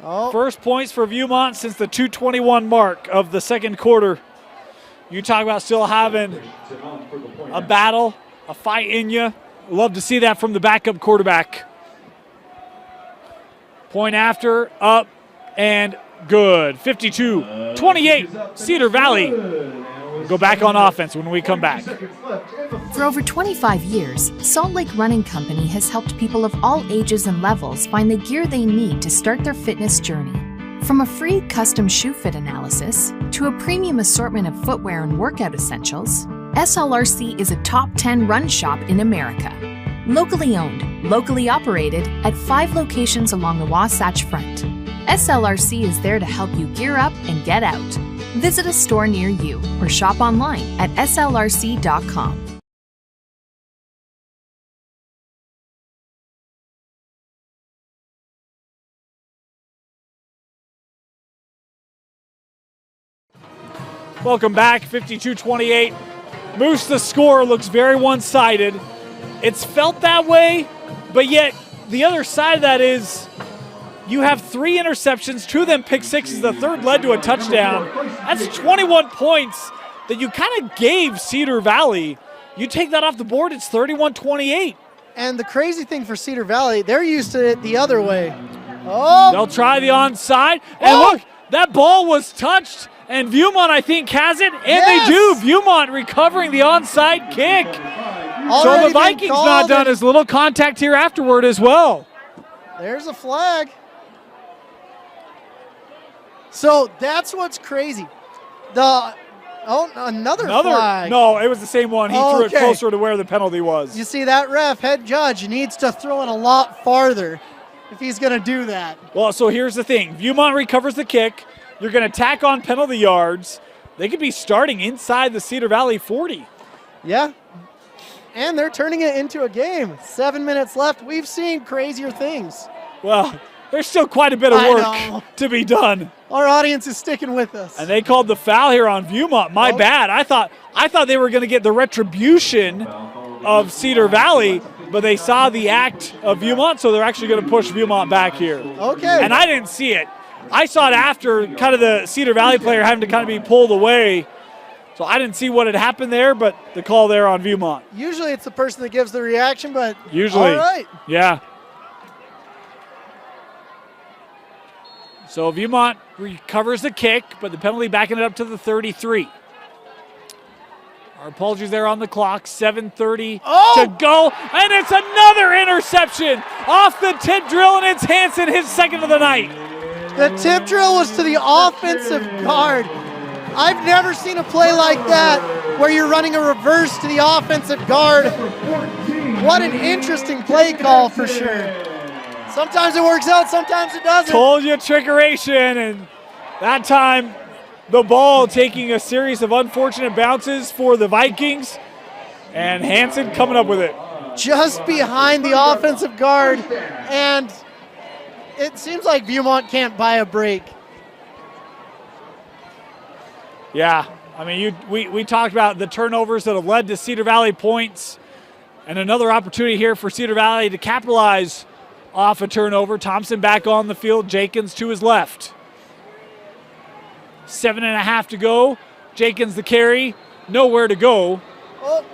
A: Oh. First points for Viewmont since the 2:21 mark of the second quarter. You talk about still having a battle, a fight in you. Love to see that from the backup quarterback. Point after, up, and good. 52-28, Cedar Valley. Go back on offense when we come back.
P: For over 25 years, Salt Lake Running Company has helped people of all ages and levels find the gear they need to start their fitness journey. From a free custom shoe fit analysis to a premium assortment of footwear and workout essentials, SLRC is a top 10 run shop in America. Locally owned, locally operated at 5 locations along the Wasatch Front. SLRC is there to help you gear up and get out. Visit a store near you or shop online at slrc.com.
A: Welcome back, 52-28. Moose, the score looks very one-sided. It's felt that way, but yet the other side of that is you have 3 interceptions, 2 of them pick sixes, the third led to a touchdown. That's 21 points that you kind of gave Cedar Valley. You take that off the board, it's 31-28.
B: And the crazy thing for Cedar Valley, they're used to it the other way. Oh!
A: They'll try the onside, and look, that ball was touched, and Viewmont, I think, has it, and they do. Viewmont recovering the onside kick. So the Vikings not done as little contact here afterward as well.
B: There's a flag. So that's what's crazy. The Oh, another flag.
A: No, it was the same one. He threw it closer to where the penalty was.
B: You see, that ref, head judge, needs to throw it a lot farther if he's going to do that.
A: Well, so here's the thing. Viewmont recovers the kick. You're going to tack on penalty yards. They could be starting inside the Cedar Valley 40.
B: Yeah. And they're turning it into a game. 7 minutes left. We've seen crazier things.
A: Well, there's still quite a bit of work to be done.
B: Our audience is sticking with us.
A: And they called the foul here on Viewmont. My bad. I thought they were going to get the retribution of Cedar Valley, but they saw the act of Viewmont, so they're actually going to push Viewmont back here.
B: Okay.
A: And I didn't see it. I saw it after kind of the Cedar Valley player having to kind of be pulled away. So I didn't see what had happened there, but the call there on Viewmont.
B: Usually it's the person that gives the reaction, but
A: usually.
B: All right.
A: Yeah. So Viewmont recovers the kick, but the penalty backing it up to the 33. Our apologies there on the clock. 7:30 to go, and it's another interception off the tip drill, and it's Hansen, his second of the night.
B: The tip drill was to the offensive guard. I've never seen a play like that where you're running a reverse to the offensive guard. What an interesting play call for sure. Sometimes it works out, sometimes it doesn't.
A: Told you trickeration, and that time the ball taking a series of unfortunate bounces for the Vikings, and Hansen coming up with it.
B: Just behind the offensive guard, and it seems like Viewmont can't buy a break.
A: Yeah, I mean, we talked about the turnovers that have led to Cedar Valley points, and another opportunity here for Cedar Valley to capitalize off a turnover. Thompson back on the field, Jenkins to his left. 7.5 to go. Jenkins the carry, nowhere to go.
B: Oh.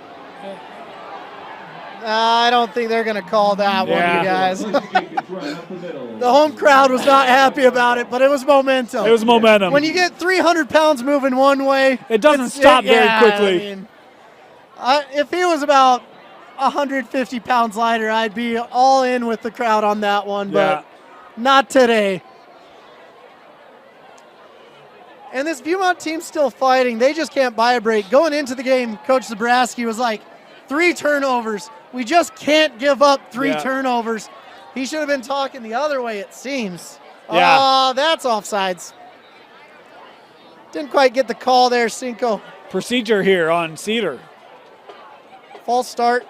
B: I don't think they're going to call that one, you guys. The home crowd was not happy about it, but it was momentum.
A: It was momentum.
B: When you get 300 pounds moving one way,
A: it doesn't stop very quickly.
B: I mean, if he was about 150 pounds lighter, I'd be all in with the crowd on that one, but not today. And this Viewmont team's still fighting. They just can't buy a break. Going into the game, Coach Zabrowski was like, 3 turnovers. We just can't give up 3 turnovers. He should have been talking the other way, it seems.
A: Yeah.
B: Oh, that's offsides. Didn't quite get the call there, Cinco.
A: Procedure here on Cedar.
B: False start.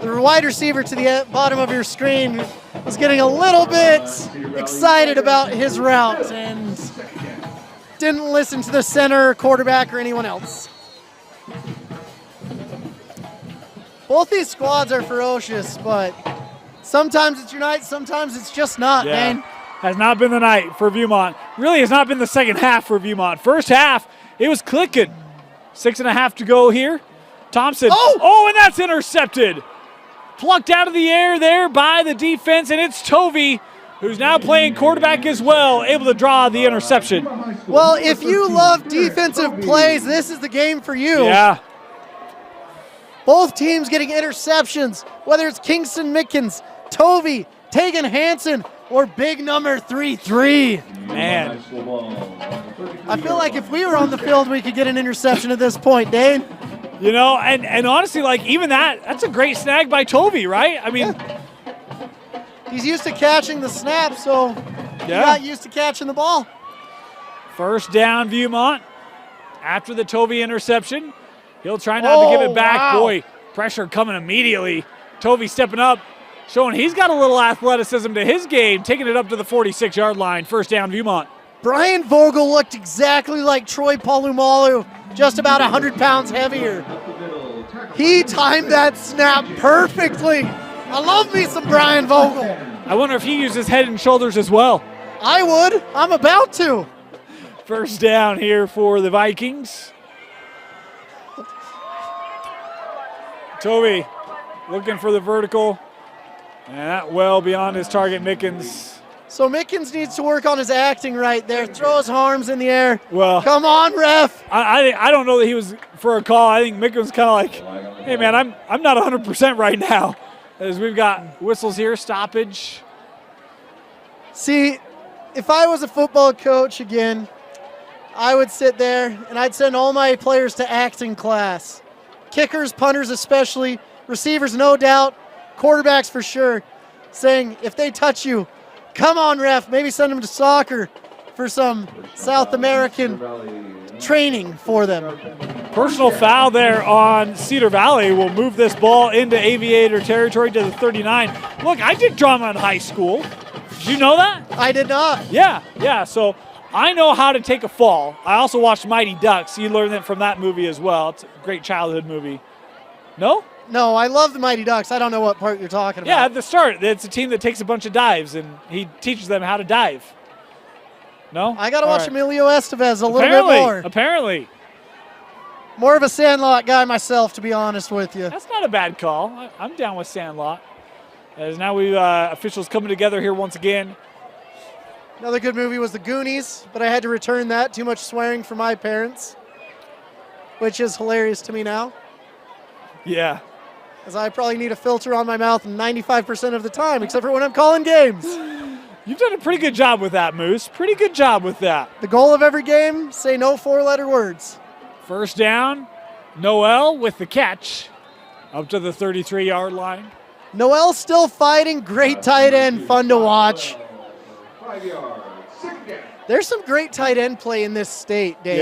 B: The wide receiver to the bottom of your screen was getting a little bit excited about his route and didn't listen to the center, quarterback, or anyone else. Both these squads are ferocious, but sometimes it's your night, sometimes it's just not, man.
A: Has not been the night for Viewmont. Really has not been the second half for Viewmont. First half, it was clicking. 6.5 to go here. Thompson. Oh, and that's intercepted. Plucked out of the air there by the defense, and it's Tovey, who's now playing quarterback as well, able to draw the interception.
B: Well, if you love defensive plays, this is the game for you.
A: Yeah.
B: Both teams getting interceptions, whether it's Kingston Mickens, Tovey, Taygen Hansen, or big number 3-3.
A: Man.
B: I feel like if we were on the field, we could get an interception at this point, Dane.
A: You know, and honestly, like, even that's a great snag by Tovey, right? I mean,
B: he's used to catching the snap, so he's not used to catching the ball.
A: First down, Viewmont. After the Tovey interception, he'll try not to give it back.
B: Wow.
A: Boy, pressure coming immediately. Tovey stepping up, showing he's got a little athleticism to his game, taking it up to the 46-yard line. First down, Viewmont.
B: Brian Vogel looked exactly like Troy Polumalu, just about 100 pounds heavier. He timed that snap perfectly. I love me some Brian Vogel.
A: I wonder if he uses Head and Shoulders as well.
B: I would. I'm about to.
A: First down here for the Vikings. Tovey looking for the vertical, and that well beyond his target, Mickens.
B: So Mickens needs to work on his acting right there. Throw his arms in the air.
A: Well,
B: come on, ref.
A: I don't know that he was for a call. I think Mickens was kind of like, hey, man, I'm not 100% right now. As we've got whistles here, stoppage.
B: See, if I was a football coach again, I would sit there and I'd send all my players to acting class. Kickers, punters especially, receivers no doubt, quarterbacks for sure, saying if they touch you, come on ref, maybe send them to soccer for some South American training for them.
A: Personal foul there on Cedar Valley will move this ball into Aviator territory to the 39. Look, I did drama in high school. Did you know that?
B: I did not.
A: Yeah, so I know how to take a fall. I also watched Mighty Ducks. You learned that from that movie as well. It's a great childhood movie. No?
B: No, I love the Mighty Ducks. I don't know what part you're talking about.
A: Yeah, at the start, it's a team that takes a bunch of dives, and he teaches them how to dive. No?
B: I got to
A: All
B: watch
A: right.
B: Emilio Estevez a little bit more.
A: Apparently.
B: More of a Sandlot guy myself, to be honest with you.
A: That's not a bad call. I'm down with Sandlot. As now we officials coming together here once again.
B: Another good movie was The Goonies, but I had to return that. Too much swearing for my parents, which is hilarious to me now.
A: Yeah.
B: As I probably need a filter on my mouth 95% of the time, except for when I'm calling games.
A: You've done a pretty good job with that, Moose. Pretty good job with that.
B: The goal of every game, say no four-letter words.
A: First down, Noel with the catch up to the 33-yard line.
B: Noel still fighting, great tight end, fun to watch.
H: 5 yards.
B: There's some great tight end play in this state, Dave.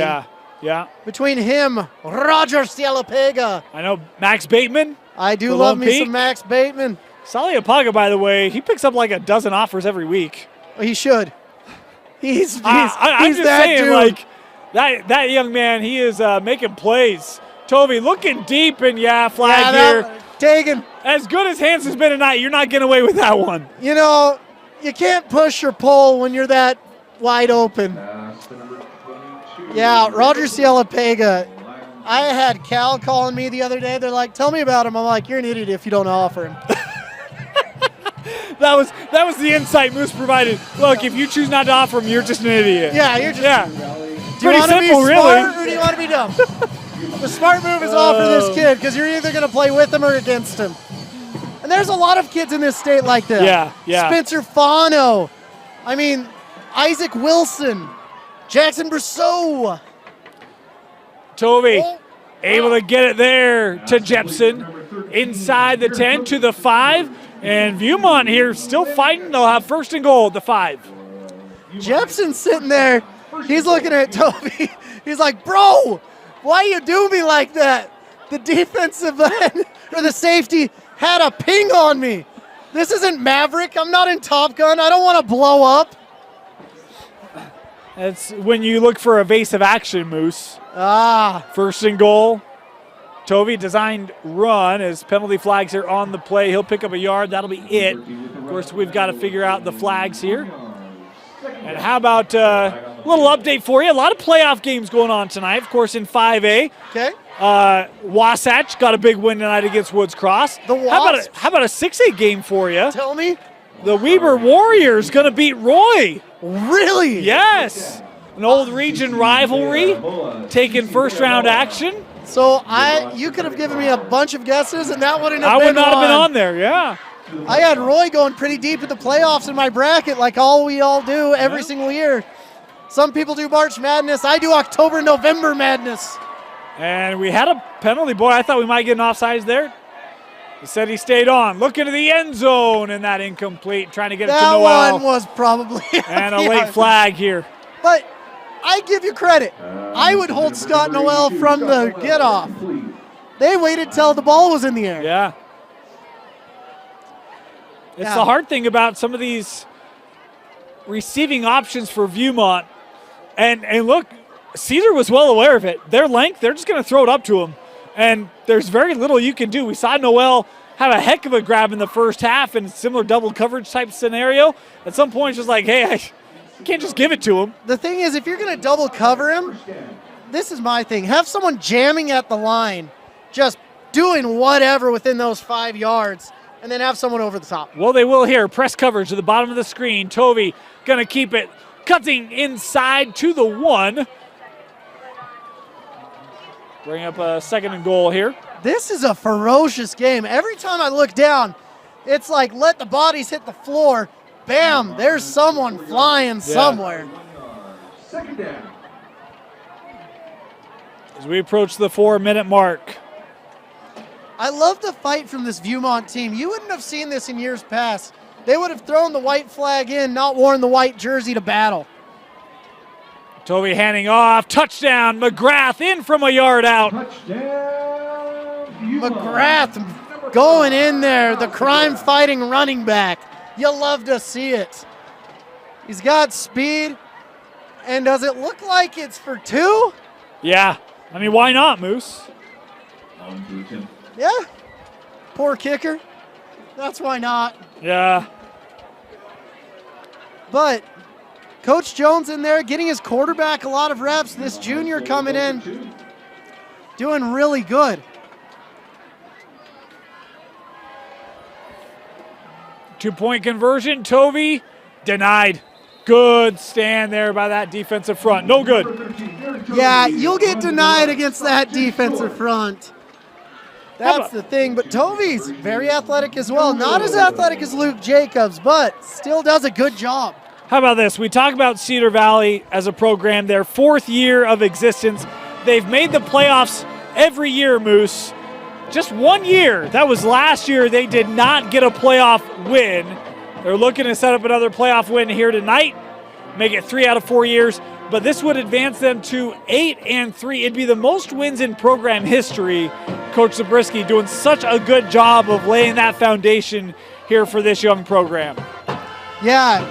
A: Yeah.
B: Between him, Roger Cialapega.
A: I know Max Bateman.
B: I do love me some Max Bateman.
A: Cialapega, by the way, he picks up like a dozen offers every week.
B: He should. He's
A: I'm just
B: that
A: saying,
B: dude.
A: like, that young man, he is making plays. Tovey looking deep, and flag here.
B: Taygen.
A: As good as Hansen's been tonight, you're not getting away with that one.
B: You know, you can't push or pull when you're that wide open. Yeah, Roger Cialapega. I had Cal calling me the other day. They're like, tell me about him. I'm like, you're an idiot if you don't offer him.
A: That was the insight Moose provided. Look, if you choose not to offer him, you're just an idiot.
B: Yeah, you're just
A: pretty simple, really.
B: Smart or do you want to be dumb? The smart move is offer this kid because you're either going to play with him or against him. And there's a lot of kids in this state like that.
A: Yeah.
B: Spencer Fano. I mean, Isaac Wilson. Jackson Brousseau.
A: Tovey able to get it there to Jepson. Inside the 10 to the 5. And Viewmont here still fighting. They'll have first and goal at the 5.
B: Jepson's sitting there. He's looking at Tovey. He's like, bro, why you do me like that? The defensive end or the safety had a ping on me. This isn't Maverick. I'm not in Top Gun. I don't want to blow up.
A: That's when you look for evasive action, Moose. First and goal. Tovey designed run as penalty flags are on the play. He'll pick up a yard. That'll be it. Of course, we've got to figure out the flags here. And how about a little update for you? A lot of playoff games going on tonight, of course, in 5A.
B: Okay.
A: Wasatch got a big win tonight against Woods Cross. How about a 6A game for you?
B: Tell me.
A: The Weber Warriors going to beat Roy.
B: Really?
A: Yes. An old region rivalry taking first-round action.
B: So you could have given me a bunch of guesses, and that wouldn't have
A: I
B: been
A: would not have been
B: one.
A: on there, yeah.
B: I had Roy going pretty deep in the playoffs in my bracket, like we all do every single year. Some people do March Madness. I do October, November Madness.
A: And we had a penalty. Boy, I thought we might get an offsides there. He said he stayed on. Looking to the end zone, and that incomplete. Trying to get it to Noel.
B: That one was probably.
A: And a late flag here.
B: But I give you credit. I would hold Scott Noel from the get-off. They waited till the ball was in the air.
A: Yeah. It's the hard thing about some of these receiving options for Viewmont. And look, Cedar was well aware of it. Their length, they're just going to throw it up to him. And there's very little you can do. We saw Noel have a heck of a grab in the first half in a similar double coverage type scenario. At some point, it's just like, hey, you can't just give it to him.
B: The thing is, if you're going to double cover him, this is my thing. Have someone jamming at the line, just doing whatever within those 5 yards, and then have someone over the top.
A: Well, they will here. Press coverage to the bottom of the screen. Tovey going to keep it cutting inside to the 1. Bring up a second and goal here.
B: This is a ferocious game. Every time I look down, it's like let the bodies hit the floor. Bam, there's someone flying somewhere.
H: Second down.
A: as we approach the 4-minute mark.
B: I love the fight from this Viewmont team. You wouldn't have seen this in years past. They would have thrown the white flag in, not worn the white jersey to battle.
A: Tovey handing off. Touchdown. McGrath in from a yard out.
B: McGrath going in there, the crime-fighting running back. You love to see it. He's got speed. And does it look like it's for 2?
A: Yeah. I mean, why not, Moose?
B: Yeah. Poor kicker. That's why not.
A: Yeah.
B: But Coach Jones in there getting his quarterback a lot of reps. This junior coming in doing really good.
A: Two-point conversion. Tovey denied. Good stand there by that defensive front. No good.
B: Yeah, you'll get denied against that defensive front. That's the thing. But Tovey's very athletic as well. Not as athletic as Luke Jacobs, but still does a good job.
A: How about this? We talk about Cedar Valley as a program, their 4th year of existence. They've made the playoffs every year, Moose. Just 1 year. That was last year. They did not get a playoff win. They're looking to set up another playoff win here tonight, make it 3 out of 4 years, but this would advance them to 8-3. It'd be the most wins in program history. Coach Zabriskie doing such a good job of laying that foundation here for this young program.
B: Yeah,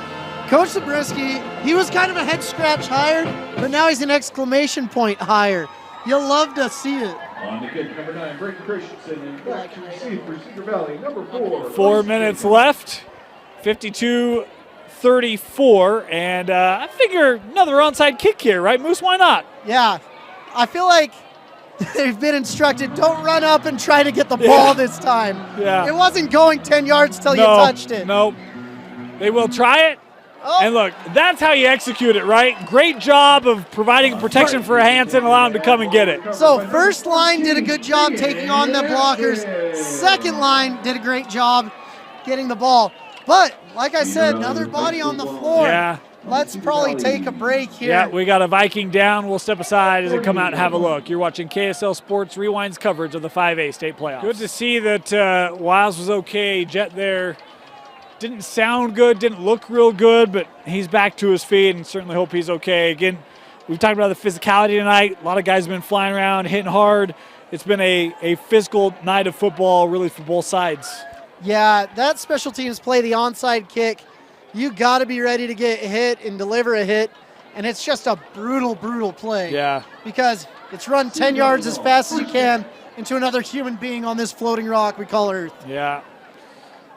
B: Coach Zabriskie, he was kind of a head scratch higher, but now he's an exclamation point higher. You'll love to see it.
H: On the kick, number 9, Brayton Christensen, and back to receive for Cedar Valley, number 4.
A: 4 minutes left. 52-34, and I figure another onside kick here, right, Moose? Why not?
B: Yeah, I feel like they've been instructed, don't run up and try to get the ball this time.
A: Yeah.
B: It wasn't going 10 yards till you touched it.
A: No, they will try it, and look, that's how you execute it, right? Great job of providing protection for Hansen, allow him to come and get it.
B: So first line did a good job taking on the blockers. Second line did a great job getting the ball. But, like I said, another body on the floor.
A: Yeah.
B: Let's probably take a break here.
A: Yeah, we got a Viking down. We'll step aside as they come out and have a look. You're watching KSL Sports Rewind's coverage of the 5A state playoffs. Good to see that Wiles was okay. Jet there didn't sound good, didn't look real good, but he's back to his feet and certainly hope he's okay. Again, we've talked about the physicality tonight. A lot of guys have been flying around, hitting hard. It's been a physical night of football, really, for both sides.
B: Yeah, that special teams play, the onside kick, you got to be ready to get hit and deliver a hit, and it's just a brutal, brutal play.
A: Yeah.
B: Because it's run 10 yards as fast as you can into another human being on this floating rock we call Earth.
A: Yeah.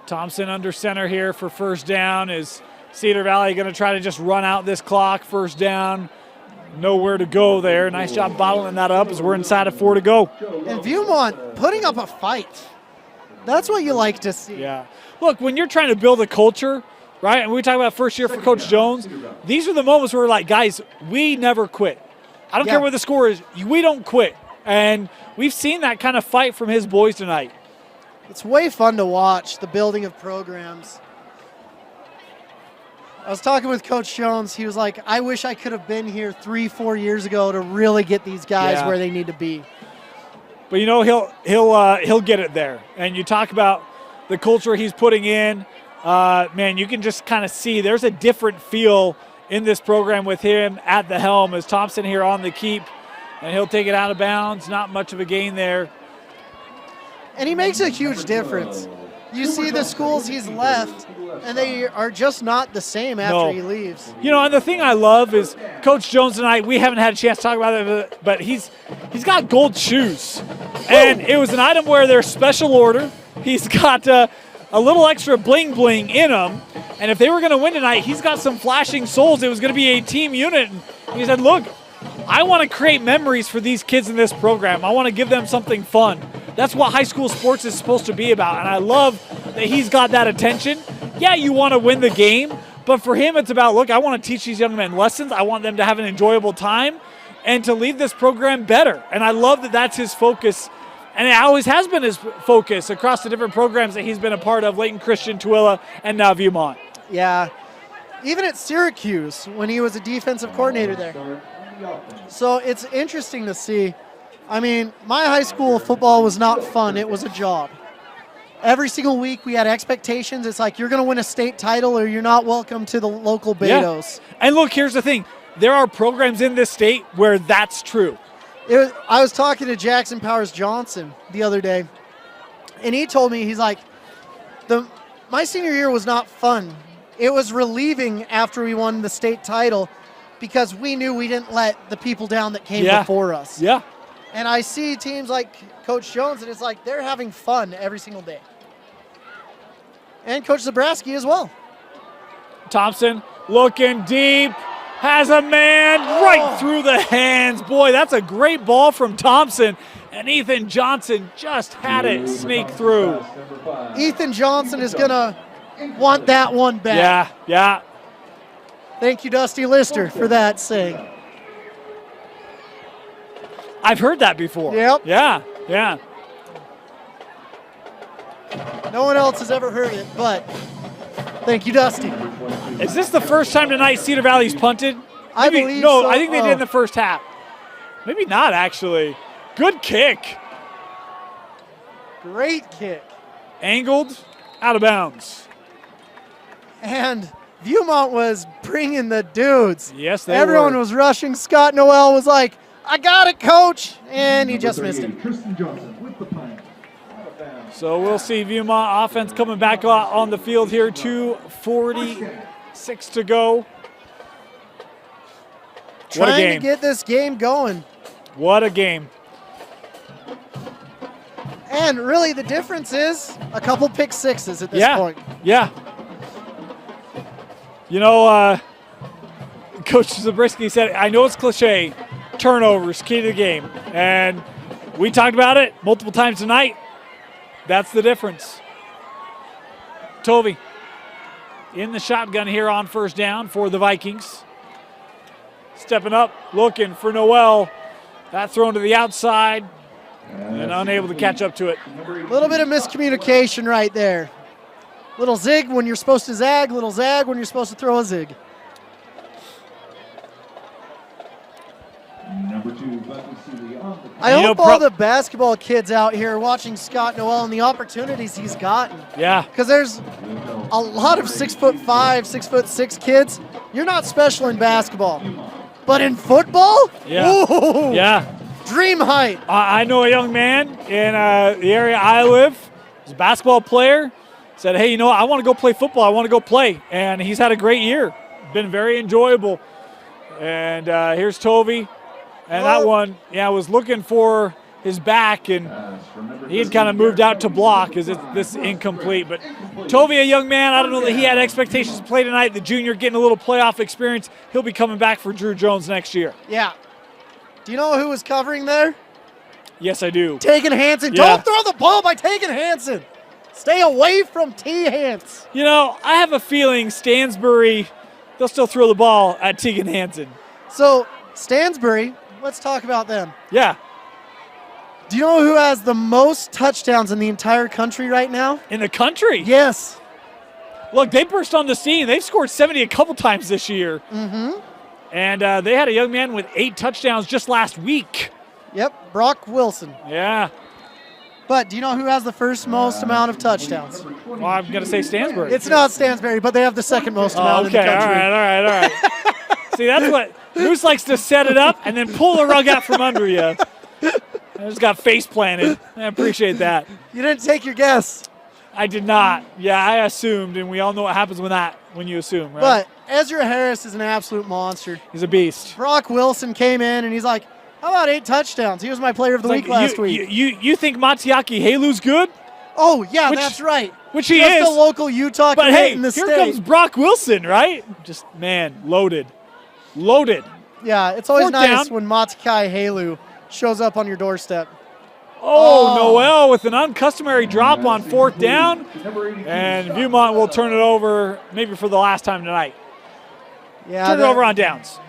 A: Thompson under center here for first down. Is Cedar Valley going to try to just run out this clock? First down, nowhere to go there. Nice job bottling that up as we're inside of 4 to go.
B: And Viewmont putting up a fight. That's what you like to see.
A: Yeah. Look, when you're trying to build a culture, right, and we talk about first year for Coach Jones, these are the moments where we're like, guys, we never quit. I don't care what the score is. We don't quit. And we've seen that kind of fight from his boys tonight.
B: It's way fun to watch, the building of programs. I was talking with Coach Jones. He was like, I wish I could have been here 3-4 years ago to really get these guys where they need to be.
A: But you know, he'll get it there. And you talk about the culture he's putting in. Man, you can just kind of see there's a different feel in this program with him at the helm. As Thompson here on the keep, and he'll take it out of bounds. Not much of a gain there.
B: And he makes a huge difference. You see the schools he's left, and they are just not the same after he leaves.
A: You know, and the thing I love is Coach Jones tonight, we haven't had a chance to talk about it, but he's got gold shoes. And it was an item where they're special order. He's got a little extra bling-bling in them. And if they were going to win tonight, he's got some flashing soles. It was going to be a team unit. And he said, look, I want to create memories for these kids in this program. I want to give them something fun. That's what high school sports is supposed to be about. And I love that he's got that attention. Yeah, you want to win the game, but for him it's about, look, I want to teach these young men lessons. I want them to have an enjoyable time and to leave this program better. And I love that that's his focus. And it always has been his focus across the different programs that he's been a part of, Layton Christian, Tooele, and now Viewmont.
B: Yeah, even at Syracuse when he was a defensive coordinator there. So it's interesting to see. I mean, my high school football was not fun. It was a job. Every single week we had expectations. It's like you're going to win a state title or you're not welcome to the local Betos.
A: Yeah. And look, here's the thing. There are programs in this state where that's true.
B: I was talking to Jackson Powers Johnson the other day, and he told me, he's like, my senior year was not fun. It was relieving after we won the state title because we knew we didn't let the people down that came before us.
A: Yeah.
B: And I see teams like Coach Jones, and it's like they're having fun every single day. And Coach Zabrowski as well.
A: Thompson looking deep, has a man right through the hands. Boy, that's a great ball from Thompson. And Ethan Johnson just had it sneak through.
B: Ethan Johnson is going to want that one back.
A: Yeah.
B: Thank you, Dusty Lister, for that saying.
A: I've heard that before.
B: Yep.
A: Yeah.
B: No one else has ever heard it, but thank you, Dusty.
A: Is this the first time tonight Cedar Valley's punted?
B: I believe so.
A: No, I think they did in the first half. Maybe not, actually. Good kick.
B: Great kick.
A: Angled, out of bounds.
B: And Viewmont was bringing the dudes.
A: Yes, they
B: Everyone
A: were.
B: was rushing. Scott Noel was like, I got it, coach. And he just missed it.
A: So we'll see Viewmont offense coming back on the field here. 2:46 to go.
B: Trying to get this game going.
A: What a game.
B: And really the difference is a couple pick sixes at this point.
A: Yeah. You know, Coach Zabriskie said, I know it's cliche, turnovers, key to the game. And we talked about it multiple times tonight. That's the difference. Tovey in the shotgun here on first down for the Vikings. Stepping up, looking for Noel. That thrown to the outside and unable to catch up to it.
B: A little bit of miscommunication right there. Little zig when you're supposed to zag, little zag when you're supposed to throw a zig. I hope all the basketball kids out here watching Scott Noel and the opportunities he's gotten.
A: Yeah.
B: Because there's a lot of 6'5", 6'6" kids. You're not special in basketball. But in football?
A: Yeah.
B: Ooh,
A: yeah.
B: Dream height.
A: I know a young man in the area I live. He's a basketball player. Said, hey, you know what? I want to go play football. I want to go play. And he's had a great year. Been very enjoyable. And here's Tovey. And that one, was looking for his back, and he had kind of moved out to block. Is this incomplete? But Tovey, a young man, I don't know that he had expectations to play tonight. The junior getting a little playoff experience. He'll be coming back for Drew Jones next year.
B: Yeah. Do you know who was covering there?
A: Yes, I do.
B: Taygen Hansen.
A: Yeah.
B: Don't throw the ball by Taygen Hansen. Stay away from T-Hance.
A: You know, I have a feeling Stansbury, they'll still throw the ball at Taygen Hansen.
B: So, Stansbury, let's talk about them.
A: Yeah.
B: Do you know who has the most touchdowns in the entire country right now?
A: In the country?
B: Yes.
A: Look, they burst on the scene. They've scored 70 a couple times this year.
B: Mm-hmm.
A: And they had a young man with 8 touchdowns just last week.
B: Yep, Brock Wilson.
A: Yeah.
B: But do you know who has the first most amount of touchdowns?
A: Well, I'm going to say Stansbury.
B: It's not Stansbury, but they have the second most amount in the country.
A: All right. See, that's what Moose likes to set it up and then pull the rug out from under you. I just got face planted. I appreciate that.
B: You didn't take your guess.
A: I did not. Yeah, I assumed, and we all know what happens when you assume, right?
B: But Ezra Harris is an absolute monster.
A: He's a beast.
B: Brock Wilson came in, and he's like, how about 8 touchdowns? He was my player of the week last week.
A: You think Matiaki Halu's good?
B: Oh, yeah, that's right.
A: Which he
B: Just
A: is.
B: a local Utah
A: but
B: kid
A: hey,
B: in the
A: here
B: state.
A: comes Brock Wilson, right? Just, man, loaded.
B: Yeah, it's always
A: Fourth
B: nice
A: down.
B: when Matakai Halu shows up on your doorstep.
A: Oh, Noel with an uncustomary drop on 4th down. And Viewmont will turn it over maybe for the last time tonight.
B: Yeah,
A: turn it over on downs.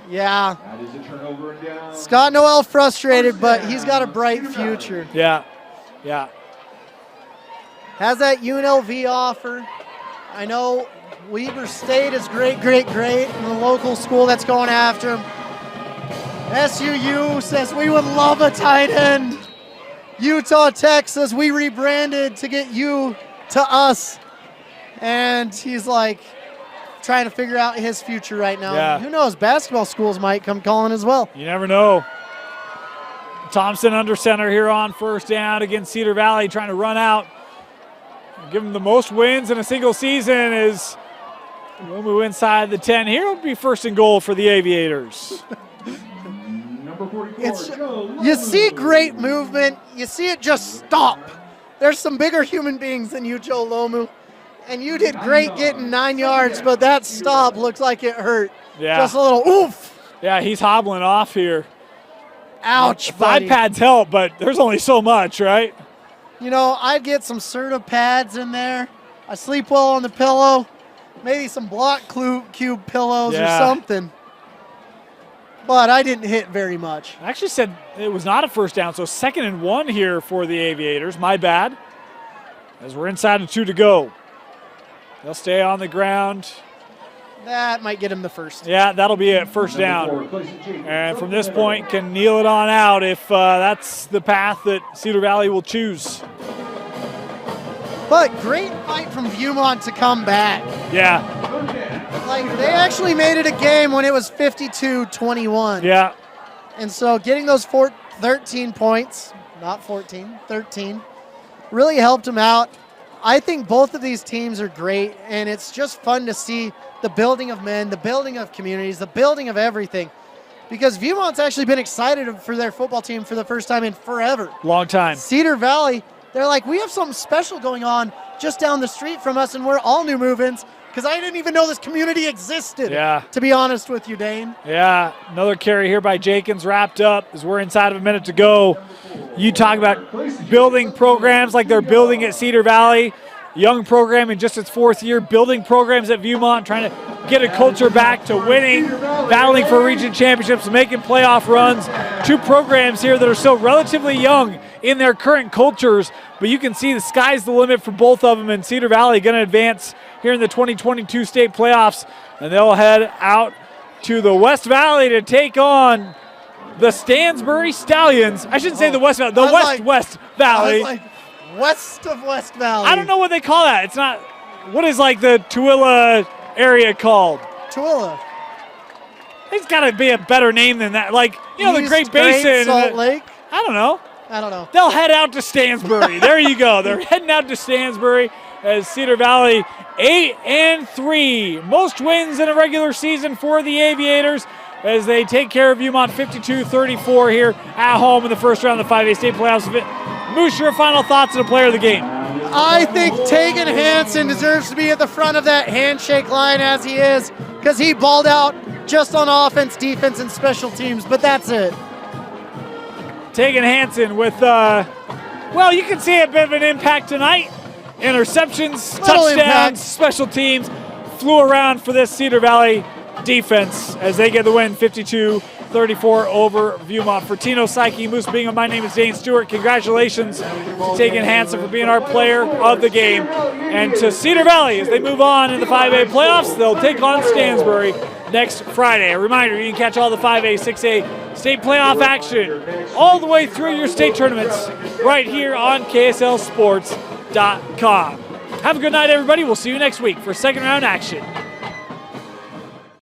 B: Yeah.
H: That is a turnover and down.
B: Scott Noel frustrated, but he's got a bright future.
A: Yeah.
B: Has that UNLV offer. I know Weber State is great, and the local school that's going after him. SUU says we would love a tight end. Utah Tech says we rebranded to get you to us. And he's like trying to figure out his future right now.
A: Yeah.
B: Who knows? Basketball schools might come calling as well.
A: You never know. Thompson under center here on first down against Cedar Valley, trying to run out. Give them the most wins in a single season is when we win inside the 10 here. It'll be first and goal for the Aviators.
B: You see great movement. You see it just stop. There's some bigger human beings than you, Joe Lomu. And you did great getting 9 yards, but that stop looks like it hurt.
A: Yeah.
B: Just a little oof.
A: Yeah, he's hobbling off here.
B: Ouch,
A: buddy. 5 pads help, but there's only so much, right?
B: You know, I'd get some Serta pads in there. I sleep well on the pillow. Maybe some block cube pillows or something. But I didn't hit very much.
A: I actually said it was not a first down, so 2nd and 1 here for the Aviators. My bad. As we're inside of 2 to go. They'll stay on the ground.
B: That might get him the first.
A: Yeah, that'll be it, first down. And from this point, can kneel it on out if that's the path that Cedar Valley will choose.
B: But great fight from Viewmont to come back.
A: Yeah.
B: Like, they actually made it a game when it was 52-21.
A: Yeah.
B: And so getting those 13 points, not 14, 13, really helped them out. I think both of these teams are great, and it's just fun to see the building of men, the building of communities, the building of everything. Because Viewmont's actually been excited for their football team for the first time in forever.
A: Long time.
B: Cedar Valley, they're like, we have something special going on just down the street from us, and we're all new move-ins, because I didn't even know this community existed, to be honest with you, Dane.
A: Yeah, another carry here by Jenkins wrapped up as we're inside of a minute to go. You talk about building programs like they're building at Cedar Valley. Young program in just its 4th year, building programs at Viewmont, trying to get a culture back to winning, battling for region championships, making playoff runs. 2 programs here that are still relatively young in their current cultures, but you can see the sky's the limit for both of them, and Cedar Valley going to advance here in the 2022 state playoffs, and they'll head out to the West Valley to take on the Stansbury Stallions. I shouldn't say the West Valley, the West Valley.
B: West of West Valley.
A: I don't know what they call that. It's not, what is like the Tooele area called?
B: Tooele.
A: It's got to be a better name than that. Like, you know, the Great Basin.
B: Salt Lake.
A: I don't know.
B: I don't know.
A: They'll head out to Stansbury. There you go. They're heading out to Stansbury as Cedar Valley 8-3. Most wins in a regular season for the Aviators as they take care of Viewmont 52-34 here at home in the first round of the 5A state playoffs. Moose, your final thoughts on the player of the game?
B: I think Taygen Hansen deserves to be at the front of that handshake line as he is, because he balled out just on offense, defense, and special teams, but that's it.
A: Taygen Hansen with, well, you can see a bit of an impact tonight. Interceptions, touchdowns, special teams flew around for this Cedar Valley defense as they get the win 52-34 over Viewmont. For Tino, Psyche, Moose Bingham, my name is Dane Stewart. Congratulations to Taygen Hansen for being our player of the game. And to Cedar Valley as they move on in the 5A playoffs, they'll take on Stansbury next Friday. A reminder, you can catch all the 5A, 6A state playoff action all the way through your state tournaments right here on KSLSports.com. Have a good night, everybody. We'll see you next week for second round action.